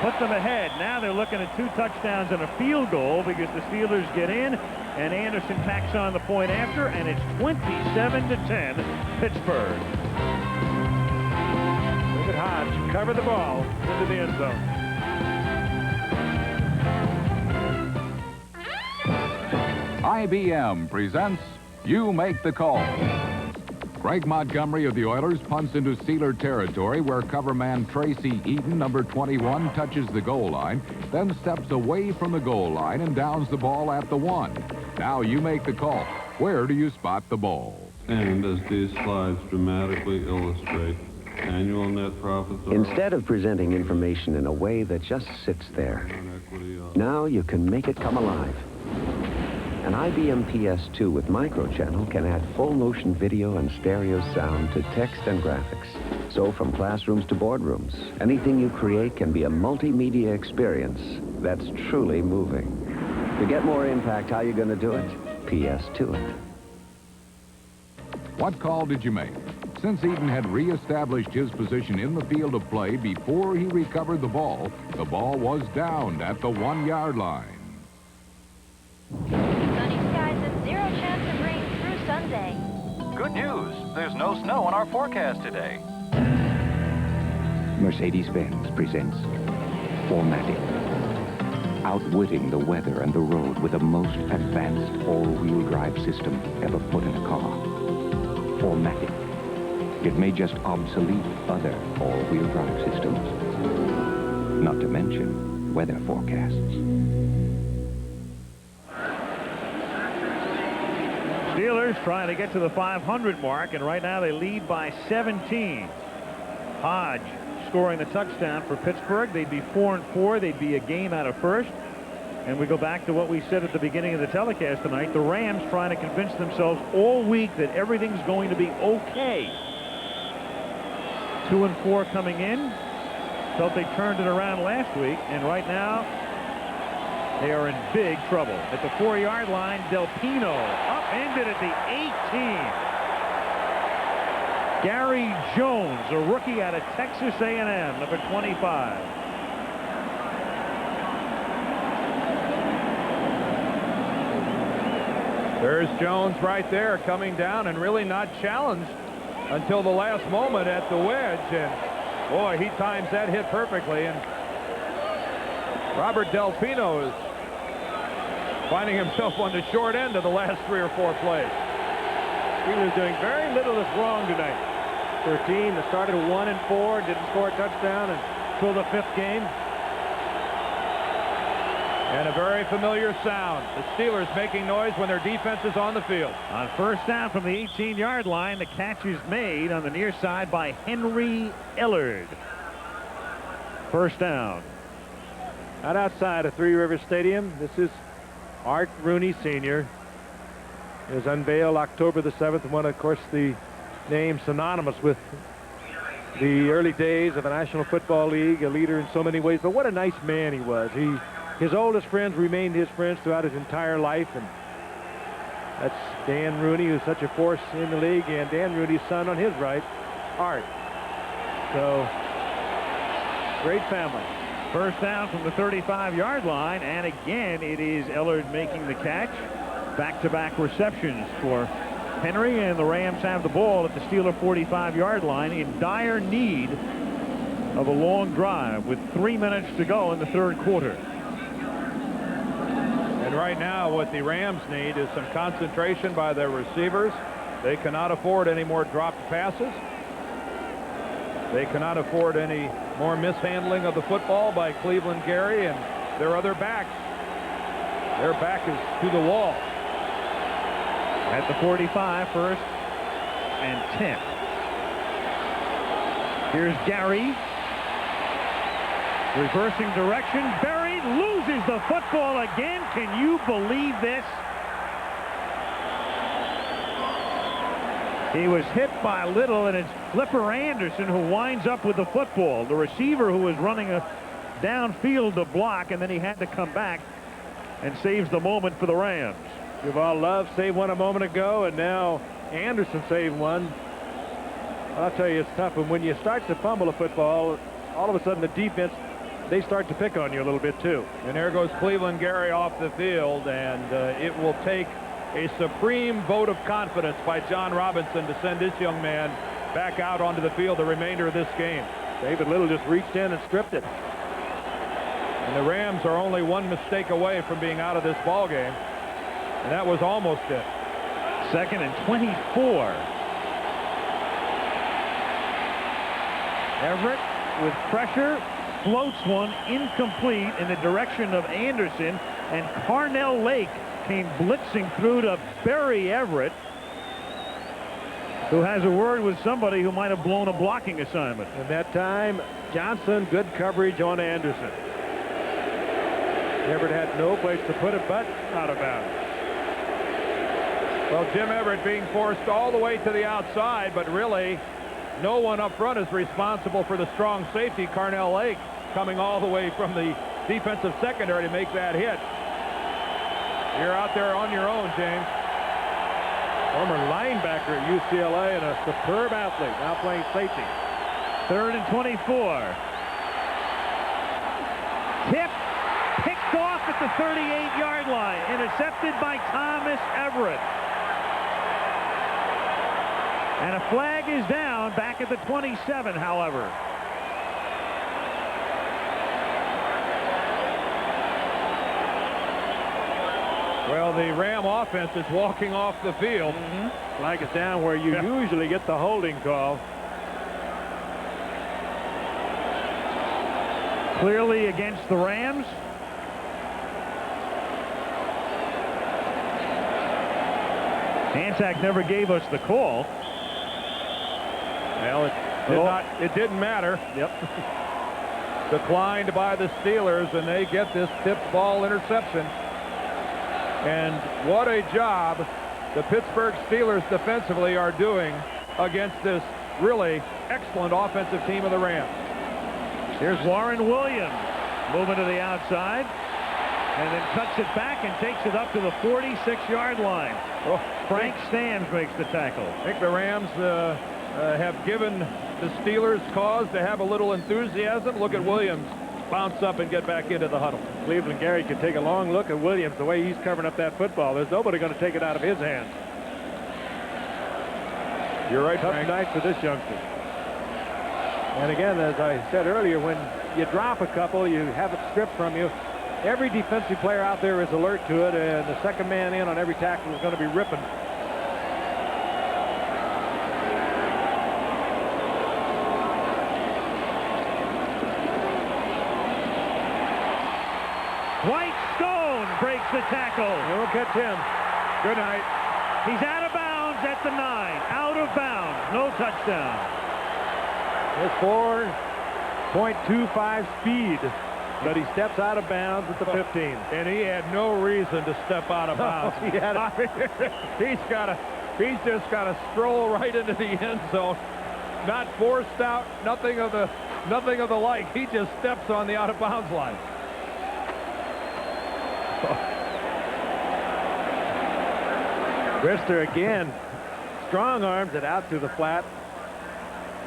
put them ahead. Now they're looking at 2 touchdowns and a field goal because the Steelers get in and Anderson tacks on the point after, and it's 27-10 Pittsburgh. Look at Hoge cover the ball into the end zone. IBM presents You Make the Call. Greg Montgomery of the Oilers punts into Steeler territory where coverman Tracy Eaton, number 21, touches the goal line, then steps away from the goal line and downs the ball at the 1. Now you make the call. Where do you spot the ball? And as these slides dramatically illustrate, annual net profits are... Instead of presenting information in a way that just sits there, now you can make it come alive. An IBM PS2 with microchannel can add full motion video and stereo sound to text and graphics. So from classrooms to boardrooms, anything you create can be a multimedia experience that's truly moving. To get more impact, how you going to do it? PS2 it. What call did you make? Since Eaton had reestablished his position in the field of play before he recovered the ball was downed at the 1-yard line. Sunny skies and 0 chance of rain through Sunday. Good news. There's no snow in our forecast today. Mercedes-Benz presents Formatic. Outwitting the weather and the road with the most advanced all-wheel drive system ever put in a car. Formatic. It may just obsolete other all-wheel drive systems. Not to mention weather forecasts. Steelers trying to get to the 500 mark, and right now they lead by 17. Hoge scoring the touchdown for Pittsburgh. They'd be 4-4. They'd be a game out of first. And we go back to what we said at the beginning of the telecast tonight. The Rams trying to convince themselves all week that everything's going to be okay. 2-4 coming in. Felt they turned it around last week, and right now they are in big trouble. At the 4-yard line, Del Pino upended at the 18. Gary Jones, a rookie out of Texas A&M, number 25. There's Jones right there coming down and really not challenged until the last moment at the wedge. And boy, he times that hit perfectly. And Robert Delpino is finding himself on the short end of the last 3 or 4 plays. He was doing very little that's wrong tonight. 13 that started 1-4, didn't score a touchdown until the 5th game. And a very familiar sound. The Steelers making noise when their defense is on the field. On first down from the 18-yard line, the catch is made on the near side by Henry Ellard. First down. Out outside of Three Rivers Stadium, this is Art Rooney Sr. It was unveiled October the 7th. One, of course, the name synonymous with the early days of the National Football League, a leader in so many ways. But what a nice man he was. His oldest friends remained his friends throughout his entire life, and that's Dan Rooney, who's such a force in the league, and Dan Rooney's son on his right, Art. So, great family. First down from the 35-yard line, and again it is Ellard making the catch. Back-to-back receptions for Henry, and the Rams have the ball at the Steeler 45-yard line in dire need of a long drive with 3 minutes to go in the third quarter. And right now what the Rams need is some concentration by their receivers. They cannot afford any more dropped passes. They cannot afford any more mishandling of the football by Cleveland Gary and their other backs. Their back is to the wall. At the 45, first and 10. Here's Gary. Reversing direction. Berry loses the football again. Can you believe this? He was hit by Little, and it's Flipper Anderson who winds up with the football. The receiver who was running a downfield to block, and then he had to come back and saves the moment for the Rams. Duval Love saved one a moment ago, and now Anderson saved one. I'll tell you, it's tough. And when you start to fumble a football, all of a sudden the defense, they start to pick on you a little bit too. And there goes Cleveland Gary off the field, and it will take a supreme vote of confidence by John Robinson to send this young man back out onto the field the remainder of this game. David Little just reached in and stripped it. And the Rams are only one mistake away from being out of this ball game. And that was almost it. 2nd and 24. Everett with pressure floats one incomplete in the direction of Anderson, and Carnell Lake came blitzing through to bury Everett, who has a word with somebody who might have blown a blocking assignment. And that time, Johnson, good coverage on Anderson. Everett had no place to put it but out of bounds. Well, Jim Everett being forced all the way to the outside, but really no one up front is responsible for the strong safety, Carnell Lake, coming all the way from the defensive secondary to make that hit. You're out there on your own, James. Former linebacker at UCLA and a superb athlete, now playing safety. 3rd and 24. Tip, picked off at the 38-yard line, intercepted by Thomas Everett. And a flag is down back at the 27, however. Well, the Ram offense is walking off the field. Flag is down where you usually get the holding call. Clearly against the Rams. Anzac never gave us the call. Well, it didn't matter. Yep. Declined by the Steelers, and they get this tipped ball interception. And what a job the Pittsburgh Steelers defensively are doing against this really excellent offensive team of the Rams. Here's Warren Williams moving to the outside, and then cuts it back and takes it up to the 46-yard line. Frank Stans makes the tackle. I think the Rams have given the Steelers cause to have a little enthusiasm. Look at Williams bounce up and get back into the huddle. Cleveland Gary could take a long look at Williams, the way he's covering up that football. There's nobody going to take it out of his hands. You're right, Tough Frank. night for this youngster. And again, as I said earlier, when you drop a couple, you have it stripped from you. Every defensive player out there is alert to it, and the second man in on every tackle is going to be ripping. White Stone breaks the tackle. We'll catch him. Good night. He's out of bounds at the 9. Out of bounds. No touchdown. It's 4.25 speed, but he steps out of bounds at the 15. And he had no reason to step out of bounds. He's just got to stroll right into the end zone. Not forced out, nothing of the like. He just steps on the out of bounds line. Brister again. Strong arms it out to the flat.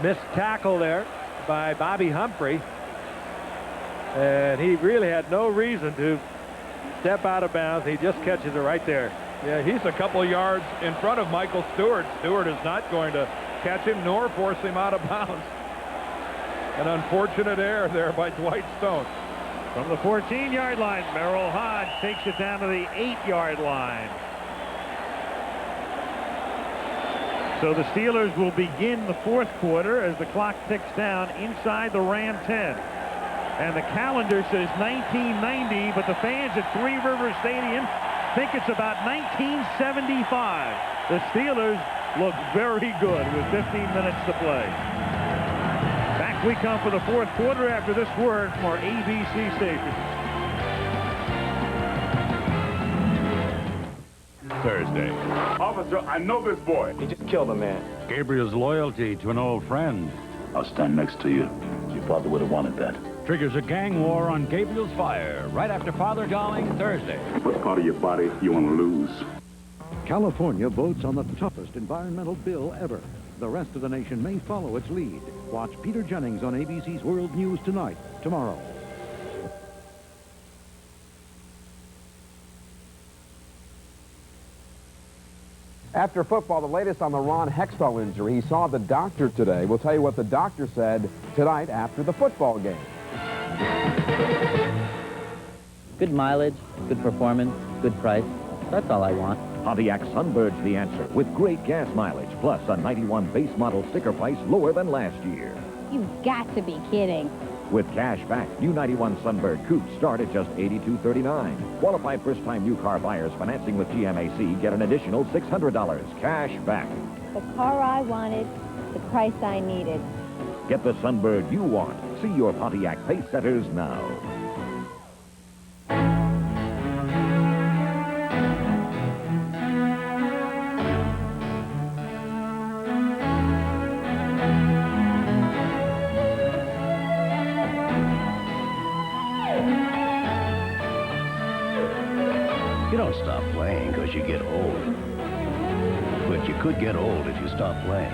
Missed tackle there by Bobby Humphrey. And he really had no reason to step out of bounds. He just catches it right there. Yeah, he's a couple yards in front of Michael Stewart. Stewart is not going to catch him nor force him out of bounds. An unfortunate error there by Dwight Stone. From the 14-yard line, Merril Hoge takes it down to the 8-yard line. So the Steelers will begin the fourth quarter as the clock ticks down inside the Ram 10. And the calendar says 1990, but the fans at Three Rivers Stadium think it's about 1975. The Steelers look very good with 15 minutes to play. Back we come for the fourth quarter after this word from our ABC station. Thursday. Officer, I know this boy. He just killed a man. Gabriel's loyalty to an old friend. I'll stand next to you. Your father would have wanted that. Triggers a gang war on Gabriel's fire right after Father Darling Thursday. What part of your body you want to lose? California votes on the toughest environmental bill ever. The rest of the nation may follow its lead. Watch Peter Jennings on ABC's World News Tonight, tomorrow. After football, the latest on the Ron Hextall injury. He saw the doctor today. We'll tell you what the doctor said tonight after the football game. Good mileage, good performance, good price. That's all I want. Pontiac Sunbird's the answer, with great gas mileage, plus a 91 base model sticker price lower than last year. You've got to be kidding. With cash back, new 91 Sunbird coupes start at just $82.39. Qualified first-time new car buyers financing with GMAC get an additional $600 cash back. The car I wanted, the price I needed. Get the Sunbird you want. See your Pontiac pace setters now. You don't stop playing because you get old. But you could get old if you stop playing.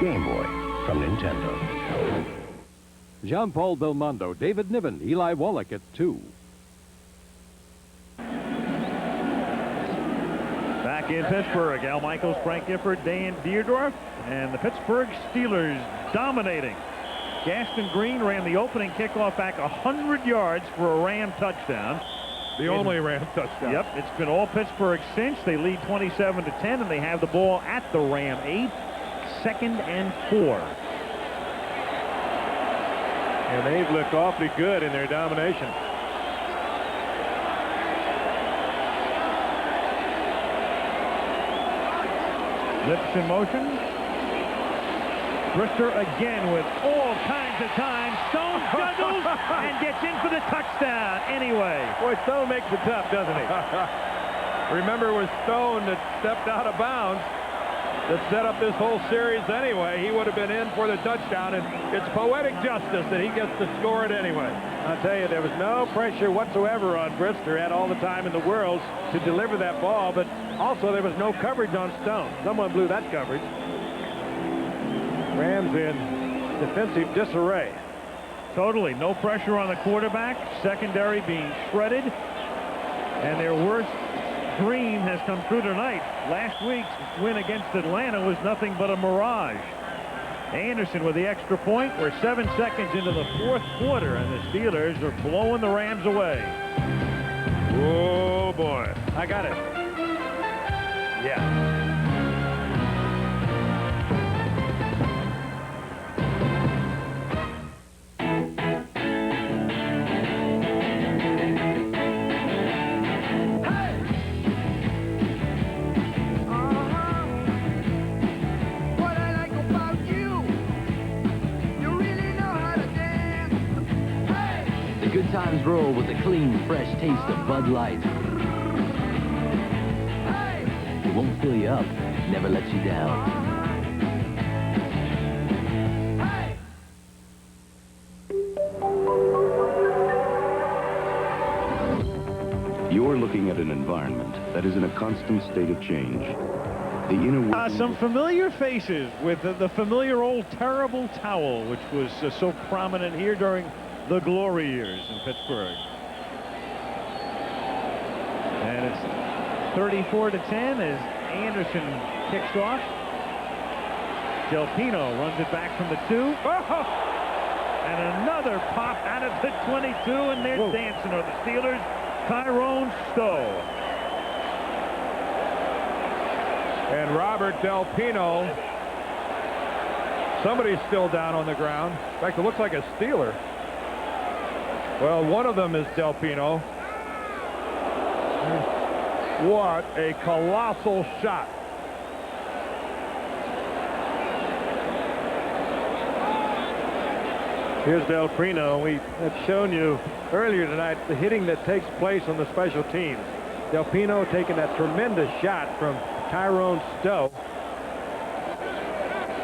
Game Boy from Nintendo. Jean-Paul Belmondo, David Niven, Eli Wallach at 2. Back in Pittsburgh, Al Michaels, Frank Gifford, Dan Dierdorf, and the Pittsburgh Steelers dominating. Gaston Green ran the opening kickoff back 100 yards for a Ram touchdown. The only Ram touchdown. Yep, it's been all Pittsburgh since. They lead 27-10, and they have the ball at the Ram 8, 2nd and 4. And they've looked awfully good in their domination. Lips in motion. Brister again with all kinds of time. Stone juggles and gets in for the touchdown anyway. Boy, Stone makes it tough, doesn't he? Remember, it was Stone that stepped out of bounds. that set up this whole series anyway. He would have been in for the touchdown, and it's poetic justice that he gets to score it anyway. I'll tell you, there was no pressure whatsoever on Brister. Had all the time in the world to deliver that ball, but also there was no coverage on Stone. Someone blew that coverage. Rams in defensive disarray. Totally. No pressure on the quarterback. Secondary being shredded. And their worst dream has come true tonight. Last week's win against Atlanta was nothing but a mirage. Anderson with the extra point. We're 7 seconds into the fourth quarter, and the Steelers are blowing the Rams away. Oh, boy. I got it. Yeah. Good times roll with a clean, fresh taste of Bud Light. It won't fill you up, never lets you down. You're looking at an environment that is in a constant state of change. The inner some familiar faces with the familiar old terrible towel, which was so prominent here during the glory years in Pittsburgh. And it's 34-10 as Anderson kicks off. Del Pino runs it back from the 2. Oh! And another pop out of the 22, and they're dancing are the Steelers. Tyrone Stowe. And Robert Del Pino. Somebody's still down on the ground. In fact, it looks like a Steeler. Well, one of them is Del Pino. What a colossal shot. Here's Del Pino. We had shown you earlier tonight the hitting that takes place on the special teams. Del Pino taking that tremendous shot from Tyrone Stowe.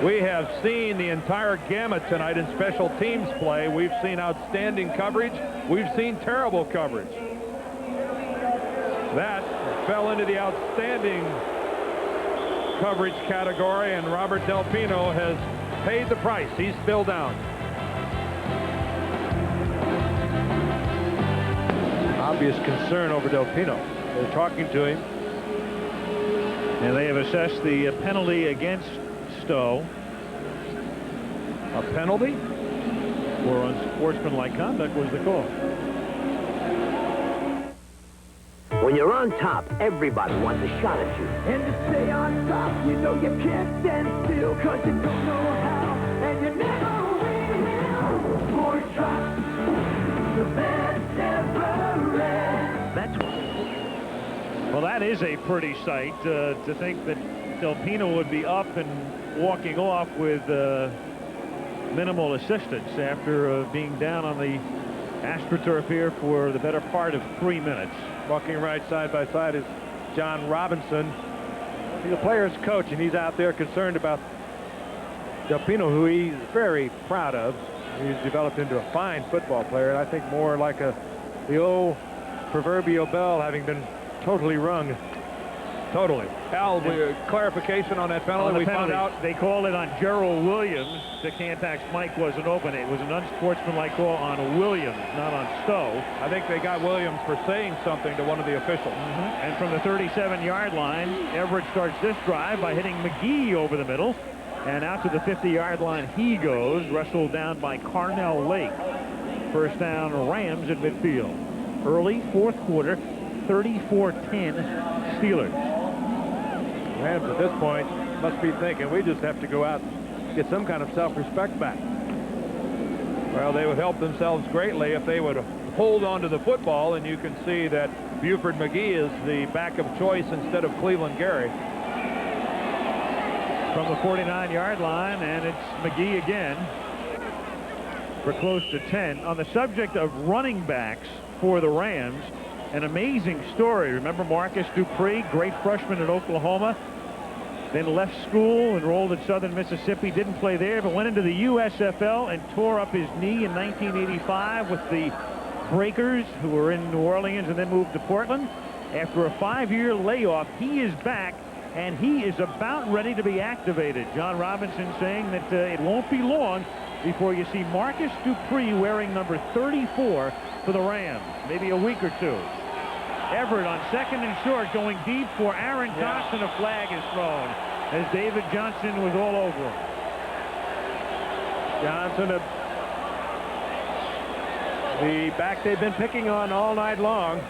We have seen the entire gamut tonight in special teams play. We've seen outstanding coverage. We've seen terrible coverage. That fell into the outstanding coverage category, and Robert Del Pino has paid the price. He's still down. Obvious concern over Del Pino. They're talking to him. And they have assessed the penalty against Stowe. A penalty? For unsportsmanlike conduct was the call. When you're on top, everybody wants a shot at you. And to stay on top, you know you can't stand still, cause you don't know how, and you never will. More drops, the best ever read. That's what. Well, that is a pretty sight to think that Del Pino would be up and walking off with minimal assistance after being down on the AstroTurf here for the better part of 3 minutes. Walking right side by side is John Robinson. He's a player's coach, and he's out there concerned about Del Pino, who he's very proud of. He's developed into a fine football player, and I think more like the old proverbial bell having been totally rung. Totally. Al, clarification on that penalty. We found out they called it on Gerald Williams. The Cantax mic wasn't open. It was an unsportsmanlike call on Williams, not on Stowe. I think they got Williams for saying something to one of the officials. And from the 37-yard line, Everett starts this drive by hitting McGee over the middle. And out to the 50-yard line he goes, wrestled down by Carnell Lake. First down, Rams at midfield. Early fourth quarter, 34-10 Steelers. Rams at this point must be thinking, we just have to go out and get some kind of self-respect back. Well, they would help themselves greatly if they would hold on to the football, and you can see that Buford McGee is the back of choice instead of Cleveland Gary. From the 49-yard line, and it's McGee again for close to 10. On the subject of running backs for the Rams, an amazing story. Remember Marcus Dupree, great freshman at Oklahoma, then left school, enrolled at Southern Mississippi, didn't play there, but went into the USFL and tore up his knee in 1985 with the Breakers, who were in New Orleans and then moved to Portland. After a 5-year layoff, he is back, and he is about ready to be activated. John Robinson saying that it won't be long before you see Marcus Dupree wearing number 34 for the Rams, maybe a week or two. Everett on second and short, going deep for Aaron Cox, and a flag is thrown as David Johnson was all over him. Johnson, the back they've been picking on all night long,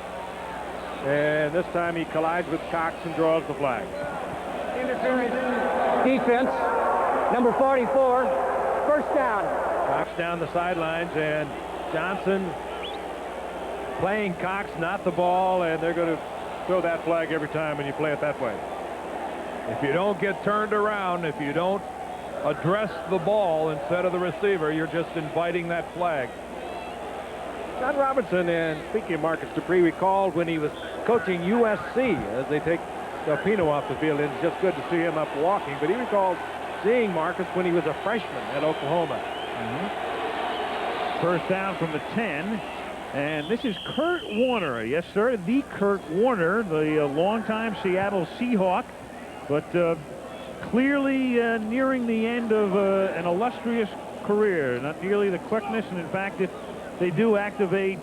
and this time he collides with Cox and draws the flag. Interference. Defense, number 44, first down. Cox down the sidelines, and Johnson playing Cox, not the ball, and they're going to throw that flag every time when you play it that way. If you don't get turned around, if you don't address the ball instead of the receiver, you're just inviting that flag. John Robinson, and speaking of Marcus Dupree, recalled when he was coaching USC as they take Delpino off the field, and it's just good to see him up walking, but he recalled seeing Marcus when he was a freshman at Oklahoma. First down from the 10. And this is Kurt Warner. Yes, sir, the Kurt Warner, the longtime Seattle Seahawk, but clearly nearing the end of an illustrious career. Not nearly the quickness, and in fact, if they do activate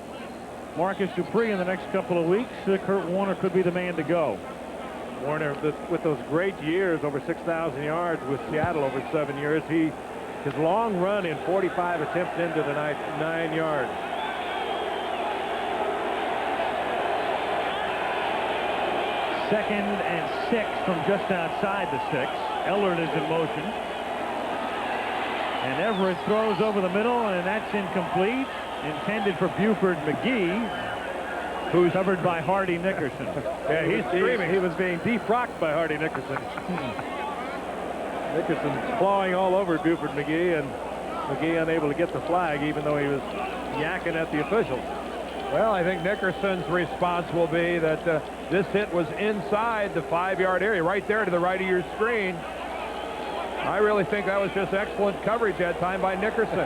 Marcus Dupree in the next couple of weeks, Kurt Warner could be the man to go. Warner, with those great years, over 6,000 yards with Seattle over 7 years, his long run in 45 attempts into the 9 yards. Second and 6 from just outside the 6. Ellard is in motion. And Everett throws over the middle, and that's incomplete. Intended for Buford McGee, who's covered by Hardy Nickerson. Yeah, he's screaming. He was being defrocked by Hardy Nickerson. Nickerson clawing all over Buford McGee, and McGee unable to get the flag, even though he was yakking at the officials. Well, I think Nickerson's response will be that this hit was inside the 5-yard area, right there to the right of your screen. I really think that was just excellent coverage that time by Nickerson.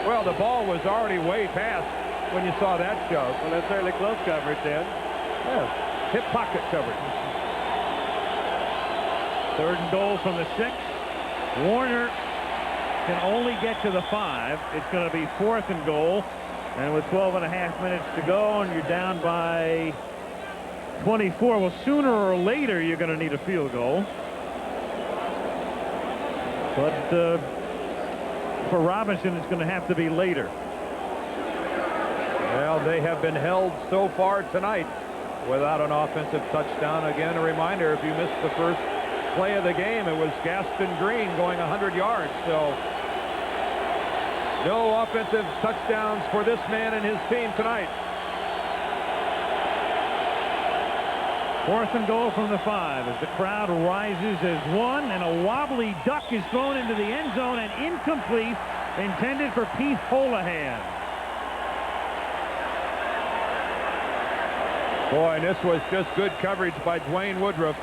Well, the ball was already way past when you saw that shove. Well, that's fairly close coverage then. Yeah, hip pocket coverage. Third and goal from the 6. Warner can only get to the 5. It's going to be 4th and goal. And with 12.5 minutes to go, and you're down by 24, well, sooner or later, you're going to need a field goal. But for Robinson, it's going to have to be later. Well, they have been held so far tonight without an offensive touchdown. Again, a reminder, if you missed the first play of the game, it was Gaston Green going 100 yards. So no offensive touchdowns for this man and his team tonight. 4th and goal from the 5 as the crowd rises as one, and a wobbly duck is thrown into the end zone and incomplete, intended for Pete Holohan. Boy, and this was just good coverage by Dwayne Woodruff.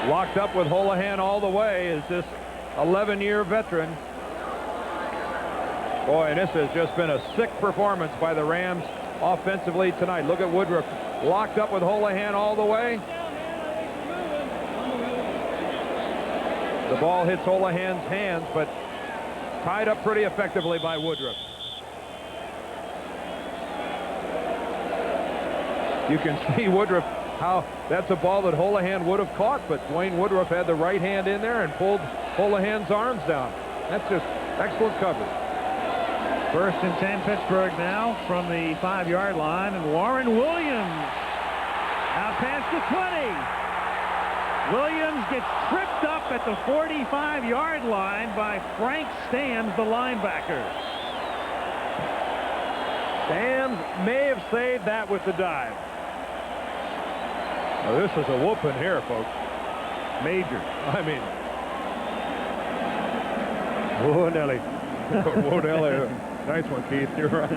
Locked up with Holohan all the way is this 11-year veteran. Boy, and this has just been a sick performance by the Rams offensively tonight. Look at Woodruff locked up with Holohan all the way. The ball hits Holohan's hands, but tied up pretty effectively by Woodruff. You can see Woodruff, how that's a ball that Holohan would have caught, but Dwayne Woodruff had the right hand in there and pulled Holohan's arms down. That's just excellent coverage. 1st and 10 Pittsburgh now from the 5-yard line, and Warren Williams out past the 20. Williams gets tripped up at the 45-yard line by Frank Stams, the linebacker. Stams may have saved that with the dive. Now, this is a whooping here, folks. Major. I mean, whoa, Nelly. whoa, Nelly. Nice one, Keith. You're right.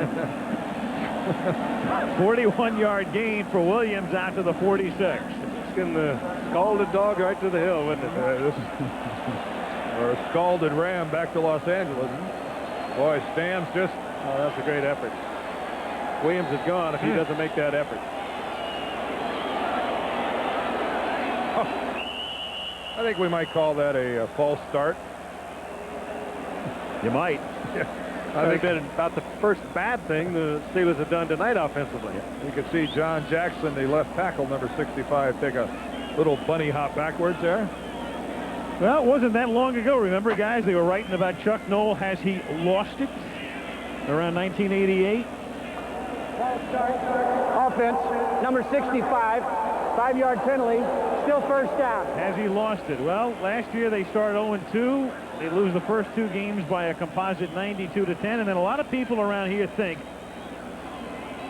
41-yard gain for Williams out to the 46. It's going to scald the dog right to the hill, wouldn't it? Or a scalded ram back to Los Angeles. Boy, Stam's just... Oh, that's a great effort. Williams is gone if he doesn't make that effort. I think we might call that a false start. You might. I think that about the first bad thing the Steelers have done tonight offensively. You could see John Jackson, the left tackle, number 65, take a little bunny hop backwards there. Well, it wasn't that long ago, remember, guys? They were writing about Chuck Noll. Has he lost it? Around 1988. Offense, number 65, 5-yard penalty, still first down. Has he lost it? Well, last year they started 0-2. They lose the first 2 games by a composite 92-10. And then a lot of people around here think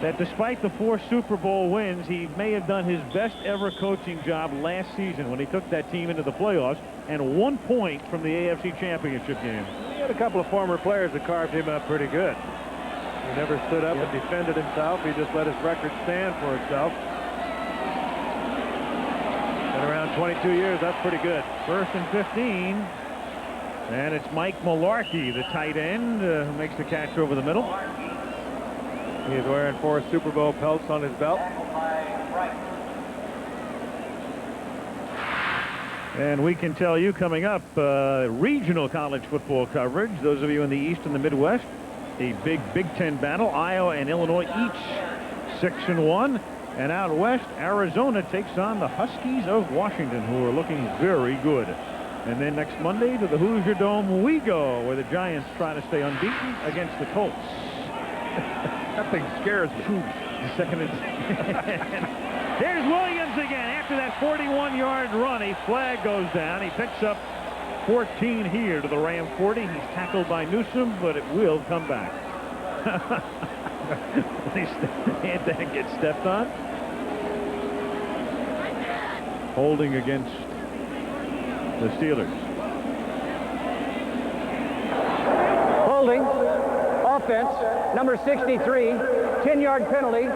that despite the 4 Super Bowl wins, he may have done his best ever coaching job last season when he took that team into the playoffs and 1 point from the AFC Championship game. He had a couple of former players that carved him up pretty good. He never stood up and defended himself. He just let his record stand for itself. And around 22 years, that's pretty good. 1st and 15. And it's Mike Mularkey, the tight end, who makes the catch over the middle. He's wearing 4 Super Bowl pelts on his belt. And we can tell you coming up, regional college football coverage. Those of you in the East and the Midwest, a big Big Ten battle. Iowa and Illinois each 6-1. And out west, Arizona takes on the Huskies of Washington, who are looking very good. And then next Monday to the Hoosier Dome we go, where the Giants try to stay unbeaten against the Colts. That thing scares me. Second and there's Williams again. After that 41-yard run, a flag goes down. He picks up 14 here to the Ram 40. He's tackled by Newsom, but it will come back. And that gets stepped on. Holding against the Steelers. Holding. Offense, number 63, 10-yard penalty.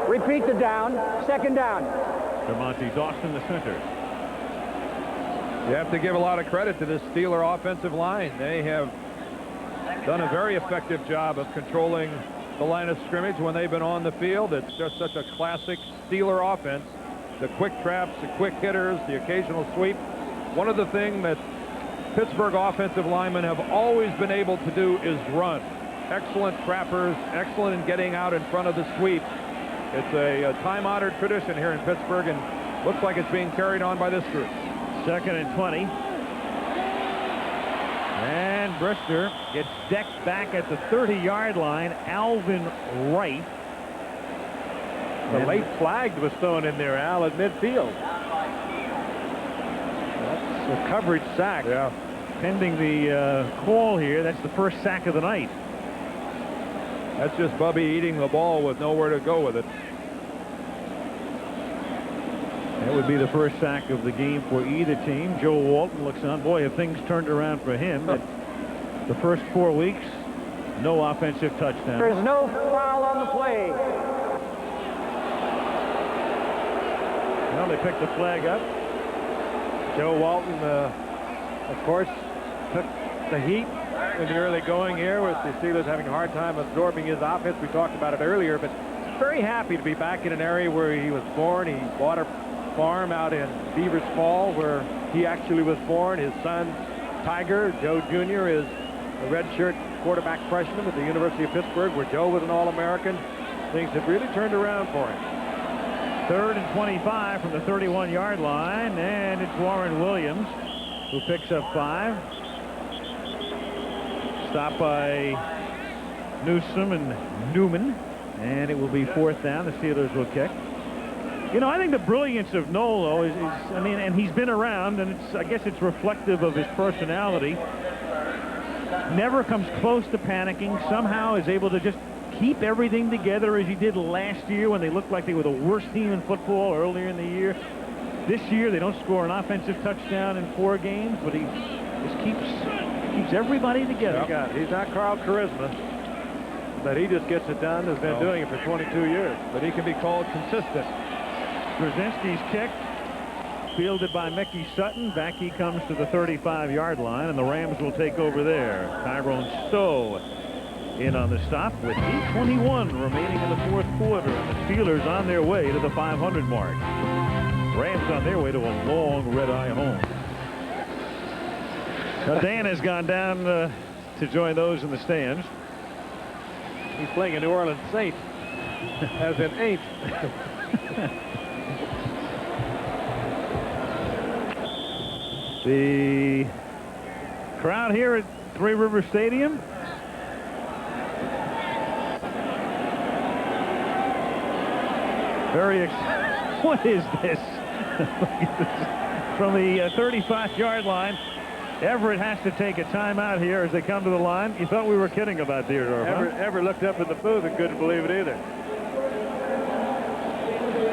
Repeat the down. 2nd down. DeMonte Dawson, the center. You have to give a lot of credit to this Steeler offensive line. They have done a very effective job of controlling the line of scrimmage when they've been on the field. It's just such a classic Steeler offense. The quick traps, the quick hitters, the occasional sweep. One of the things that Pittsburgh offensive linemen have always been able to do is run. Excellent trappers, excellent in getting out in front of the sweep. It's a time-honored tradition here in Pittsburgh, and looks like it's being carried on by this group. 2nd and 20. And Brister gets decked back at the 30-yard line. Alvin Wright. The late flag was thrown in there, Al, at midfield. That's a coverage sack. Yeah. Pending the call here, that's the first sack of the night. That's just Bubby eating the ball with nowhere to go with it. That would be the first sack of the game for either team. Joe Walton looks on. Boy, have things turned around for him. But the first 4 weeks, no offensive touchdown. There's no foul on the play. Well, they picked the flag up. Joe Walton, of course, took the heat in the early going here with the Steelers having a hard time absorbing his offense. We talked about it earlier, but very happy to be back in an area where he was born. He bought a farm out in Beavers Fall where he actually was born. His son, Tiger, Joe Jr., is a redshirt quarterback freshman at the University of Pittsburgh, where Joe was an All-American. Things have really turned around for him. 3rd and 25 from the 31-yard line, and it's Warren Williams who picks up 5. Stopped by Newsom and Newman, and it will be 4th down. The Steelers will kick. You know, I think the brilliance of Nolo is I mean, and he's been around, and I guess it's reflective of his personality. Never comes close to panicking. Somehow is able to just keep everything together as he did last year when they looked like they were the worst team in football earlier in the year. This year they don't score an offensive touchdown in 4 games, but he just keeps everybody together. He's not Carl Charisma. But he just gets it done, has been doing it for 22 years. But he can be called consistent. Brzezinski's kick, fielded by Mickey Sutton. Back he comes to the 35-yard line, and the Rams will take over there. Tyrone Stowe in on the stop with 8:21 remaining in the fourth quarter. And the Steelers on their way to the 500 mark. Rams on their way to a long red-eye home. Now Dan has gone down to join those in the stands. He's playing a New Orleans Saint, as in ain't. The crowd here at Three River Stadium. Very what is this? From the 35-yard line, Everett has to take a timeout here as they come to the line. You thought we were kidding about Dierdorf, huh? Everett looked up in the booth and couldn't believe it either.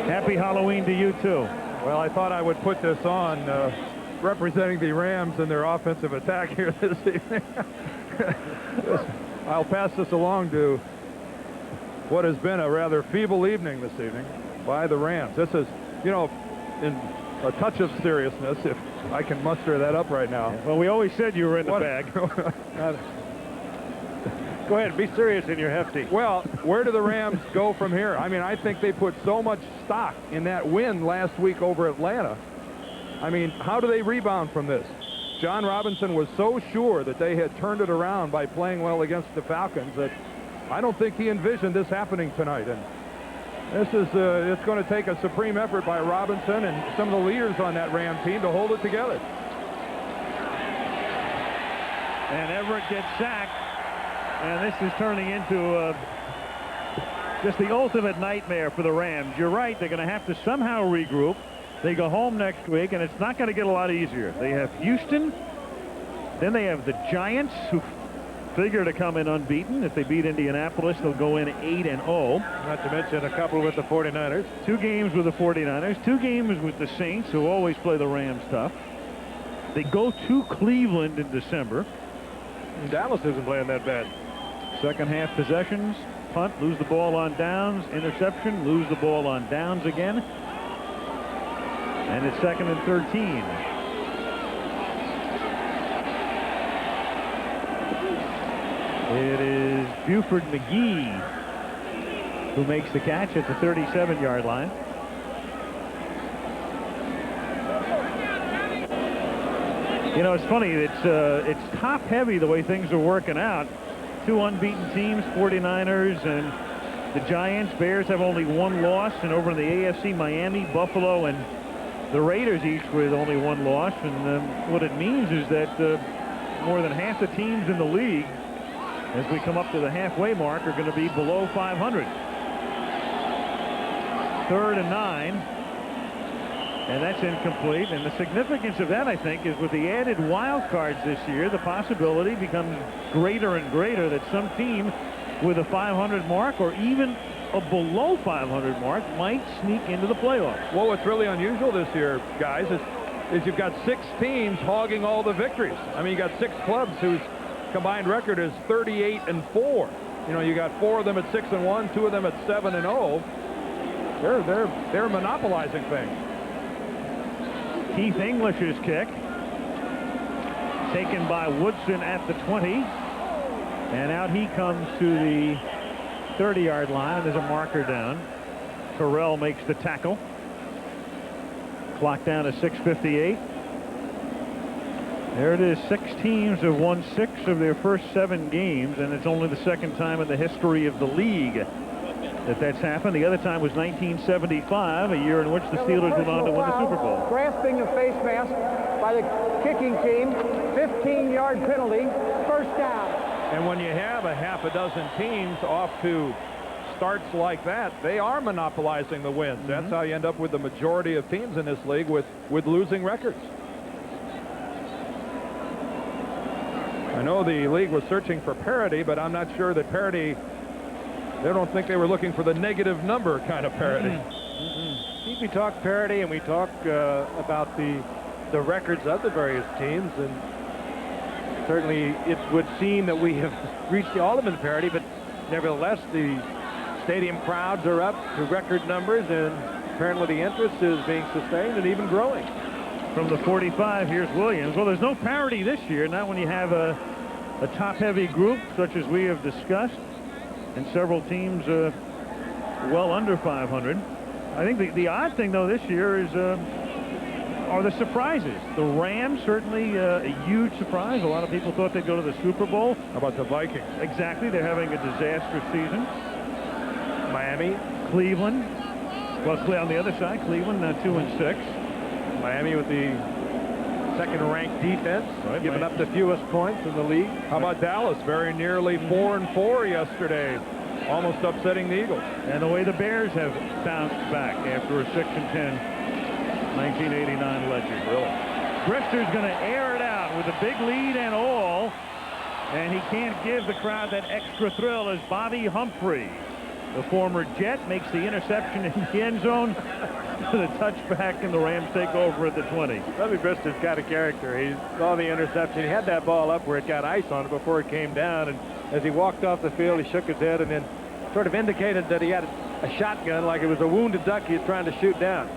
Happy Halloween to you, too. Well, I thought I would put this on representing the Rams in their offensive attack here this evening. I'll pass this along to what has been a rather feeble evening this evening by the Rams. This is, you know, in a touch of seriousness, if I can muster that up right now. Well, we always said you were in the bag. Go ahead, be serious in your hefty. Well, where do the Rams go from here? I mean, I think they put so much stock in that win last week over Atlanta. I mean, how do they rebound from this? John Robinson was so sure that they had turned it around by playing well against the Falcons that I don't think he envisioned this happening tonight. And this is it's going to take a supreme effort by Robinson and some of the leaders on that Ram team to hold it together. And Everett gets sacked, and this is turning into just the ultimate nightmare for the Rams. You're right, they're going to have to somehow regroup. They go home next week, and it's not going to get a lot easier. They have Houston, then they have the Giants, who figure to come in unbeaten. If they beat Indianapolis, they'll go in 8-0. Not to mention a couple with the 49ers. 2 games with the 49ers, 2 games with the Saints, who always play the Rams tough. They go to Cleveland in December. And Dallas isn't playing that bad. Second half possessions, punt, lose the ball on downs, interception, lose the ball on downs again. And it's 2nd and 13. It is Buford McGee who makes the catch at the 37-yard line. You know, it's funny. It's top heavy the way things are working out. 2 unbeaten teams, 49ers and the Giants. Bears have only 1 loss, and over in the AFC, Miami, Buffalo, and the Raiders each with only 1 loss. And what it means is that more than half the teams in the league, as we come up to the halfway mark, are going to be below 500. 3rd and 9. And that's incomplete. And the significance of that, I think, is with the added wild cards this year, the possibility becomes greater and greater that some team with a 500 mark or even a below 500 mark might sneak into the playoffs. Well, what's really unusual this year, guys, is you've got 6 teams hogging all the victories. I mean, you got 6 clubs whose combined record is 38-4. You know, you got 4 of them at 6-1, 2 of them at 7-0. They're monopolizing things. Keith English's kick, taken by Woodson at the 20, and out he comes to the 30-yard line, and there's a marker down. Merril makes the tackle. Clock down to 6:58. There it is. 6 teams have won 6 of their first 7 games, and it's only the 2nd time in the history of the league that's happened. The other time was 1975, a year in which the Steelers went on to win the Super Bowl. Grasping the face mask by the kicking team. 15-yard penalty. First down. And when you have a half a dozen teams off to starts like that, they are monopolizing the wins. That's how you end up with the majority of teams in this league with losing records. I know the league was searching for parity, but I'm not sure that parity, they don't think they were looking for the negative number kind of parity. We talk parity, and we talk about the records of the various teams, and certainly it would seem that we have reached the ultimate parity, but nevertheless, the stadium crowds are up to record numbers, and apparently the interest is being sustained and even growing. From the 45, here's Williams. Well, there's no parity this year, not when you have a top-heavy group such as we have discussed, and several teams well under 500. I think the odd thing, though, this year is are the surprises. The Rams, certainly a huge surprise. A lot of people thought they'd go to the Super Bowl. How about the Vikings? Exactly. They're having a disastrous season. Miami. Cleveland. Well, on the other side, Cleveland 2-6. Miami with the second-ranked defense, giving up the fewest points in the league. How about Dallas? Very nearly 4-4 yesterday, almost upsetting the Eagles. And the way the Bears have bounced back after a 6-10 1989 legend. Really? Brister's going to air it out with a big lead and all, and he can't give the crowd that extra thrill as Bobby Humphrey, the former Jet, makes the interception in the end zone. The touchback, and the Rams take over at the 20. Bubby Brister's got a character. He saw the interception. He had that ball up where it got ice on it before it came down, and as he walked off the field, he shook his head and then sort of indicated that he had a shotgun, like it was a wounded duck he was trying to shoot down.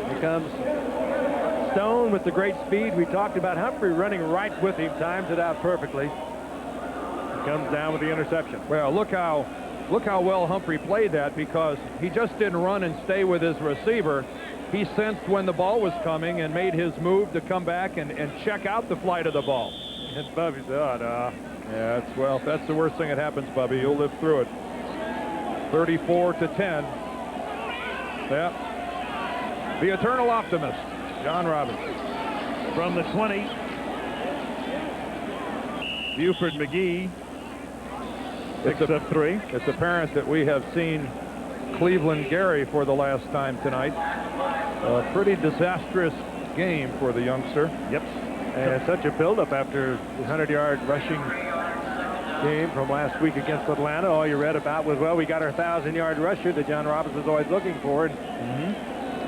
Here comes Stone with the great speed. We talked about Humphrey running right with him, times it out perfectly. He comes down with the interception. Well, look how well Humphrey played that, because he just didn't run and stay with his receiver. He sensed when the ball was coming and made his move to come back and check out the flight of the ball. And Bubby said, yeah, that's the worst thing that happens, Bubby. You'll live through it. 34-10. Yeah. The eternal optimist, John Robinson. From the 20, Buford McGee picks up 3. It's apparent that we have seen Cleveland Gary for the last time tonight. A pretty disastrous game for the youngster. Yep. And such a buildup after the 100-yard rushing game from last week against Atlanta. All you read about was, well, we got our 1,000-yard rusher that John Robinson was always looking for. And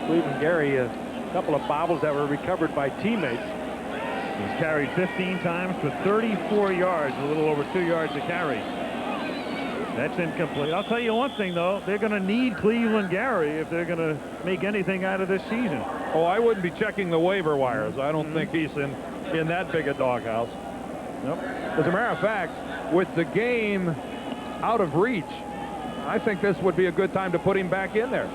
Cleveland Gary, a couple of bobbles that were recovered by teammates. He's carried 15 times for 34 yards, a little over 2 yards a carry. That's incomplete. I'll tell you one thing, though. They're going to need Cleveland Gary if they're going to make anything out of this season. Oh, I wouldn't be checking the waiver wires. I don't think he's in that big a doghouse. Nope. As a matter of fact, with the game out of reach, I think this would be a good time to put him back in there.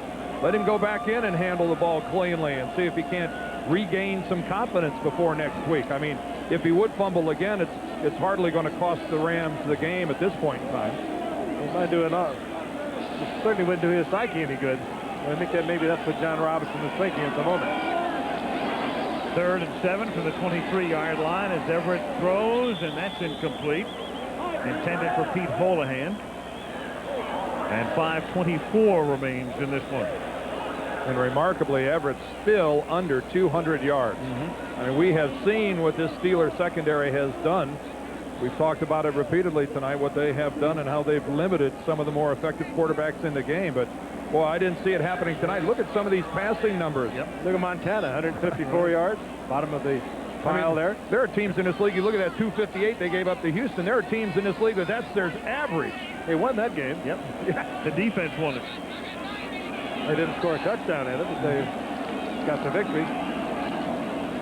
Let him go back in and handle the ball cleanly and see if he can't regain some confidence before next week. I mean, if he would fumble again, it's hardly going to cost the Rams the game at this point in time. It might do enough. It certainly wouldn't do his psyche any good. I think that maybe that's what John Robinson is thinking at the moment. 3rd and 7 from the 23-yard line as Everett throws, and that's incomplete. Intended for Pete Holohan. And 5:24 remains in this one. And remarkably, Everett still under 200 yards. I mean, we have seen what this Steelers secondary has done. We've talked about it repeatedly tonight, what they have done and how they've limited some of the more effective quarterbacks in the game. But, boy, I didn't see it happening tonight. Look at some of these passing numbers. Yep. Look at Montana, 154 yards, bottom of the pile there. There are teams in this league, you look at that 258 they gave up to Houston. There are teams in this league that's their average. They won that game. Yep. The defense won it. They didn't score a touchdown in it, but they got the victory.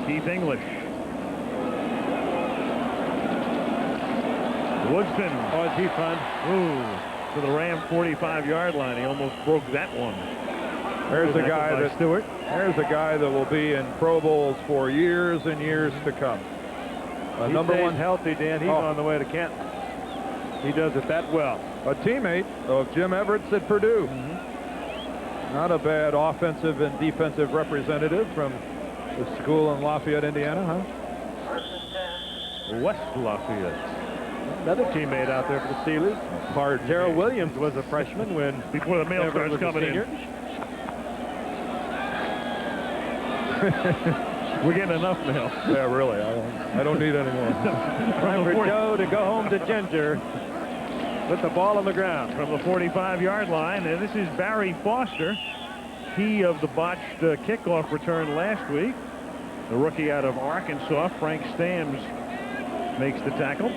Keith English. Woodston. Oh, is he fun? Ooh, to the Ram 45-yard line. He almost broke that one. There's a guy that will be in Pro Bowls for years and years to come. Number 1 healthy, Dan. He's on the way to Canton. He does it that well. A teammate of Jim Everett's at Purdue. Not a bad offensive and defensive representative from the school in Lafayette, Indiana, huh? West Lafayette. Another teammate out there for the Steelers. Gerald Williams was a freshman when before the mail starts coming in. We're getting enough mail. Yeah, really. I don't need any more. Time for Joe to go home to Ginger with the ball on the ground. From the 45-yard line, and this is Barry Foster. He of the botched kickoff return last week. The rookie out of Arkansas, Frank Stams, makes the tackle.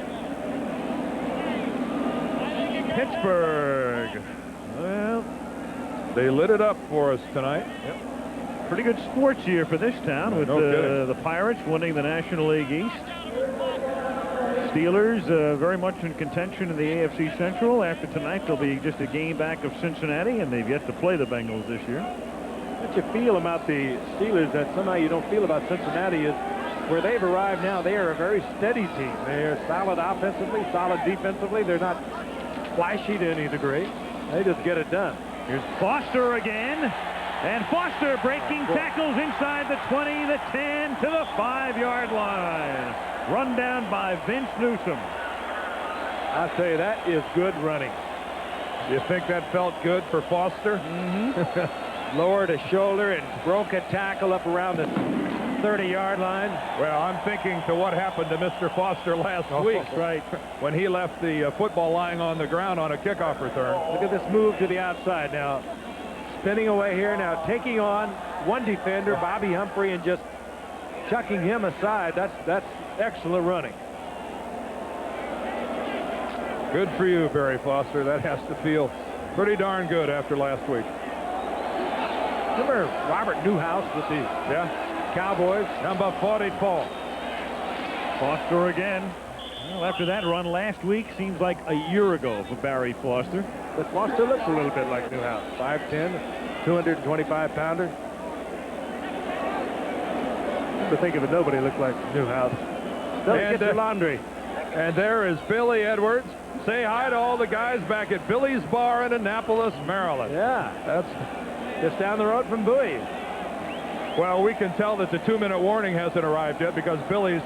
Pittsburgh. Well, they lit it up for us tonight. Yep. Pretty good sports year for this town with the Pirates winning the National League East. Steelers very much in contention in the AFC Central. After tonight, they'll be just a game back of Cincinnati, and they've yet to play the Bengals this year. What you feel about the Steelers that somehow you don't feel about Cincinnati is where they've arrived now. They are a very steady team. They're solid offensively, solid defensively. They're not flashy to any degree. They just get it done. Here's Foster again. And Foster breaking tackles inside the 20, the 10, to the 5-yard line. Run down by Vince Newsom. I tell you, that is good running. You think that felt good for Foster? Mm-hmm. Lowered a shoulder and broke a tackle up around the 30-yard line. Well, I'm thinking to what happened to Mr. Foster last week. Right. When he left the football lying on the ground on a kickoff return. Look at this move to the outside now. Spinning away here now, taking on one defender, Bobby Humphrey, and just chucking him aside. That's excellent running. Good for you, Barry Foster. That has to feel pretty darn good after last week. Remember Robert Newhouse with the Cowboys? Number 44. Foster again. Well, after that run last week, seems like a year ago for Barry Foster. But Foster looks a little bit like Newhouse. 5'10", 225-pounder. To think of it, nobody looked like Newhouse. Doesn't get your laundry. And there is Billy Edwards. Say hi to all the guys back at Billy's Bar in Annapolis, Maryland. Yeah. That's just down the road from Bowie. Well, we can tell that the 2-minute warning hasn't arrived yet because Billy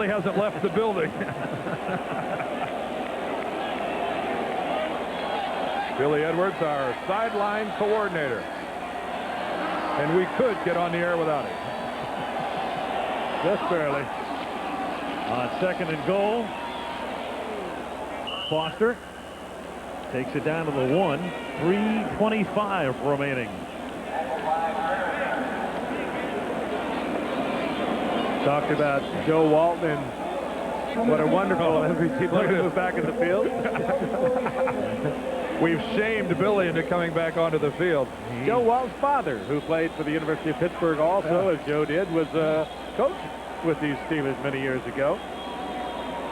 hasn't left the building. Billy Edwards, our sideline coordinator. And we could get on the air without him. Just barely. On 2nd and goal, Foster takes it down to the 1. 3:25 remaining. Talked about Joe Walton and what a wonderful MVP player to move back in the field. We've shamed Billy into coming back onto the field. Joe Walton's father, who played for the University of Pittsburgh also, as Joe did, was a coach with these Steelers many years ago.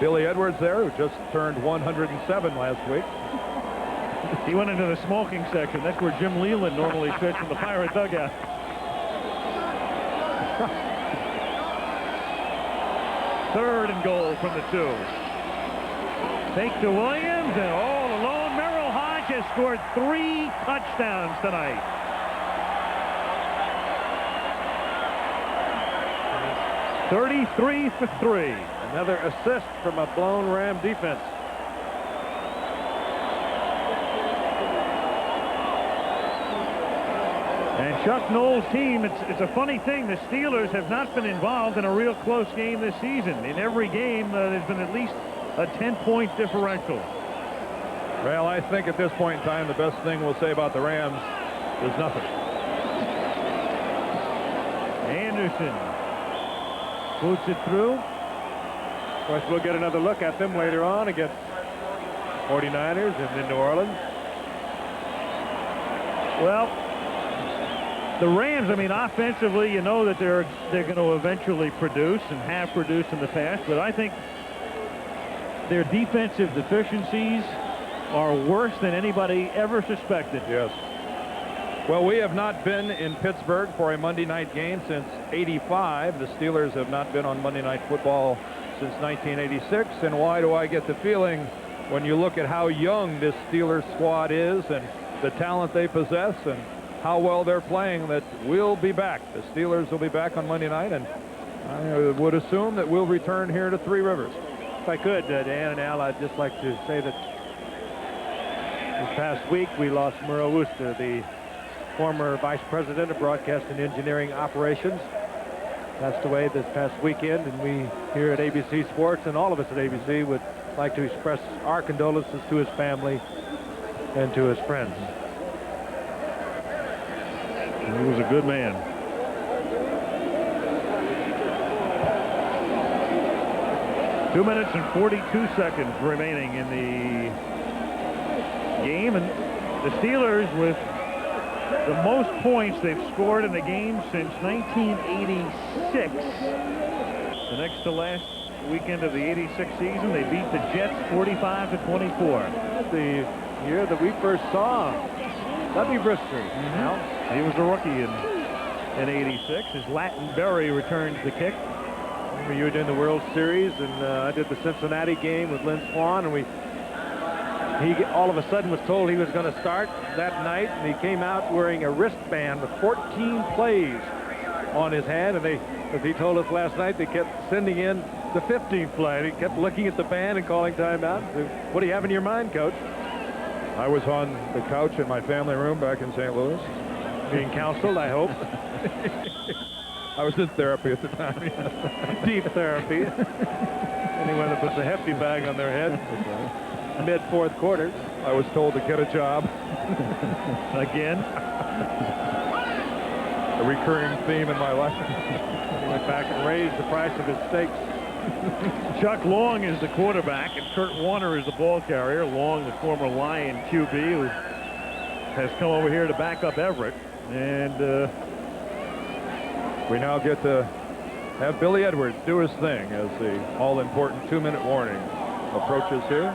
Billy Edwards there, who just turned 107 last week. He went into the smoking section. That's where Jim Leland normally sits in the Pirate dugout. Third and goal from the 2. Fake to Williams, and all alone, Merril Hoge has scored 3 touchdowns tonight. $33 for 3. Another assist from a blown Ram defense. And Chuck Noll's team, it's a funny thing. The Steelers have not been involved in a real close game this season. In every game, there's been at least a 10-point differential. Well, I think at this point in time, the best thing we'll say about the Rams is nothing. Anderson boots it through. Of course, we'll get another look at them later on against 49ers and in New Orleans. Well, the Rams, I mean, offensively, you know that they're going to eventually produce and have produced in the past, but I think their defensive deficiencies are worse than anybody ever suspected. Yes. Well, we have not been in Pittsburgh for a Monday night game since '85. The Steelers have not been on Monday Night Football since 1986. And why do I get the feeling when you look at how young this Steelers squad is and the talent they possess and how well they're playing that we'll be back. The Steelers will be back on Monday night, and I would assume that we'll return here to Three Rivers. If I could, Dan and Al, I'd just like to say that this past week we lost Merril, the former vice president of broadcast and engineering operations. Passed away this past weekend, and we here at ABC Sports and all of us at ABC would like to express our condolences to his family and to his friends. He was a good man. Two minutes and 42 seconds remaining in the game, and the Steelers with the most points they've scored in a game since 1986. The next to last weekend of the 86 season, they beat the Jets 45-24. The year that we first saw Bubby Brister. He was a rookie in 86 as Latin Berry returns the kick. Remember you were doing the World Series, and I did the Cincinnati game with Lynn Swan, and he all of a sudden was told he was going to start that night, and he came out wearing a wristband with 14 plays on his hand, and as he told us last night, they kept sending in the 15th play. He kept looking at the band and calling timeout. What do you have in your mind, Coach? I was on the couch in my family room back in St. Louis. Being counseled, I hope. I was in therapy at the time. Deep therapy. Anyone that puts a hefty bag on their head. Mid-fourth quarter. I was told to get a job. Again. A recurring theme in my life. He went back and raised the price of his steaks. Chuck Long is the quarterback, and Kurt Warner is the ball carrier. Long, the former Lion QB, who has come over here to back up Everett. And we now get to have Billy Edwards do his thing as the all-important 2-minute warning approaches here.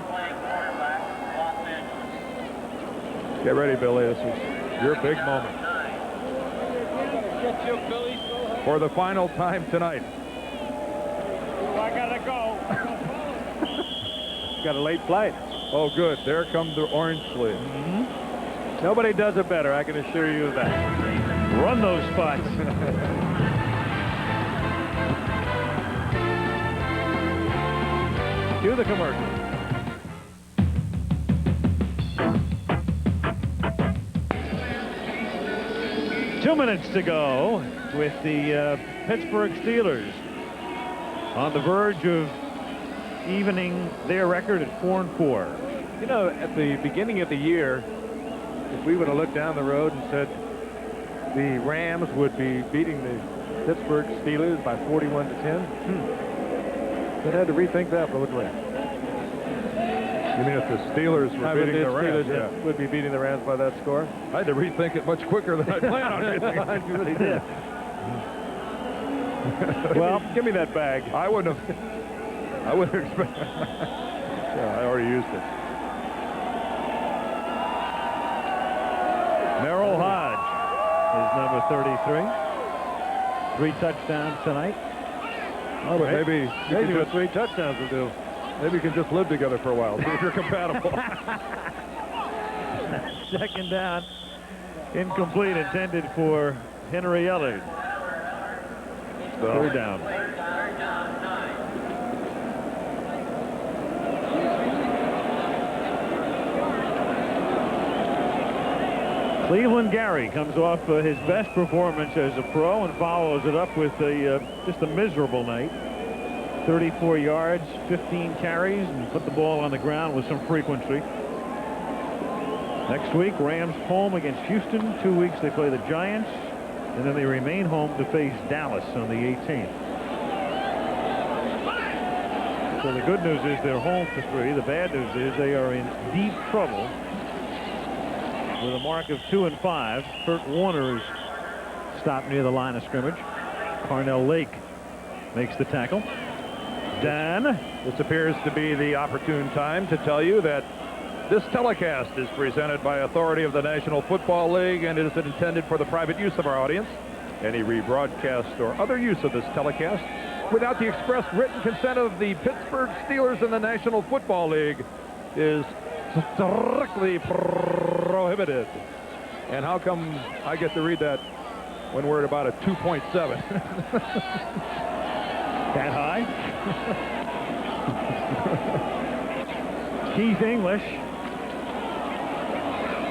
Get ready, Billy. This is your big moment. For the final time tonight. I gotta go. Got a late flight. Oh, good. There comes the orange sleeve. Nobody does it better, I can assure you of that. Run those spots. Cue the commercial. Two minutes to go with the Pittsburgh Steelers on the verge of evening their record at 4-4. You know, at the beginning of the year, if we would have looked down the road and said the Rams would be beating the Pittsburgh Steelers by 41-10, we'd have to rethink that, wouldn't we? You mean if the Steelers were beating the Rams? Yeah. Would be beating the Rams by that score? I had to rethink it much quicker than I planned on rethinking. I really did. Well, give me that bag. I wouldn't have expected. Yeah, I already used it. Merril Hoge is number 33. 3 touchdowns tonight. Oh, but maybe with 3 touchdowns will do. Maybe you can just live together for a while, see if you're compatible. Second down. Incomplete, intended for Henry Ellard. Third down. Cleveland Gary comes off his best performance as a pro and follows it up with just a miserable night. 34 yards, 15 carries, and put the ball on the ground with some frequency. Next week, Rams home against Houston. 2 weeks they play the Giants, and then they remain home to face Dallas on the 18th. So the good news is they're home for 3. The bad news is they are in deep trouble with a mark of 2-5. Kurt Warner is stopped near the line of scrimmage. Carnell Lake makes the tackle. Dan. This appears to be the opportune time to tell you that this telecast is presented by authority of the National Football League and is intended for the private use of our audience. Any rebroadcast or other use of this telecast without the express written consent of the Pittsburgh Steelers and the National Football League is strictly prohibited. And how come I get to read that when we're at about a 2.7? That high? Keith English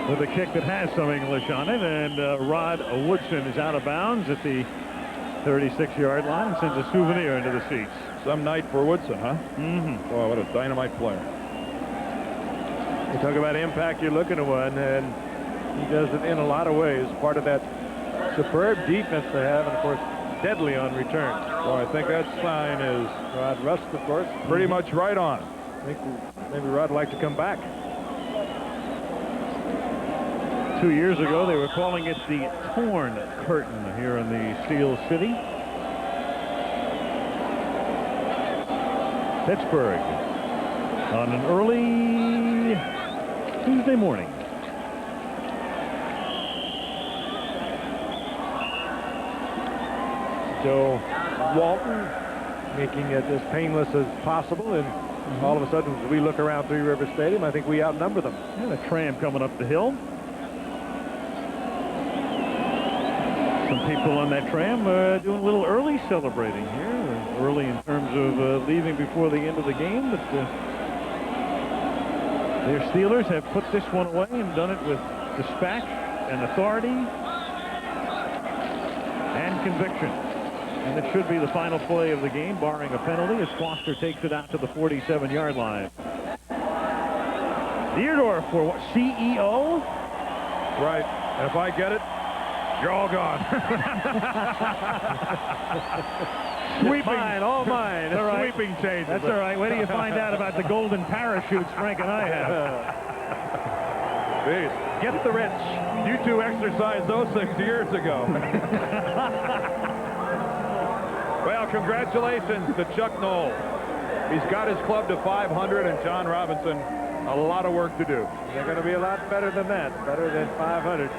with a kick that has some English on it, and Rod Woodson is out of bounds at the 36-yard line and sends a souvenir into the seats. Some night for Woodson, huh? Mm-hmm. Oh, what a dynamite player. You talk about impact, you're looking at one, and he does it in a lot of ways. Part of that superb defense they have, and of course, deadly on return. Well, I think that sign is Rod Rust, of course. Pretty much right on. I think maybe Rod would like to come back. 2 years ago, they were calling it the Torn Curtain here in the Steel City. Pittsburgh on an early Tuesday morning. Joe Walton making it as painless as possible, and all of a sudden, as we look around Three River Stadium, I think we outnumber them. And a tram coming up the hill. Some people on that tram doing a little early celebrating here. Early in terms of leaving before the end of the game, but their Steelers have put this one away and done it with dispatch and authority and conviction. And it should be the final play of the game, barring a penalty, as Foster takes it out to the 47-yard line. Dierdorf for what, CEO? Right. And if I get it, you're all gone. Sweeping. Mine, all mine. All right. Sweeping changes. That's all right. Wait till you find out about the golden parachutes Frank and I have. Please, get the rich. You two exercised those things years ago. Well, congratulations to Chuck Knoll. He's got his club to 500, and John Robinson, a lot of work to do. They're going to be a lot better than that, better than 500.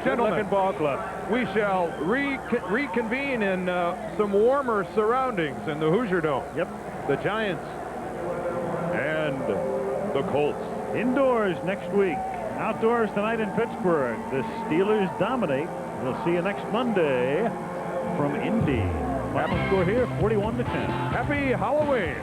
Gentlemen, Good-looking ball club. We shall reconvene in some warmer surroundings in the Hoosier Dome. Yep. The Giants and the Colts. Indoors next week. Outdoors tonight in Pittsburgh. The Steelers dominate. We'll see you next Monday from Indy. Final score here, 41-10. Happy Halloween.